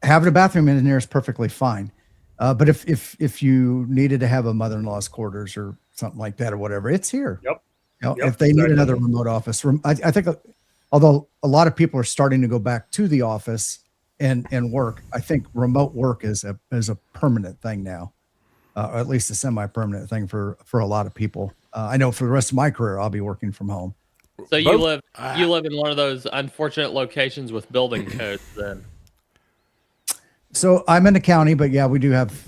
having a bathroom in there is perfectly fine. But if you needed to have a mother-in-law's quarters or something like that or whatever, it's here. Yep. You know, Yep, if they need exactly. another remote office room, I think, although a lot of people are starting to go back to the office and work, I think remote work is a permanent thing now, or at least a semi-permanent thing for a lot of people. I know for the rest of my career, I'll be working from home. So you live in one of those unfortunate locations with building codes then. So I'm in the county, but yeah, we do have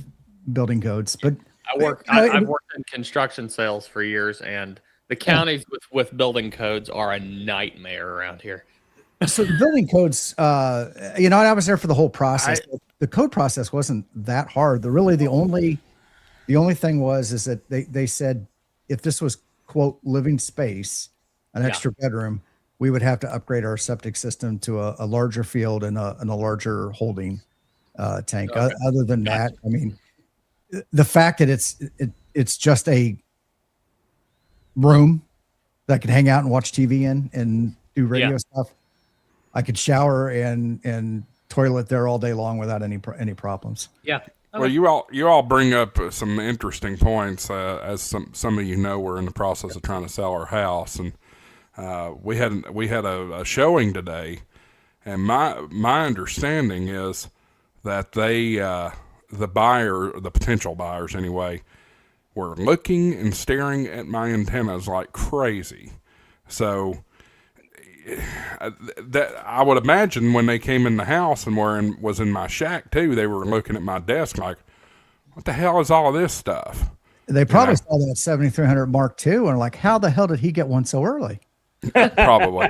building codes. But I've worked in construction sales for years, and the counties with building codes are a nightmare around here. So the building codes, you know, I was there for the whole process. The code process wasn't that hard. The only thing is that they said if this was, quote, living space, an extra bedroom, we would have to upgrade our septic system to a larger field and a larger holding tank. Okay. Other than that, I mean, the fact that it's just a room that I could hang out and watch TV in and do radio stuff. I could shower and toilet there all day long without any problems. Yeah. Well, you all bring up some interesting points. As some of you know, we're in the process of trying to sell our house, and we had a showing today, and my understanding is that the potential buyers anyway, were looking and staring at my antennas like crazy. So that I would imagine when they came in the house and was in my shack too, they were looking at my desk like, what the hell is all this stuff? They probably saw that 7300 Mark II and are like, how the hell did he get one so early? Probably.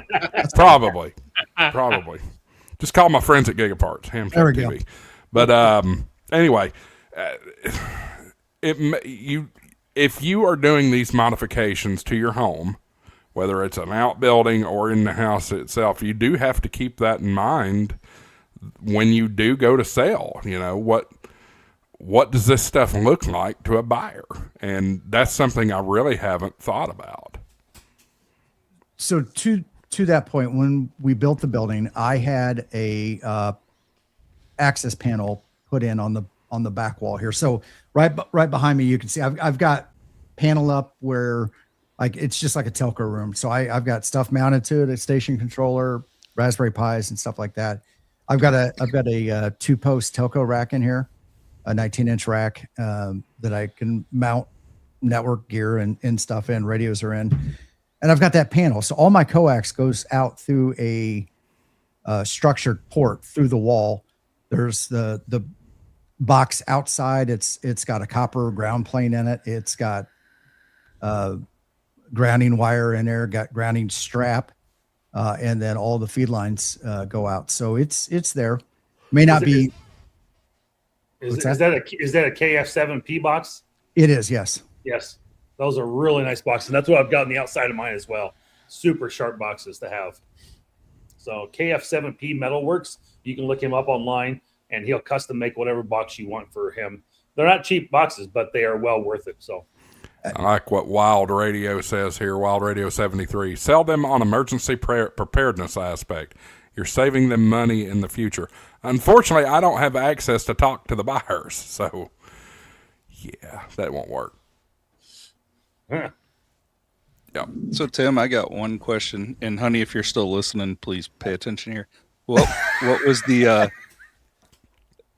Just call my friends at Gigaparts, HamShackTV. But anyway, if you are doing these modifications to your home, whether it's an outbuilding or in the house itself, you do have to keep that in mind when you do go to sell. You know, what does this stuff look like to a buyer? And that's something I really haven't thought about. So to that point, when we built the building, I had a access panel put in on the back wall here. So right behind me, you can see I've got panel up where like it's just like a telco room. So I've got stuff mounted to it, a station controller, Raspberry Pis, and stuff like that. I've got a 2-post telco rack in here, a 19-inch rack that I can mount network gear and stuff in, radios are in. And I've got that panel. So all my coax goes out through a structured port through the wall. There's the box outside. It's got a copper ground plane in it. It's got grounding wire in there, got grounding strap, and then all the feed lines go out. So it's there. May not be. Is that a KF7P box? It is, yes. Yes. Those are really nice boxes. And that's what I've got on the outside of mine as well. Super sharp boxes to have. So KF7P Metalworks, you can look him up online and he'll custom make whatever box you want for him. They're not cheap boxes, but they are well worth it. So I like what Wild Radio says here, Wild Radio 73. Sell them on emergency preparedness aspect. You're saving them money in the future. Unfortunately, I don't have access to talk to the buyers. So, yeah, that won't work. Huh. Yep. So Tim, I got one question, and honey, if you're still listening, please pay attention here. What was the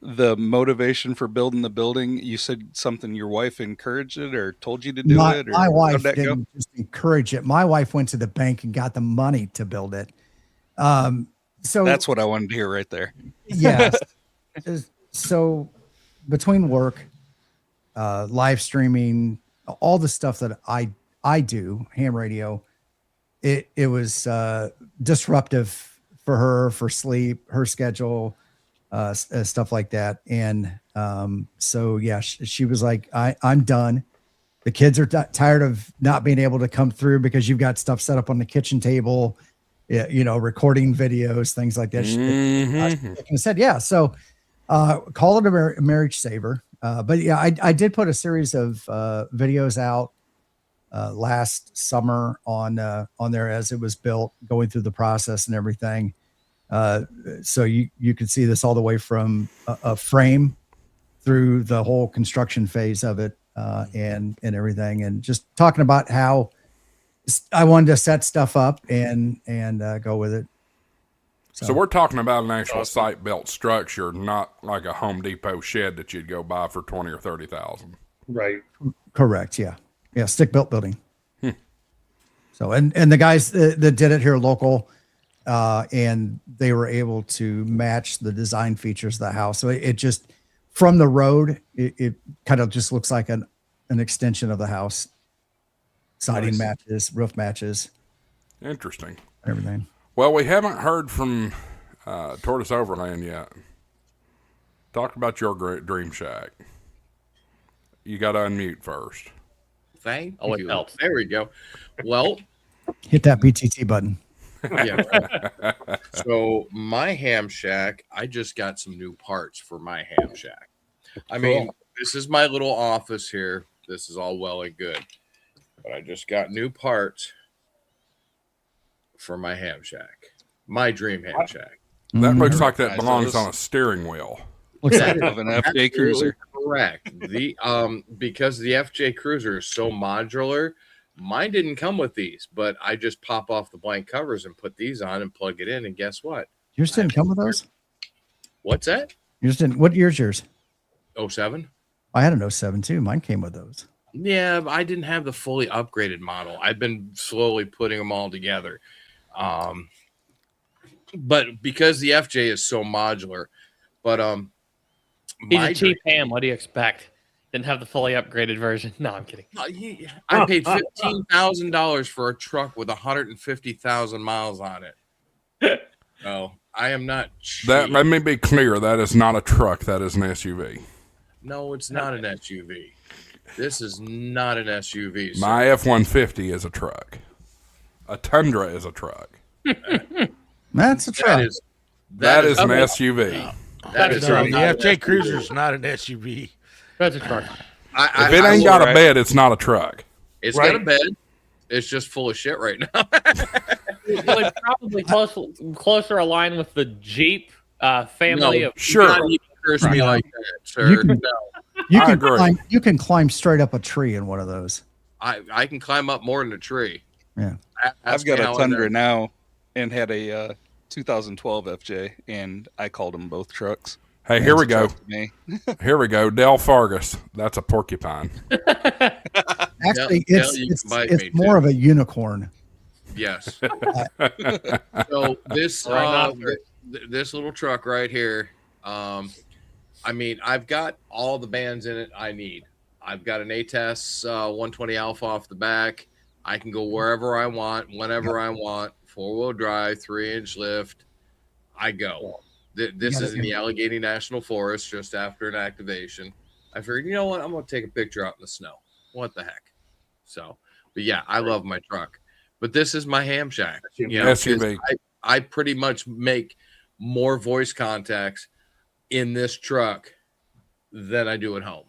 motivation for building the building? You said something your wife encouraged it or told you to do it? Or my wife didn't just encourage it. My wife went to the bank and got the money to build it. So that's what I wanted to hear right there. Yes. So between work, live streaming, all the stuff that I do, ham radio, it was disruptive for her, for sleep, her schedule, stuff like that. And so yeah, she was like, I'm done. The kids are tired of not being able to come through because you've got stuff set up on the kitchen table, you know, recording videos, things like that. I said, yeah. So call it a marriage saver. But yeah, I did put a series of videos out last summer on there as it was built, going through the process and everything. So you could see this all the way from a frame through the whole construction phase of it and everything, and just talking about how I wanted to set stuff up and go with it. So we're talking about an actual site-built structure, not like a Home Depot shed that you'd go buy for $20,000 or $30,000. Right. Correct. Yeah. Yeah. Stick-built building. So, and the guys that did it here local, and they were able to match the design features of the house. So it just, from the road, it kind of just looks like an extension of the house. Siding matches, roof matches. Interesting. Everything. Well, we haven't heard from Tortoise Overland yet. Talk about your great Dream Shack. You got to unmute first. Thank Oh, it you. helps. There we go. Well, Hit that BTT button. yeah. Right. So my ham shack, I just got some new parts for my ham shack. I mean, this is my little office here. This is all well and good, but I just got new parts for my ham shack, my dream ham shack. That looks like that Guys, belongs on a steering wheel. Looks That like is Of an FJ Cruiser. correct. The because the FJ Cruiser is so modular, mine didn't come with these, but I just pop off the blank covers and put these on and plug it in, and guess what? yours didn't come with those. What's that? Yours didn't. What year's yours? 07? I had an 07 too. Mine came with those. Yeah, but I didn't have the fully upgraded model. I've been slowly putting them all together. But because the FJ is so modular, but He's my a cheap ham. What do you expect? Didn't have the fully upgraded version. No, I'm kidding. I paid $15,000 for a truck with 150,000 miles on it. No, I am not cheap. That let me be clear. That is not a truck. That is an SUV. No, it's not an SUV. This is not an SUV. My F-150 is a truck. A Tundra is a truck. That's a truck. That is an SUV. That is No, not the an FJ SUV. Cruiser is not an SUV. That's a truck. If it ain't got a bed, it's not a truck. It's got a bed. It's just full of shit right now. It's probably closer aligned with the Jeep family of. Sure. You can't curse me like that, sir. You can climb straight up a tree in one of those. I can climb up more than a tree. Yeah. I've got a Tundra now and had a 2012 FJ, and I called them both trucks. Hey, here we go. Here we go. Del Fargus. That's a porcupine. Actually, it's more of a unicorn. Yes. So this this little truck right here, I mean, I've got all the bands in it I need. I've got an ATES 120 Alpha off the back. I can go wherever I want, whenever I want. 4-wheel drive, 3-inch lift. I go. This is in the Allegheny National Forest just after an activation. I figured, you know what? I'm going to take a picture out in the snow. What the heck? So, but yeah, I love my truck. But this is my ham shack. You know, SUV. I pretty much make more voice contacts in this truck than I do at home.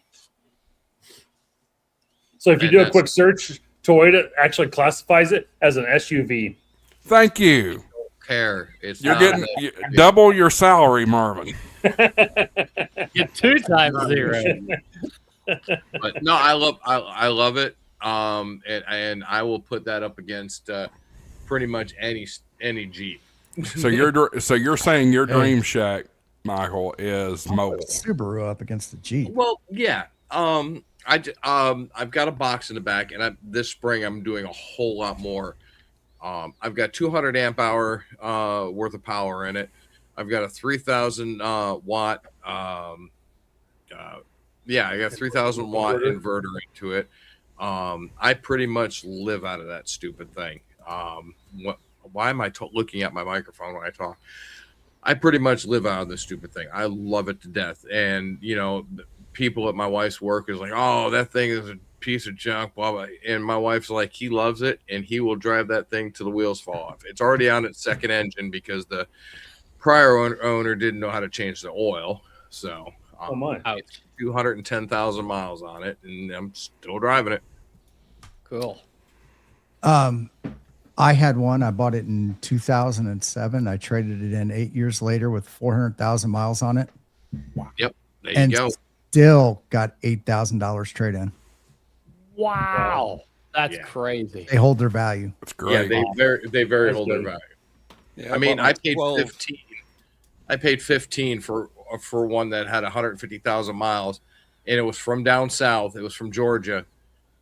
So if you do a quick search, Toyota actually classifies it as an SUV. Thank you. Care. You're getting double your salary, Marvin. Get 2 times 0. But no, I love it. And I will put that up against pretty much any Jeep. So you're saying your dream shack, Michael, is mobile. Subaru up against the Jeep. Well, yeah. I've got a box in the back, and this spring I'm doing a whole lot more. I've got 200 amp hour worth of power in it. I've got a 3,000 watt. I got 3,000 watt inverter into it. I pretty much live out of that stupid thing. Why am I looking at my microphone when I talk? I pretty much live out of this stupid thing. I love it to death. And, you know, people at my wife's work is like, oh, that thing is a piece of junk, blah, blah. And my wife's like, he loves it, and he will drive that thing till the wheels fall off. It's already on its second engine because the prior owner didn't know how to change the oil. So it's 210,000 miles on it, and I'm still driving it. Cool. I had one. I bought it in 2007. I traded it in 8 years later with 400,000 miles on it. Wow. Yep. There you go. Still got $8,000 trade in. Wow. That's crazy. They hold their value. That's great. Yeah, they very hold their value. Yeah, I mean, I paid 12. 15. I paid 15 for one that had 150,000 miles, and it was from down south. It was from Georgia,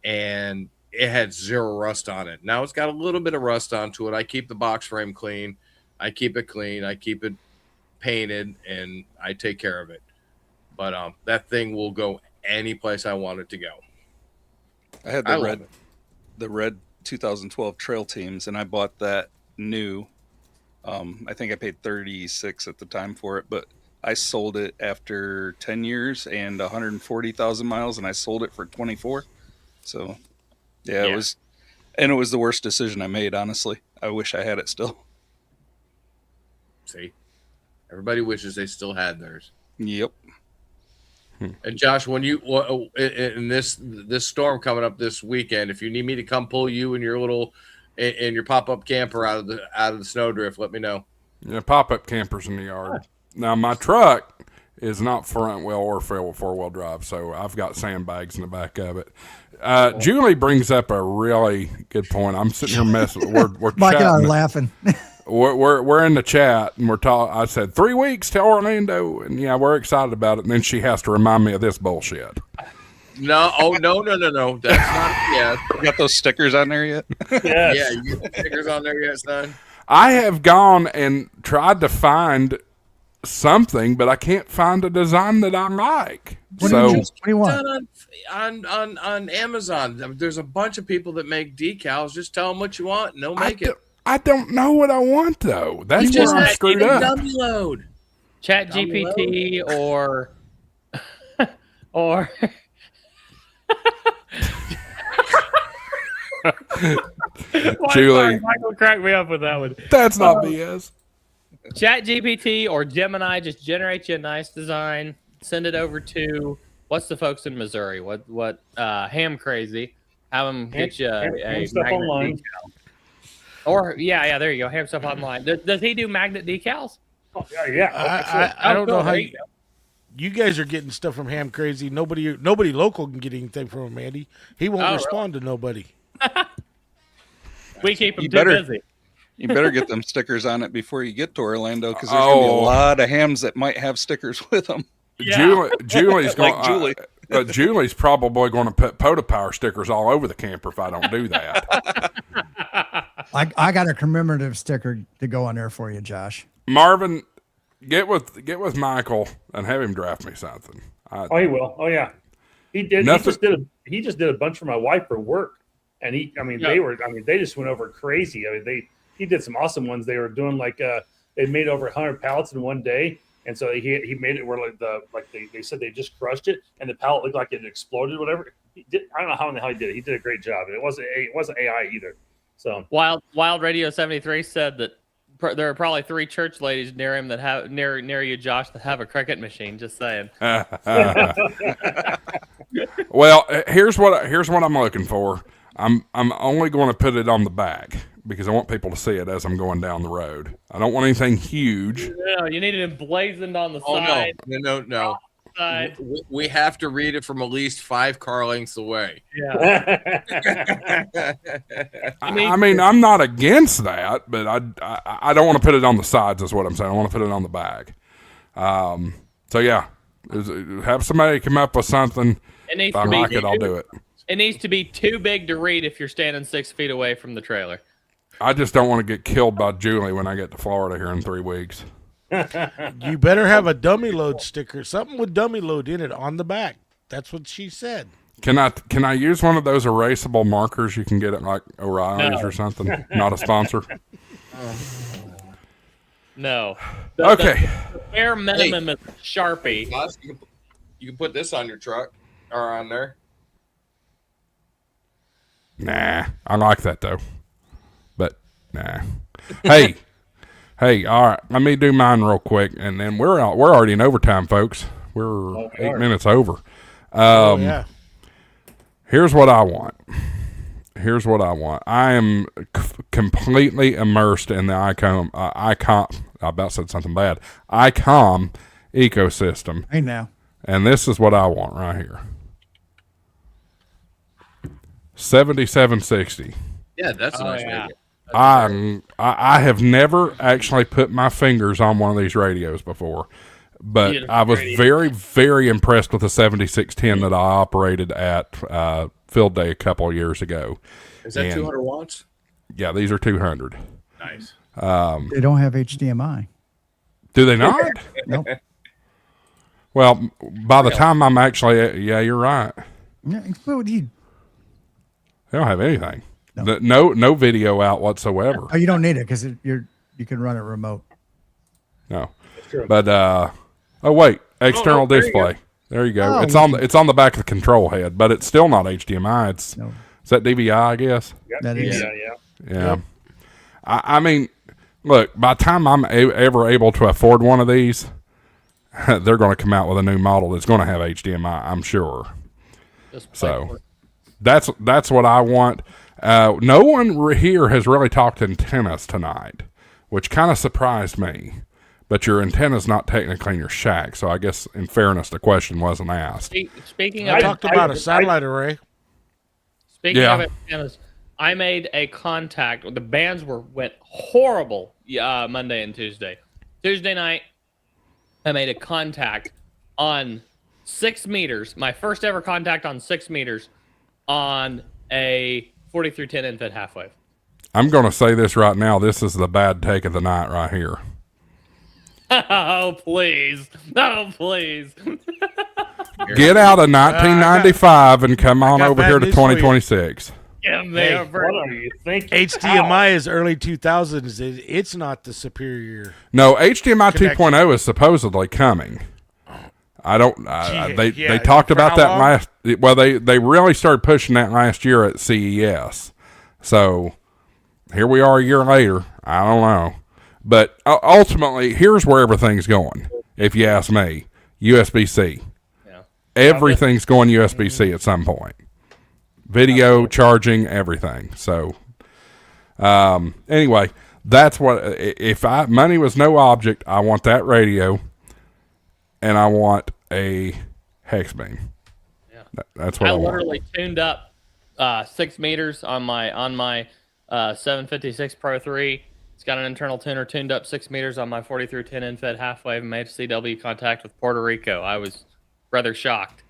and it had 0 rust on it. Now it's got a little bit of rust onto it. I keep the box frame clean. I keep it clean. I keep it painted, and I take care of it. But that thing will go any place I want it to go. I had the red 2012 Trail Teams, and I bought that new. I think I paid 36 at the time for it, but I sold it after 10 years and 140,000 miles, and I sold it for 24. So, yeah, it was the worst decision I made. Honestly, I wish I had it still. See, everybody wishes they still had theirs. Yep. And Josh, when you in this storm coming up this weekend, if you need me to come pull you and your pop-up camper out of the snowdrift, let me know. Yeah, pop-up campers in the yard. Now my truck is not front wheel or four-wheel drive, so I've got sandbags in the back of it. Julie brings up a really good point. I'm sitting here messing. We're Mike and I are chatting. laughing. We're in the chat, and we're talking. I said 3 weeks to Orlando, and yeah, we're excited about it. And then she has to remind me of this bullshit. No, no. That's not yes. You got those stickers on there yet? Yes. Yeah, you got stickers on there yet, son? I have gone and tried to find something, but I can't find a design that I like. So- Just What do you want? done on Amazon. There's a bunch of people that make decals. Just tell them what you want, and they'll make it. I don't know what I want though. That's You where I'm just screwed hit up. dummy load. Chat GPT or or Julie. Michael cracked me up with that one. That's not BS. Chat GPT or Gemini just generate you a nice design, send it over to what's the folks in Missouri? What Ham Crazy? Have them get you a stuff magnet online. decal. Or yeah, there you go. Ham stuff online. Does he do magnet decals? Oh, yeah. I don't know cool. how There you, you go. you guys are getting stuff from Ham Crazy. Nobody local can get anything from him, Andy. He won't Oh, respond to nobody. We keep him You too better- busy. You better get them stickers on it before you get to Orlando, because there's going to be a lot of hams that might have stickers with them. Yeah. Julie's going. Like Julie. Julie's probably going to put POTA Power stickers all over the camper if I don't do that. I got a commemorative sticker to go on there for you, Josh. Marvin, get with Michael and have him draft me something. Oh, he will. Oh, yeah. He did. Nothing- He just did a bunch for my wife for work, and they just went over crazy. I mean, he did some awesome ones. They were doing like they made over 100 pallets in one day, and so he made it where they said they just crushed it, and the pallet looked like it exploded. Whatever. I don't know how in the hell he did it. He did a great job. It wasn't AI either. So Wild Radio 73 said that there are probably 3 church ladies near him that have near you, Josh, that have a cricket machine. Just saying. Well, here's what I'm looking for. I'm only going to put it on the back because I want people to see it as I'm going down the road. I don't want anything huge. No, you need it emblazoned on the Oh side. no! Side. We have to read it from at least 5 car lengths away. Yeah. I mean, I'm not against that, but I don't want to put it on the sides. Is what I'm saying. I want to put it on the back. So yeah, have somebody come up with something. It needs If I to be like it, I'll do it. It needs to be too big to read if you're standing 6 feet away from the trailer. I just don't want to get killed by Julie when I get to Florida here in 3 weeks. You better have a dummy load sticker, something with dummy load in it on the back. That's what she said. Can I use one of those erasable markers you can get at like O'Reilly's No. or something? Not a sponsor. No. Okay. The bare minimum is Sharpie. Plus, you can put this on your truck or on there. Nah, I like that though. But nah. Hey, all right. Let me do mine real quick, and then we're already in overtime, folks. We're 8 minutes over. Yeah. Here's what I want. I am completely immersed in the ICOM. I about said something bad. ICOM ecosystem, Hey now. and this is what I want right here. 7760. Yeah, that's a nice yeah. radio. I have never actually put my fingers on one of these radios before, but Beautiful I was radio. very, very impressed with the 7610 that I operated at Field Day a couple of years ago. Is that And- 200 watts? Yeah, these are 200. Nice. They don't have HDMI. Do they not? Nope. Well, by the time I'm actually, yeah, you're right. Yeah, well, you They don't have anything. No. No video out whatsoever. you don't need it because you can run it remote. No. true. But oh wait, external there you display. There you go. Oh, It's on the back of the control head, but it's still not HDMI. It's No. is that DVI, I guess. That is. Yeah. Yeah. I mean, look, by the time I'm ever able to afford one of these, they're going to come out with a new model that's going to have HDMI, I'm sure. Just So that's what I want. No one here has really talked antennas tonight, which kind of surprised me. But your antenna's not technically in your shack, so I guess in fairness, the question wasn't asked. Speaking I of talked about a satellite array. Speaking Yeah. of antennas, I made a contact. The bands went horrible Monday and Tuesday. Tuesday night, I made a contact on 6 meters. My first ever contact on 6 meters on a 4310 infant half wave. I'm going to say this right now. This is the bad take of the night right here. Oh please! Oh please! Here Get out of 1995 and come on got over bad here to news for you. 2026. Give me Hey, a break. What are you thinking? HDMI is early 2000s. It's not the superior. No, HDMI Connection. 2.0 is supposedly coming. I don't. They talked for about how that long? last. Well, they really started pushing that last year at CES. So here we are a year later. I don't know, but ultimately, here's where everything's going. If you ask me, USB-C. Yeah. Everything's going USB-C at some point. Video, charging, everything. So, anyway, that's what. If money was no object, I want that radio. And I want a hex beam. Yeah. That's what I want. literally tuned up 6 meters on my 756 Pro 3. It's got an internal tuner tuned up 6 meters on my 4310 infed half-wave and made CW contact with Puerto Rico. I was rather shocked.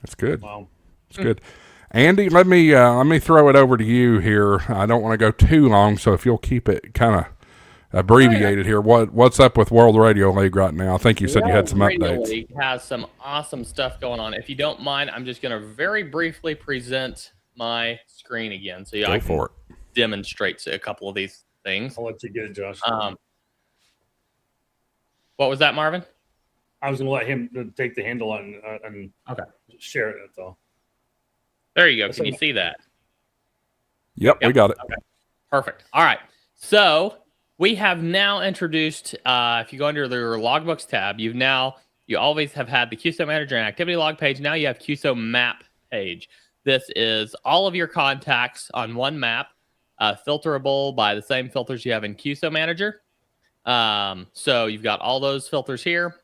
That's good. Wow. That's good. Andy, let me throw it over to you here. I don't want to go too long, so if you'll keep it kind of abbreviated here, what's up with World Radio League right now? I think you said you had some World Radio updates. League has some awesome stuff going on. If you don't mind, I'm just going to very briefly present my screen again, so I can demonstrate a couple of these things. I'll let you get it, Josh. What was that, Marvin? I was going to let him take the handle and Okay. share it. That's all. There you go. Can you see that? Yep, we got it. Okay. Perfect. All right. So we have now introduced, if you go under your logbooks tab, you always have had the QSO Manager and Activity Log page. Now you have QSO Map page. This is all of your contacts on one map, filterable by the same filters you have in QSO Manager. So you've got all those filters here.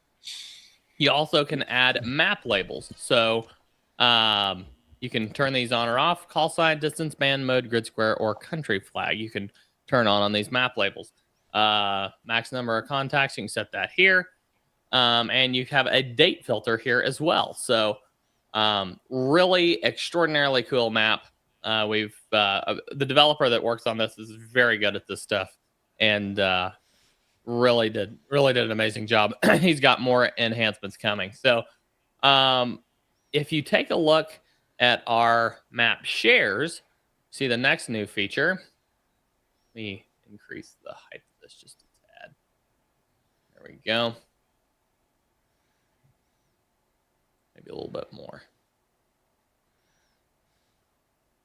You also can add map labels. So you can turn these on or off. Call sign, distance, band mode, grid square, or country flag. You can turn on these map labels. Max number of contacts, you can set that here. And you have a date filter here as well. So really extraordinarily cool map. The developer that works on this is very good at this stuff and really did an amazing job. He's got more enhancements coming. So if you take a look at our map shares, see the next new feature. Let me increase the height of this just a tad. There we go. Maybe a little bit more.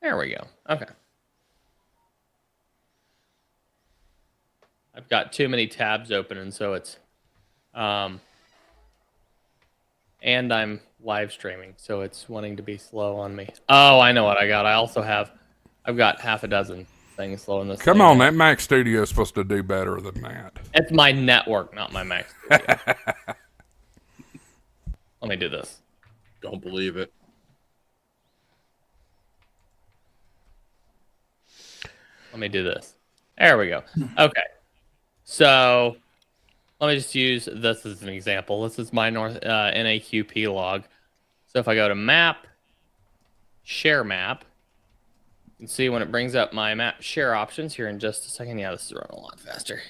There we go. Okay. I've got too many tabs open, and so it's and I'm live streaming, so it's wanting to be slow on me. Oh, I know what I got. I've got half a dozen things slow in this. Come on, that Mac Studio is supposed to do better than that. It's my network, not my Mac Studio. Let me do this. Don't believe it. Let me do this. There we go. Okay. So let me just use this as an example. This is my NAQP log. So if I go to map, share map, you can see when it brings up my map share options here in just a second. Yeah, this is running a lot faster.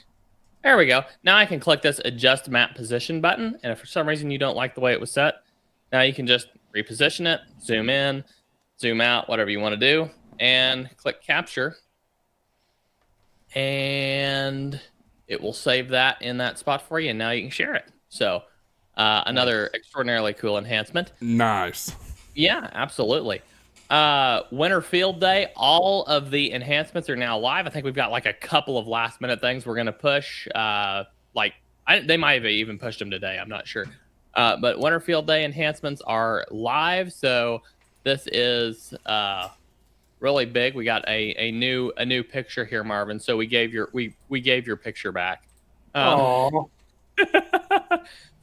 There we go. Now I can click this adjust map position button. And if for some reason you don't like the way it was set, now you can just reposition it, zoom in, zoom out, whatever you want to do, and click capture. And it will save that in that spot for you, and now you can share it. So another extraordinarily cool enhancement. Nice. Yeah, absolutely. Winter Field Day, all of the enhancements are now live. I think we've got like a couple of last-minute things we're going to push. They might have even pushed them today. I'm not sure. But Winter Field Day enhancements are live, so this is really big. We got a new picture here, Marvin. So we gave your picture back.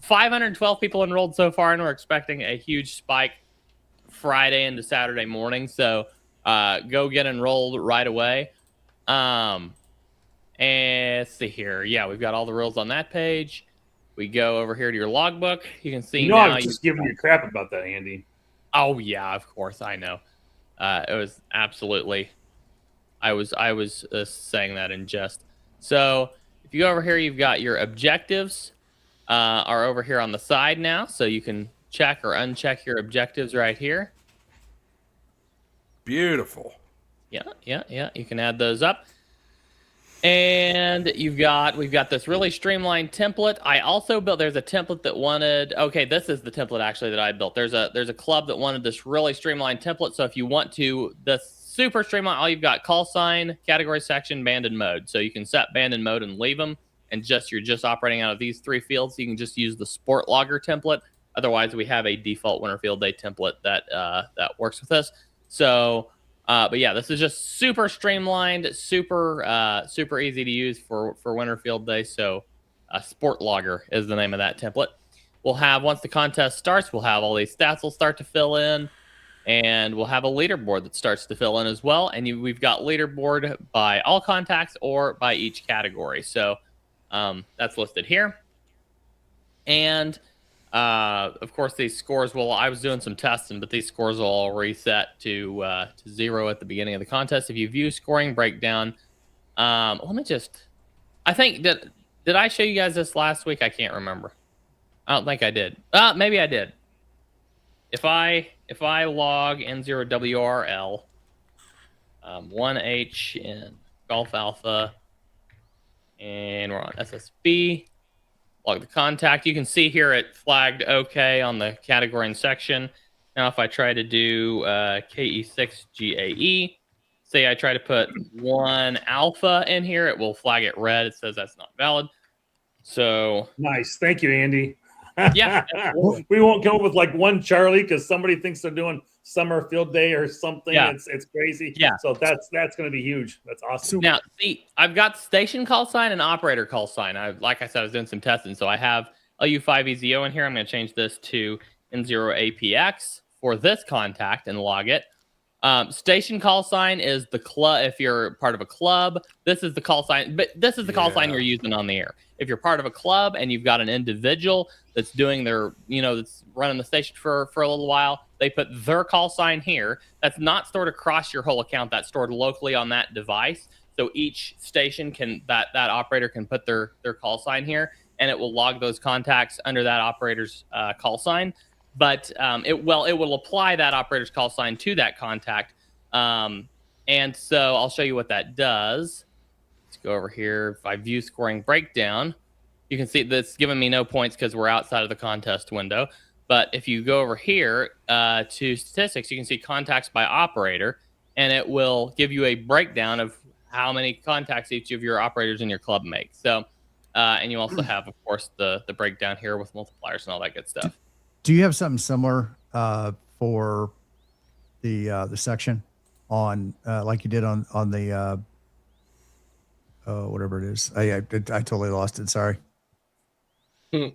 512 people enrolled so far, and we're expecting a huge spike Friday into Saturday morning. So go get enrolled right away. And let's see here. Yeah, we've got all the rules on that page. We go over here to your logbook. You can see now. I was just giving you crap about that, Andy. Oh yeah, of course I know. It was absolutely. I was saying that in jest. So if you go over here, you've got your objectives are over here on the side now, so you can check or uncheck your objectives right here. Beautiful. Yeah. You can add those up. And we've got this really streamlined template. I also built, there's a template that wanted, okay, this is the template actually that I built. There's a club that wanted this really streamlined template. So if you want to, the super streamlined, all you've got call sign, category section, band and mode. So you can set band and mode and leave them. And you're just operating out of these 3 fields. So you can just use the sport logger template. Otherwise, we have a default winter field day template that works with us. So, but yeah, this is just super streamlined, super easy to use for winter field day. So, sport logger is the name of that template. We'll have, once the contest starts, we'll have all these stats will start to fill in, and we'll have a leaderboard that starts to fill in as well. And we've got leaderboard by all contacts or by each category. So, that's listed here. And of course, these scores will, I was doing some testing, but these scores will all reset to 0 at the beginning of the contest. If you view scoring breakdown, let me just, I think did I show you guys this last week? I can't remember. I don't think I did. Maybe I did. If I log N0WRL, 1H in Golf Alpha, and we're on SSB, log the contact. You can see here it flagged OK on the category and section. Now, if I try to do KE6GAE, say I try to put 1 alpha in here, it will flag it red. It says that's not valid. So nice. Thank you, Andy. Yeah. We won't come up with like 1 Charlie because somebody thinks they're doing summer field day or something. Yeah. It's crazy. Yeah. So that's going to be huge. That's awesome. Now, see, I've got station call sign and operator call sign. Like I said, I was doing some testing. So I have LU5EZO in here. I'm going to change this to N0APX for this contact and log it. Station call sign is the club. If you're part of a club, this is the call sign, but this is the call sign you're using on the air. If you're part of a club and you've got an individual that's doing their, that's running the station for a little while, they put their call sign here. That's not stored across your whole account. That's stored locally on that device. So each station that operator can put their call sign here, and it will log those contacts under that operator's call sign. But it will apply that operator's call sign to that contact. And so I'll show you what that does. Let's go over here. If I view scoring breakdown, you can see that's giving me no points because we're outside of the contest window. But if you go over here to statistics, you can see contacts by operator, and it will give you a breakdown of how many contacts each of your operators in your club make. So, and you also have, of course, the breakdown here with multipliers and all that good stuff. Do you have something similar for the section on like you did on the whatever it is? I totally lost it. Sorry. You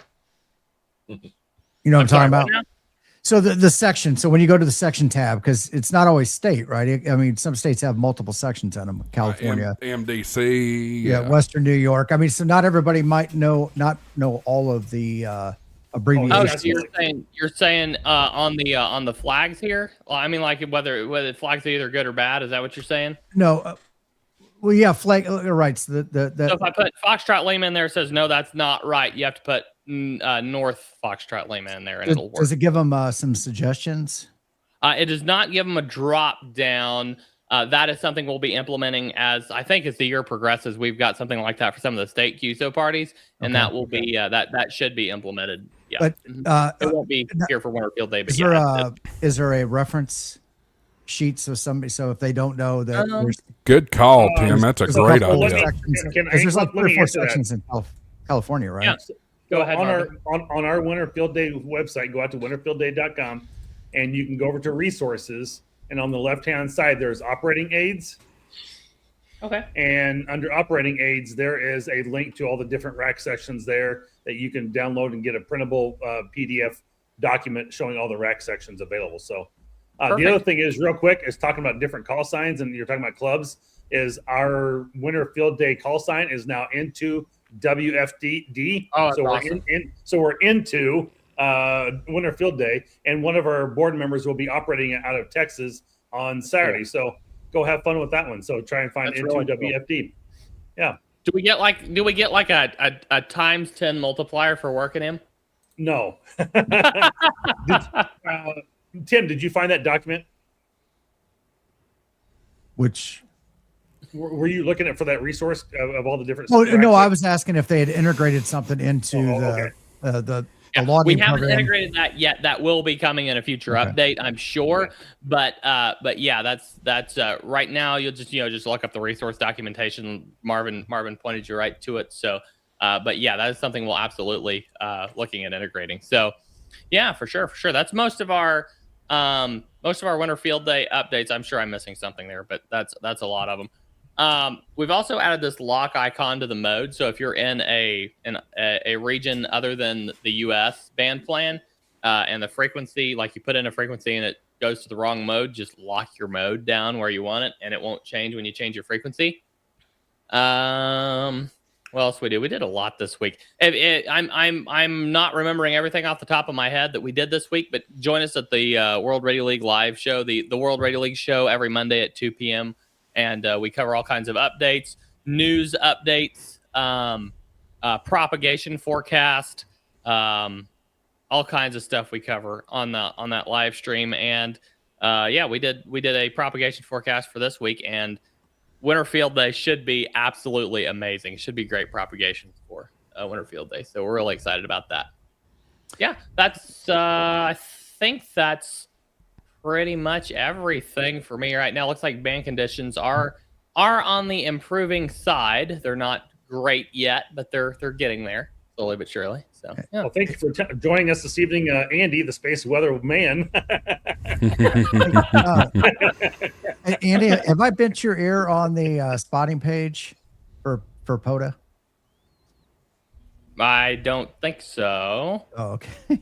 know what I'm talking about? So the section. So when you go to the section tab, because it's not always state, right? I mean, some states have multiple sections in them. California, MDC, Western New York. I mean, so not everybody might not know all of the abbreviations. Oh, so you're saying on the flags here? Well, I mean, like whether flags are either good or bad. Is that what you're saying? No. Well, yeah, flag. Right. So so if I put Foxtrot Lima in there, it says no, that's not right. You have to put North Foxtrot Lima in there, and it'll work. Does it give them some suggestions? It does not give them a drop down. That is something we'll be implementing as the year progresses. We've got something like that for some of the state QSO parties, and that will be that should be implemented. Yeah, but it won't be here for Winter Field Day. But is there a reference sheet so if they don't know that? Good call, Tim. That's a great idea. There's like 3 or 4 sections in California, right? Yeah. Go ahead. On our Winter Field Day website, go out to winterfieldday.com, and you can go over to resources. And on the left-hand side, there's operating aids. Okay. And under operating aids, there is a link to all the different rack sections there that you can download and get a printable PDF document showing all the rack sections available. So the other thing is, real quick, is talking about different call signs, and you're talking about clubs, is our Winter Field Day call sign is now into WFD. Oh, so awesome. we're into Winter Field Day, and one of our board members will be operating it out of Texas on Saturday. Yeah. So go have fun with that one. So try and find into really WFD. Cool. Yeah. Do we get like a times 10 multiplier for working him? No. Tim, did you find that document? Which Were you looking at for that resource of all the different? well, no, I was asking if they had integrated something into the logging we haven't program. integrated that yet. That will be coming in a future update, I'm sure. But yeah, that's right now. You'll just look up the resource documentation. Marvin pointed you right to it. So, but yeah, that is something we'll absolutely looking at integrating. So, yeah, for sure. That's most of our Winter Field Day updates. I'm sure I'm missing something there, but that's a lot of them. We've also added this lock icon to the mode. So if you're in a region other than the US band plan, and the frequency, like you put in a frequency and it goes to the wrong mode, just lock your mode down where you want it and it won't change when you change your frequency. What else we did? We did a lot this week. I'm not remembering everything off the top of my head that we did this week, but join us at the World Radio League live show, the World Radio League show every Monday at 2 p.m. And we cover all kinds of updates, news updates, propagation forecast, all kinds of stuff we cover on that live stream. And yeah, we did a propagation forecast for this week, and Winter Field Day should be absolutely amazing. Should be great propagation for Winter Field Day. So we're really excited about that. Yeah, that's I think that's pretty much everything for me right now. Looks like band conditions are on the improving side. They're not great yet, but they're getting there slowly but surely. So yeah. Well, thank you for joining us this evening, Andy, the space weather man. Andy, have I bent your ear on the spotting page for POTA? I don't think so. Oh, okay.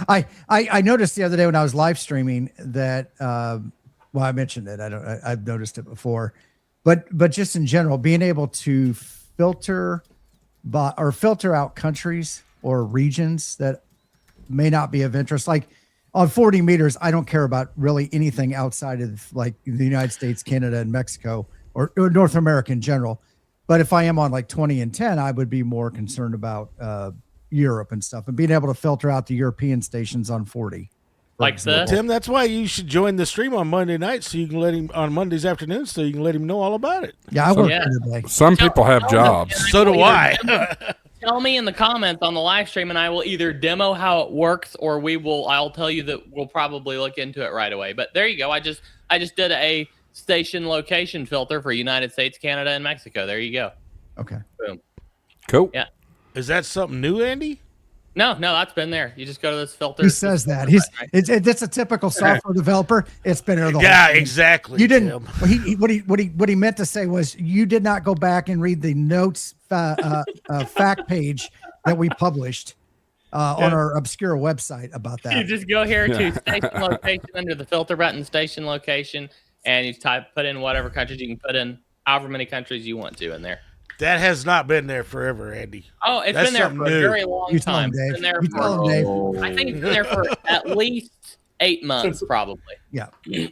I noticed the other day when I was live streaming that well, I mentioned it. I've noticed it before, but just in general, being able to filter out countries or regions that may not be of interest. Like on 40 meters, I don't care about really anything outside of like the United States, Canada, and Mexico, or North America in general. But if I am on like 20 and 10, I would be more concerned about Europe and stuff, and being able to filter out the European stations on 40. Like that, Tim, that's why you should join the stream on Monday night, so you can let him on Mondays afternoons, so you can let him know all about it. Yeah, I work today. Some people have jobs. So do I. Tell me in the comments on the live stream, and I will either demo how it works, or I'll tell you that we'll probably look into it right away. But there you go. I just did a station location filter for United States, Canada, and Mexico. There you go. Okay. Boom. Cool. Yeah. Is that something new, Andy? No, that's been there. You just go to this filter. He says that it's a typical software developer. It's been there the whole time. Exactly. You didn't. What he meant to say was you did not go back and read the notes fact page that we published on our obscure website about that. You just go here to station location under the filter button, station location, and you put in whatever countries you can put in, however many countries you want to in there. That has not been there forever, Andy. Oh, it's That's been there for a very long time. Dave. It's been there Dave. I think it's been there for at least 8 months, probably. Yeah. Yeah.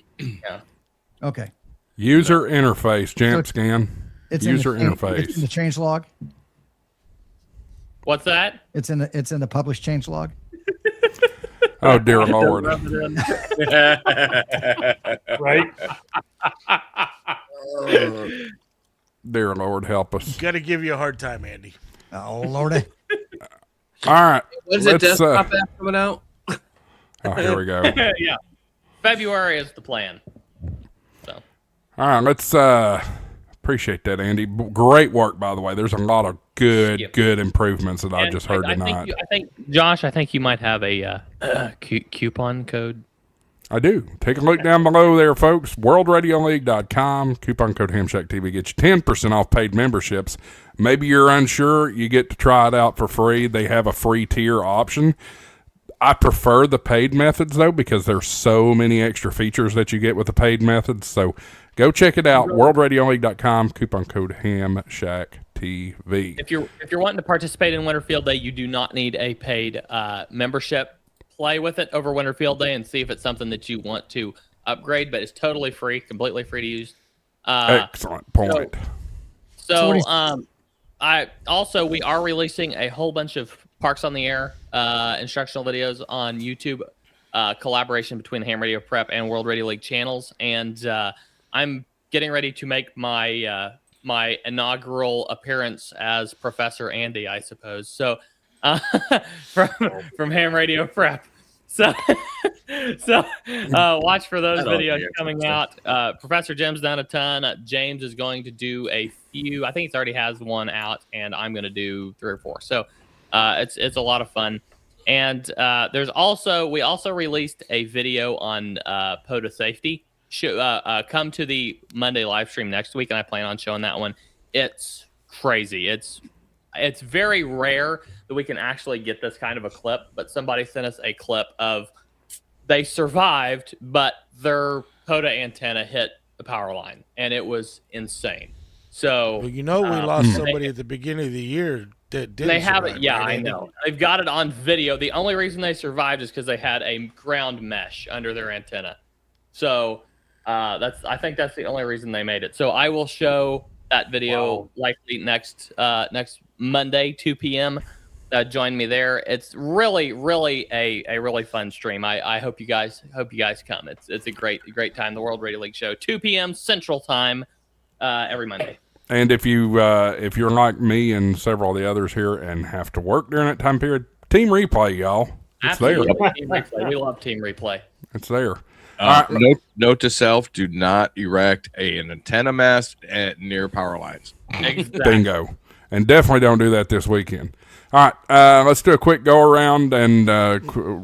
Okay. User interface, Jamp Scan. It's User in the, interface. It's in the change log. What's that? It's in the published change log. Oh, dear Lord. Right? Dear Lord, help us. Got to give you a hard time, Andy. Oh, Lordy. All right. When's the desktop app coming out? Oh, here we go. Yeah. February is the plan. So. All right, let's appreciate that, Andy. Great work, by the way. There's a lot of good improvements that I just heard tonight. I think, Josh, you might have a coupon code. I do. Take a look down below there, folks. WorldRadioLeague.com. Coupon code HamShackTV gets you 10% off paid memberships. Maybe you're unsure. You get to try it out for free. They have a free tier option. I prefer the paid methods, though, because there's so many extra features that you get with the paid methods. So go check it out. WorldRadioLeague.com. Coupon code HamShackTV. If you're wanting to participate in Winter Field Day, you do not need a paid membership. Play with it over Winter Field Day and see if it's something that you want to upgrade, but it's totally free, completely free to use. Excellent point. We are releasing a whole bunch of Parks on the Air instructional videos on YouTube, collaboration between Ham Radio Prep and World Radio League channels, and I'm getting ready to make my my inaugural appearance as Professor Andy, I suppose. So from Ham Radio Prep. So watch for those videos coming out. Professor Jim's done a ton. James is going to do a few. I think he already has one out, and I'm going to do 3 or 4. So it's a lot of fun. And we also released a video on POTA safety. Come to the Monday live stream next week, and I plan on showing that one. It's crazy. It's very rare that we can actually get this kind of a clip, but somebody sent us a clip of they survived, but their POTA antenna hit the power line, and it was insane. So well, we lost somebody at the beginning of the year that didn't. They have survive, it, yeah, right? I know. They've got it on video. The only reason they survived is because they had a ground mesh under their antenna. So I think that's the only reason they made it. So I will show that video likely next Monday, 2 p.m. Join me there. It's really a really fun stream. I hope you guys come. It's a great time. The World Radio League show, 2 p.m. Central Time, every Monday. And if you're like me and several of the others here and have to work during that time period, Team Replay, y'all. It's Absolutely. there. Team Replay. We love Team Replay. It's there. Note to self: do not erect an antenna mast near power lines. Exactly. Bingo. And definitely don't do that this weekend. All right, let's do a quick go around and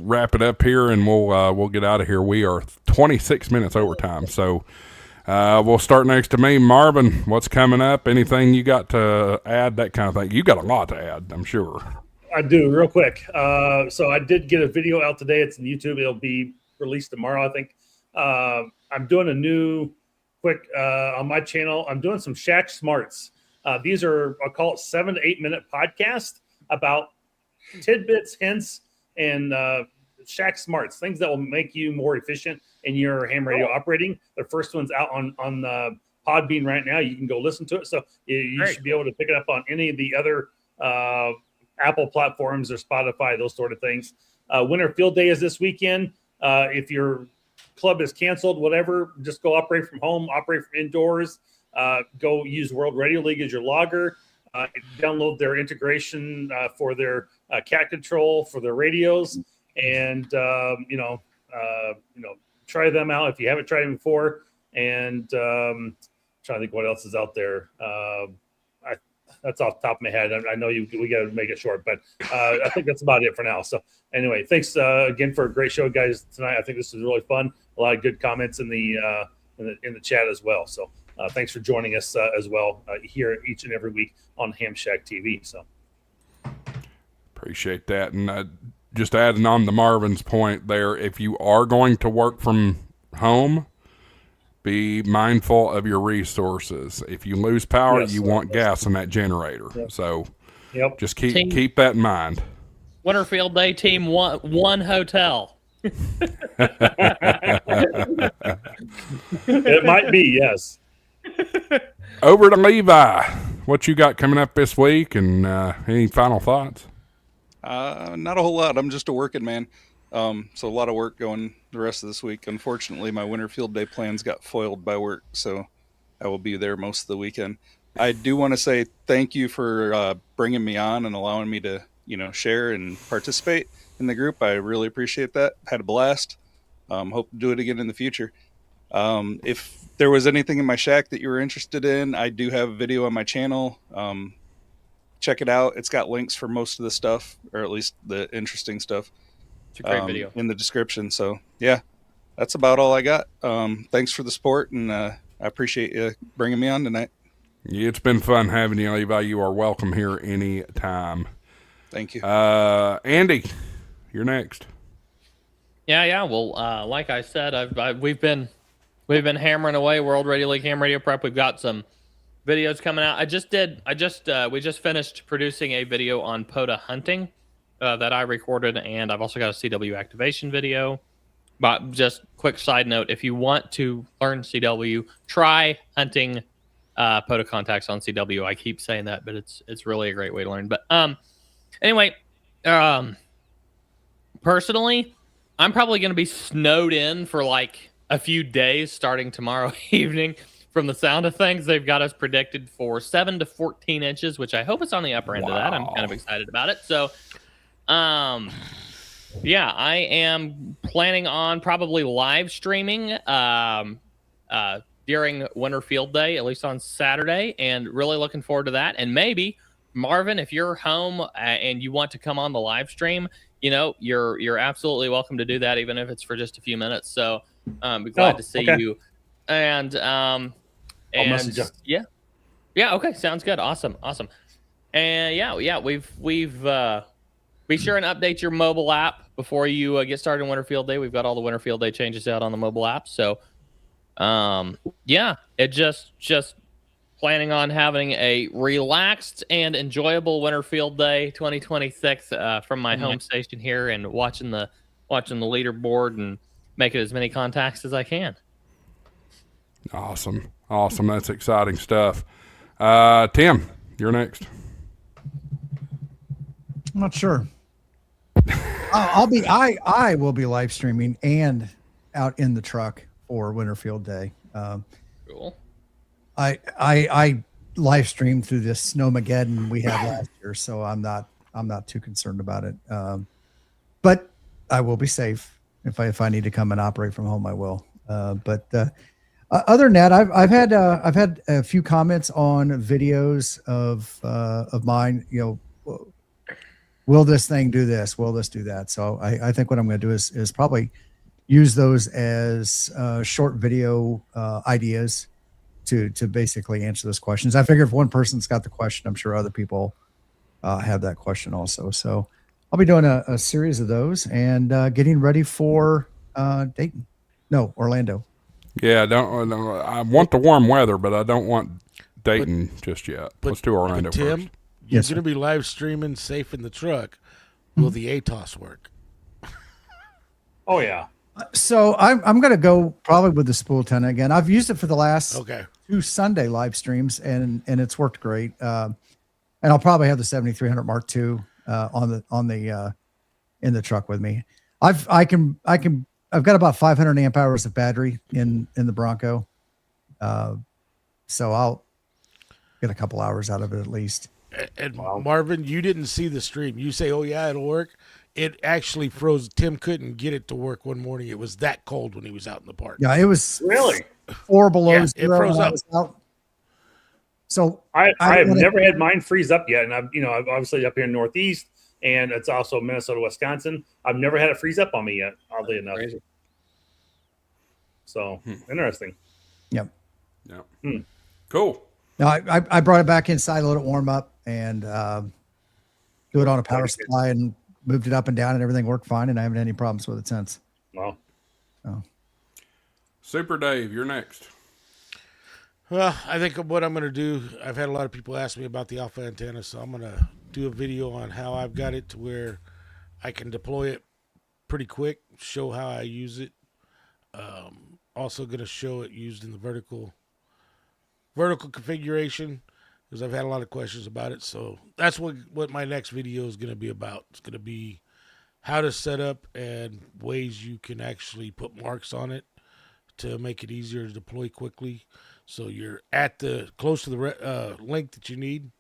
wrap it up here, and we'll get out of here. We are 26 minutes overtime, so we'll start next to me. Marvin, what's coming up? Anything you got to add? That kind of thing. You got a lot to add, I'm sure. I do, real quick. So I did get a video out today. It's on YouTube. It'll be released tomorrow, I think. I'm doing a new quick on my channel. I'm doing some Shack Smarts. These are, I'll call it 7 to 8 minute podcast about tidbits, hints, and Shack Smarts, things that will make you more efficient in your ham radio operating. The first one's out on Podbean right now. You can go listen to it. So you should be able to pick it up on any of the other Apple platforms or Spotify, those sort of things. Winter Field Day is this weekend. If your club is canceled, whatever, just go operate from home, operate from indoors. Go use World Radio League as your logger. Download their integration for their cat control for their radios, and try them out if you haven't tried them before. And trying to think what else is out there. That's off the top of my head. I know we got to make it short, but I think that's about it for now. So anyway, thanks again for a great show, guys, tonight. I think this was really fun. A lot of good comments in the chat as well. So thanks for joining us as well here each and every week on HamShackTV. So appreciate that. And just adding on to Marvin's point there, if you are going to work from home, be mindful of your resources. If you lose power, you want gas in that generator. Yep. So just keep that in mind. Winter Field Day, team one hotel. It might be, yes. Over to Levi. What you got coming up this week, and any final thoughts? Not a whole lot. I'm just a working man. So a lot of work going the rest of this week. Unfortunately, my Winter Field Day plans got foiled by work, so I will be there most of the weekend. I do want to say thank you for bringing me on and allowing me to, share and participate in the group. I really appreciate that. Had a blast. Hope to do it again in the future. If there was anything in my shack that you were interested in, I do have a video on my channel. Check it out. It's got links for most of the stuff, or at least the interesting stuff. It's a great video in the description. So yeah, that's about all I got. Thanks for the support, and I appreciate you bringing me on tonight. Yeah, it's been fun having you, Levi. You are welcome here anytime. Thank you. Andy, you're next. Yeah. Well, like I said, we've been hammering away World Radio League Ham Radio Prep. We've got some videos coming out. We just finished producing a video on POTA hunting that I recorded, and I've also got a CW activation video. But just quick side note, if you want to learn CW, try hunting POTA contacts on CW. I keep saying that, but it's really a great way to learn. But anyway, Personally, I'm probably going to be snowed in for like a few days starting tomorrow evening. From the sound of things, they've got us predicted for 7 to 14 inches, which I hope it's on the upper end of that. I'm kind of excited about it. So, yeah, I am planning on probably live streaming during Winter Field Day, at least on Saturday, and really looking forward to that. And maybe, Marvin, if you're home and you want to come on the live stream, you know, you're absolutely welcome to do that, even if it's for just a few minutes. So, be glad to see you. And I'll message you. Yeah, okay, sounds good. Awesome. And yeah, we've be sure and update your mobile app before you get started in Winter Field Day. We've got all the Winter Field Day changes out on the mobile app. So, yeah, it just planning on having a relaxed and enjoyable Winter Field Day 2026 from my home station here, and watching the leaderboard and making as many contacts as I can. Awesome. That's exciting stuff. Tim, you're next. I'm not sure. I will be live streaming and out in the truck for Winter Field Day. Cool. I live streamed through this Snowmageddon we had last year, so I'm not too concerned about it. But I will be safe. If I need to come and operate from home, I will. But other than that, I've had a few comments on videos of mine. You know, will this thing do this? Will this do that? So I think what I'm going to do is probably use those as short video ideas to basically answer those questions. I figure if one person's got the question, I'm sure other people have that question also. So I'll be doing a series of those and getting ready for Orlando. Yeah, I want the warm weather, but I don't want Dayton just yet. Let's do Orlando Tim, first. You're going to be live streaming safe in the truck. Will the ATOS work? Oh yeah. So I'm going to go probably with the spool antenna again. I've used it for the last 2 Sunday live streams, and it's worked great. And I'll probably have the 7300 Mark II in the truck with me. I've got about 500 amp hours of battery in the Bronco, so I'll get a couple hours out of it at least. And Marvin, you didn't see the stream. You say, "Oh yeah, it'll work." It actually froze. Tim couldn't get it to work one morning. It was that cold when he was out in the park. Yeah, it was really 4 below zero. It froze up. Out. So I have never had mine freeze up yet, and I'm obviously up here in Northeast, and it's also Minnesota, Wisconsin. I've never had it freeze up on me yet, oddly enough. Crazy. So interesting. Yep. Cool. No, I brought it back inside, let it warm up, and do it on a power supply, and moved it up and down, and everything worked fine, and I haven't had any problems with it since. Wow. So. Super Dave, you're next. Well, I think what I'm going to do, I've had a lot of people ask me about the alpha antenna, so I'm going to do a video on how I've got it to where I can deploy it pretty quick, show how I use it. Also going to show it used in the vertical configuration, because I've had a lot of questions about it. So that's what my next video is going to be about. It's going to be how to set up and ways you can actually put marks on it to make it easier to deploy quickly. So you're at close to the length that you need,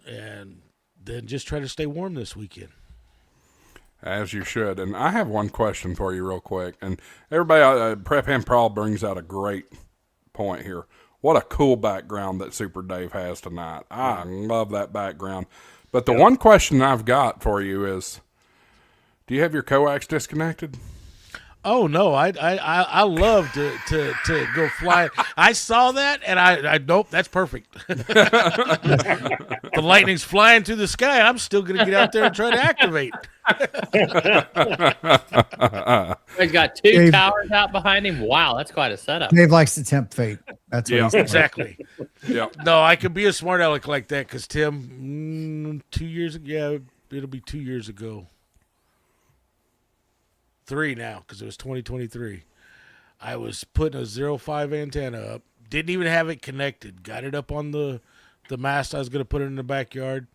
and then just try to stay warm this weekend. As you should. And I have one question for you real quick. And everybody, Prep and Prawl brings out a great point here. What a cool background that Super Dave has tonight. I love that background. But the one question I've got for you is, do you have your coax disconnected? Oh no, I love to go fly. I saw that and I nope, that's perfect. The lightning's flying through the sky. I'm still gonna get out there and try to activate. He's got 2 towers out behind him. Wow, that's quite a setup. Dave likes to tempt fate. That's what he's doing. Exactly. Yeah. No, I could be a smart aleck like that because Tim, 2 years ago, yeah, it'll be 2 years ago. 3 now, because it was 2023. I was putting a 0.5 antenna up. Didn't even have it connected. Got it up on the mast. I was going to put it in the backyard.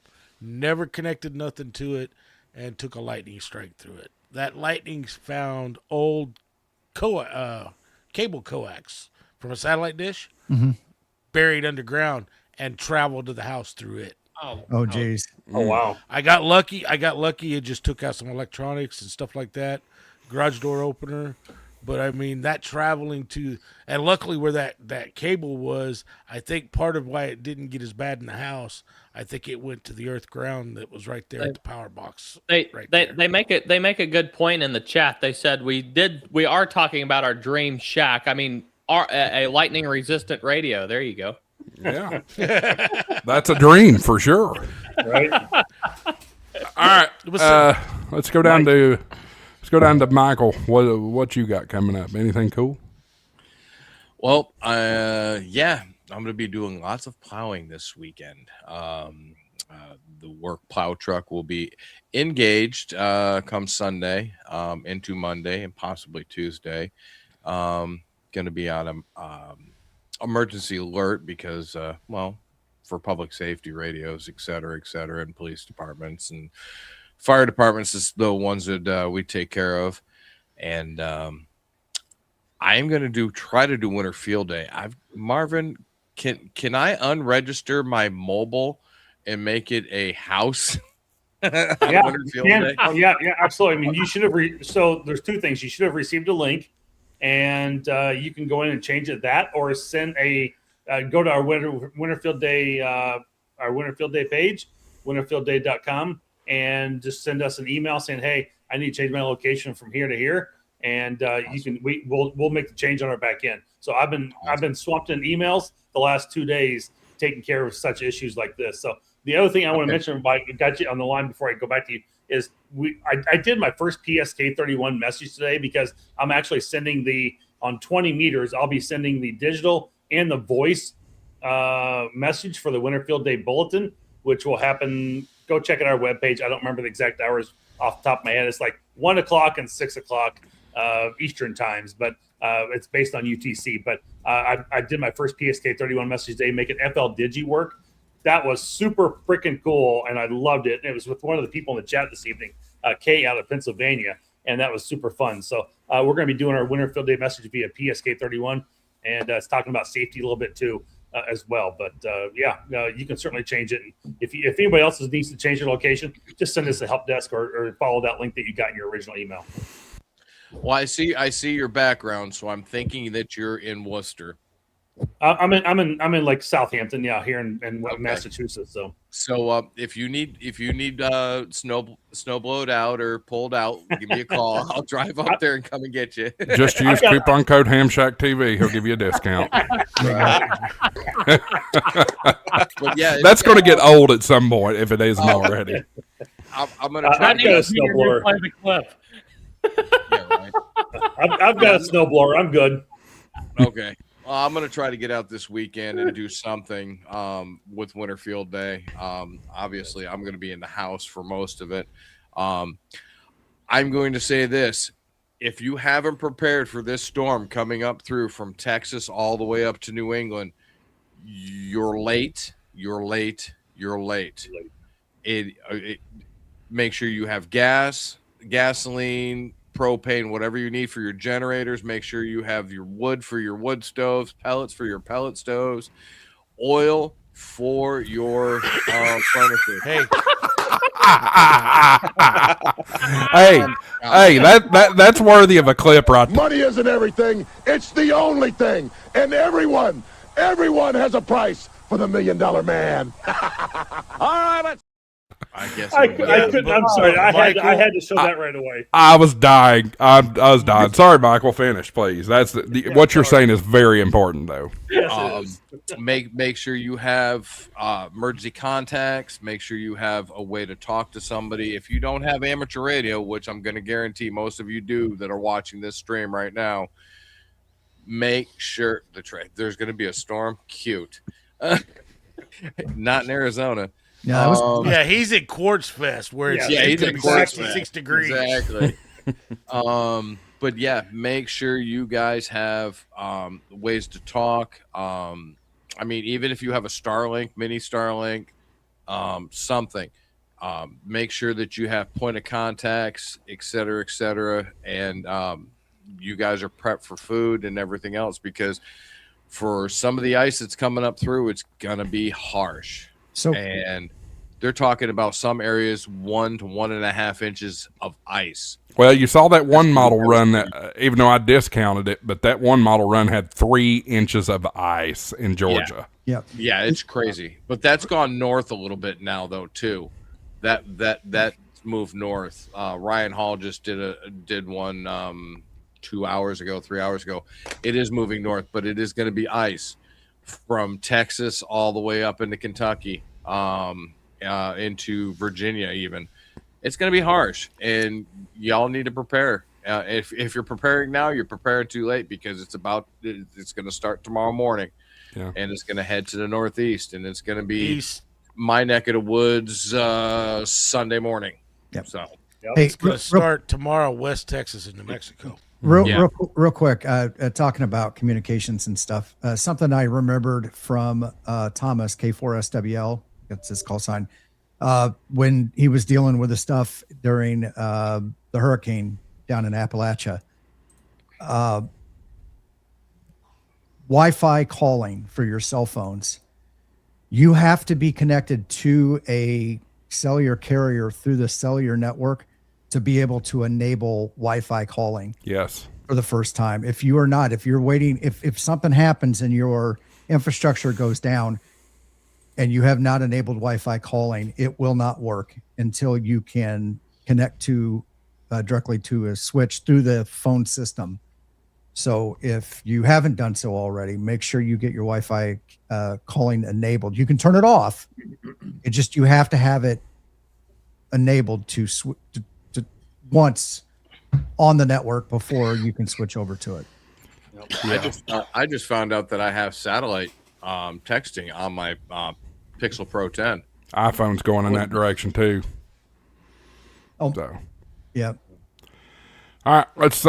never connected nothing to it, and took a lightning strike through it. That lightning found old cable coax from a satellite dish, buried underground, and traveled to the house through it. Oh, geez. Oh wow. I got lucky. It just took out some electronics and stuff like that, garage door opener. But I mean, that traveling to, and luckily where that cable was, I think part of why it didn't get as bad in the house, I think it went to the earth ground that was right there at the power box. They make a good point in the chat. They said we are talking about our dream shack. I mean, a lightning resistant radio. There you go. Yeah. That's a dream for sure. Right. All right. Let's go down to Michael. What you got coming up? Anything cool? Well, yeah, I'm going to be doing lots of plowing this weekend. The work plow truck will be engaged come Sunday into Monday and possibly Tuesday. Going to be on a emergency alert because, for public safety radios, et cetera, and police departments and fire departments is the ones that we take care of. And I am going to try to do Winter Field Day. Marvin, can I unregister my mobile and make it a house? Yeah, Winter Field Day? Oh, yeah, absolutely. I mean, you should have. So there's two things. You should have received a link, and you can go in and change it or send go to our Winter Field Day page, winterfieldday.com, and just send us an email saying, "Hey, I need to change my location from here to here," and we'll make the change on our back end. So I've been swamped in emails the last 2 days taking care of such issues like this. So the other thing I want to mention, I got you on the line before I go back to you, is I did my first PSK31 message today because I'm actually sending on 20 meters, I'll be sending the digital and the voice message for the Winter Field Day bulletin, which will happen. Go check out our webpage. I don't remember the exact hours off the top of my head. It's like 1 o'clock and 6 o'clock Eastern times, but it's based on UTC. But I did my first PSK31 message today, making FL Digi work. That was super freaking cool, and I loved it. And it was with one of the people in the chat this evening, Kay out of Pennsylvania, and that was super fun. So we're going to be doing our Winter Field Day message via PSK31, and it's talking about safety a little bit too as well. But you can certainly change it. If anybody else needs to change their location, just send us a help desk or follow that link that you got in your original email. Well, I see your background, so I'm thinking that you're in Worcester. I'm in like Southampton, here in Massachusetts. So if you need snow blowed out or pulled out, give me a call. I'll drive up there and come and get you. Just use coupon code HamShackTV. He'll give you a discount. But yeah, that's going to get old at some point if it isn't already. I'm going to try to get a snowblower. Yeah, right. I've got a snowblower. I'm good. Okay. I'm going to try to get out this weekend and do something with Winter Field Day. Obviously, I'm going to be in the house for most of it. I'm going to say this. If you haven't prepared for this storm coming up through from Texas all the way up to New England, you're late. Make sure you have gas, gasoline, propane, whatever you need for your generators. Make sure you have your wood for your wood stoves, pellets for your pellet stoves, oil for your furnaces. Hey, that's worthy of a clip right there. Money isn't everything. It's the only thing. And everyone has a price for the $1 Million Man. All right, let's. I guess I couldn't. I'm sorry. I had to show that right away. I was dying. I was dying. Sorry, Michael. Finish, please. That's what you're saying is very important, though. Yes, make sure you have emergency contacts. Make sure you have a way to talk to somebody. If you don't have amateur radio, which I'm going to guarantee most of you do that are watching this stream right now, make sure there's going to be a storm. Cute. Not in Arizona. Yeah, he's at Quartz Fest where it's he's going to be 66 degrees. Exactly. But yeah, make sure you guys have ways to talk. I mean, even if you have a Starlink, mini Starlink, something, Make sure that you have point of contacts, et cetera, and you guys are prepped for food and everything else, because for some of the ice that's coming up through, it's gonna be harsh. So, And they're talking about some areas 1 to 1.5 inches of ice. Well, you saw that one model run that, even though I discounted it, but that one model run had 3 inches of ice in Georgia. yeah. Yeah, it's crazy. But that's gone north a little bit now, though, too. That moved north. Ryan Hall just did one 2 hours ago, 3 hours ago. It is moving north, but it is going to be ice from Texas all the way up into Kentucky, into Virginia even. It's going to be harsh, and y'all need to prepare. If you're preparing now, you're preparing too late, because it's going to start tomorrow morning, and it's going to head to the northeast, and it's going to be my neck of the woods Sunday morning. Yep. So Hey, It's going to start tomorrow, West Texas and New Mexico. real quick, talking about communications and stuff. Something I remembered from Thomas K4SWL. That's his call sign. When he was dealing with the stuff during the hurricane down in Appalachia, Wi-Fi calling for your cell phones, you have to be connected to a cellular carrier through the cellular network to be able to enable Wi-Fi calling. Yes. For the first time. If you are not, if you're waiting, if something happens and your infrastructure goes down and you have not enabled Wi-Fi calling, it will not work until you can connect to directly to a switch through the phone system. So if you haven't done so already, make sure you get your Wi-Fi calling enabled. You can turn it off. It just, you have to have it enabled to once on the network before you can switch over to it. I just found out that I have satellite texting on my Pixel Pro 10. iPhone's going in that direction too. Oh, so yeah. All right, let's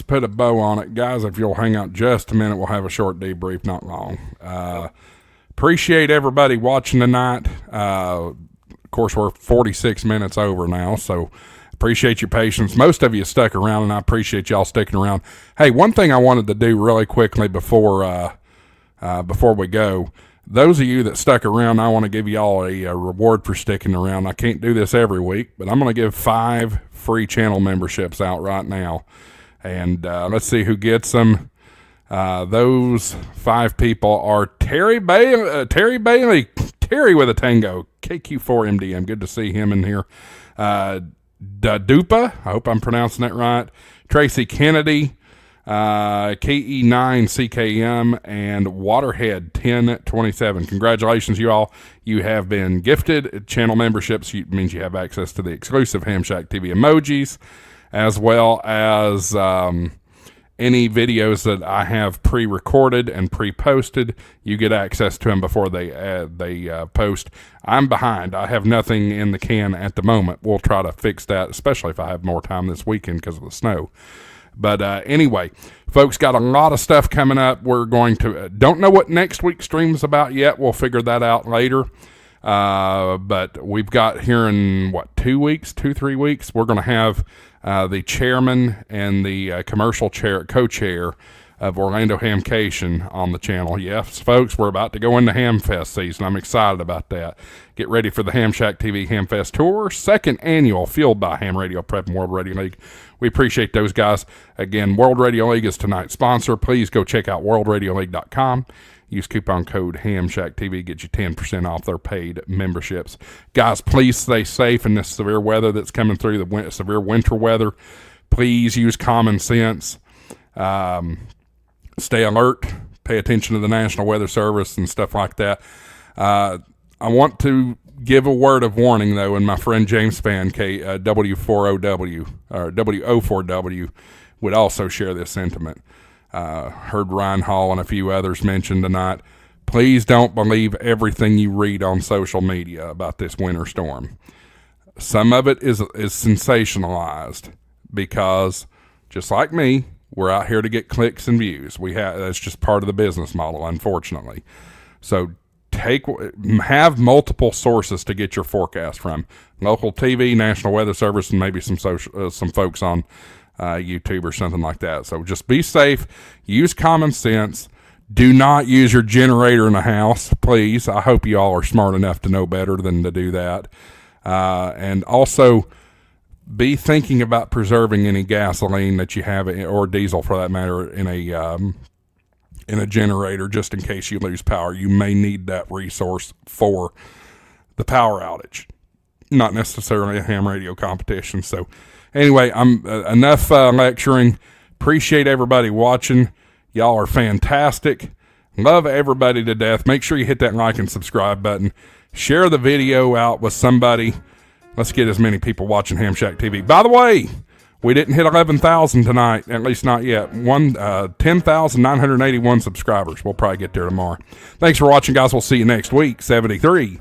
put a bow on it, guys. If you'll hang out just a minute, we'll have a short debrief, not long. Appreciate everybody watching tonight. Of course, we're 46 minutes over now, so appreciate your patience. Most of you stuck around, and I appreciate y'all sticking around. Hey, one thing I wanted to do really quickly before we go. Those of you that stuck around, I want to give y'all a reward for sticking around. I can't do this every week, but I'm going to give 5 free channel memberships out right now. And let's see who gets them. Those 5 people are Terry Bailey, Terry with a Tango, KQ4MDM. Good to see him in here. Dupa, I hope I'm pronouncing that right. Tracy Kennedy, KE9CKM, and Waterhead 1027. Congratulations, you all. You have been gifted channel memberships. It means you have access to the exclusive HamShackTV emojis, as well as any videos that I have pre-recorded and pre-posted. You get access to them before they post. I'm behind. I have nothing in the can at the moment. We'll try to fix that, especially if I have more time this weekend because of the snow. But anyway, folks, got a lot of stuff coming up. We're going to don't know what next week's stream is about yet. We'll figure that out later. But we've got here in 3 weeks, we're going to have the chairman and the commercial co-chair of Orlando Hamcation on the channel. Yes, folks, we're about to go into Hamfest season. I'm excited about that. Get ready for the HamShackTV Hamfest Tour, 2nd annual, fueled by Ham Radio Prep and World Radio League. We appreciate those guys. Again, World Radio League is tonight's sponsor. Please go check out worldradioleague.com. Use coupon code HamShackTV, get you 10% off their paid memberships. Guys, please stay safe in this severe weather that's coming through, the severe winter weather. Please use common sense. Stay alert. Pay attention to the National Weather Service and stuff like that. I want to give a word of warning, though, and my friend James Span, W4OW, or WO4W, would also share this sentiment. Heard Ryan Hall and a few others mention tonight. Please don't believe everything you read on social media about this winter storm. Some of it is sensationalized because, just like me, we're out here to get clicks and views. That's just part of the business model, unfortunately. So have multiple sources to get your forecast from: local TV, National Weather Service, and maybe some folks on YouTube or something like that. So just be safe. Use common sense. Do not use your generator in the house, please. I hope you all are smart enough to know better than to do that. And also, be thinking about preserving any gasoline that you have, or diesel for that matter, in a generator, just in case you lose power. You may need that resource for the power outage, not necessarily a ham radio competition. So anyway, I'm enough lecturing. Appreciate everybody watching. Y'all are fantastic. Love everybody to death. Make sure you hit that like and subscribe button. Share the video out with somebody. Let's get as many people watching Hamshack TV. By the way, we didn't hit 11,000 tonight, at least not yet. 10,981 subscribers. We'll probably get there tomorrow. Thanks for watching, guys. We'll see you next week. 73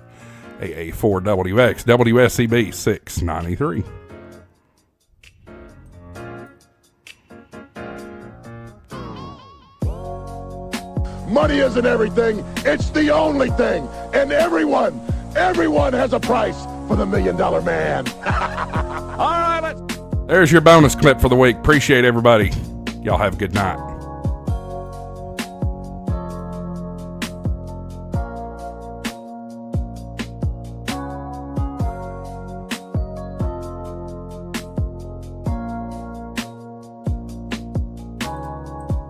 AA4WX WSCB 693. Money isn't everything. It's the only thing. And everyone has a price for the $1 Million Man. All right, let's... There's your bonus clip for the week. Appreciate everybody. Y'all have a good night.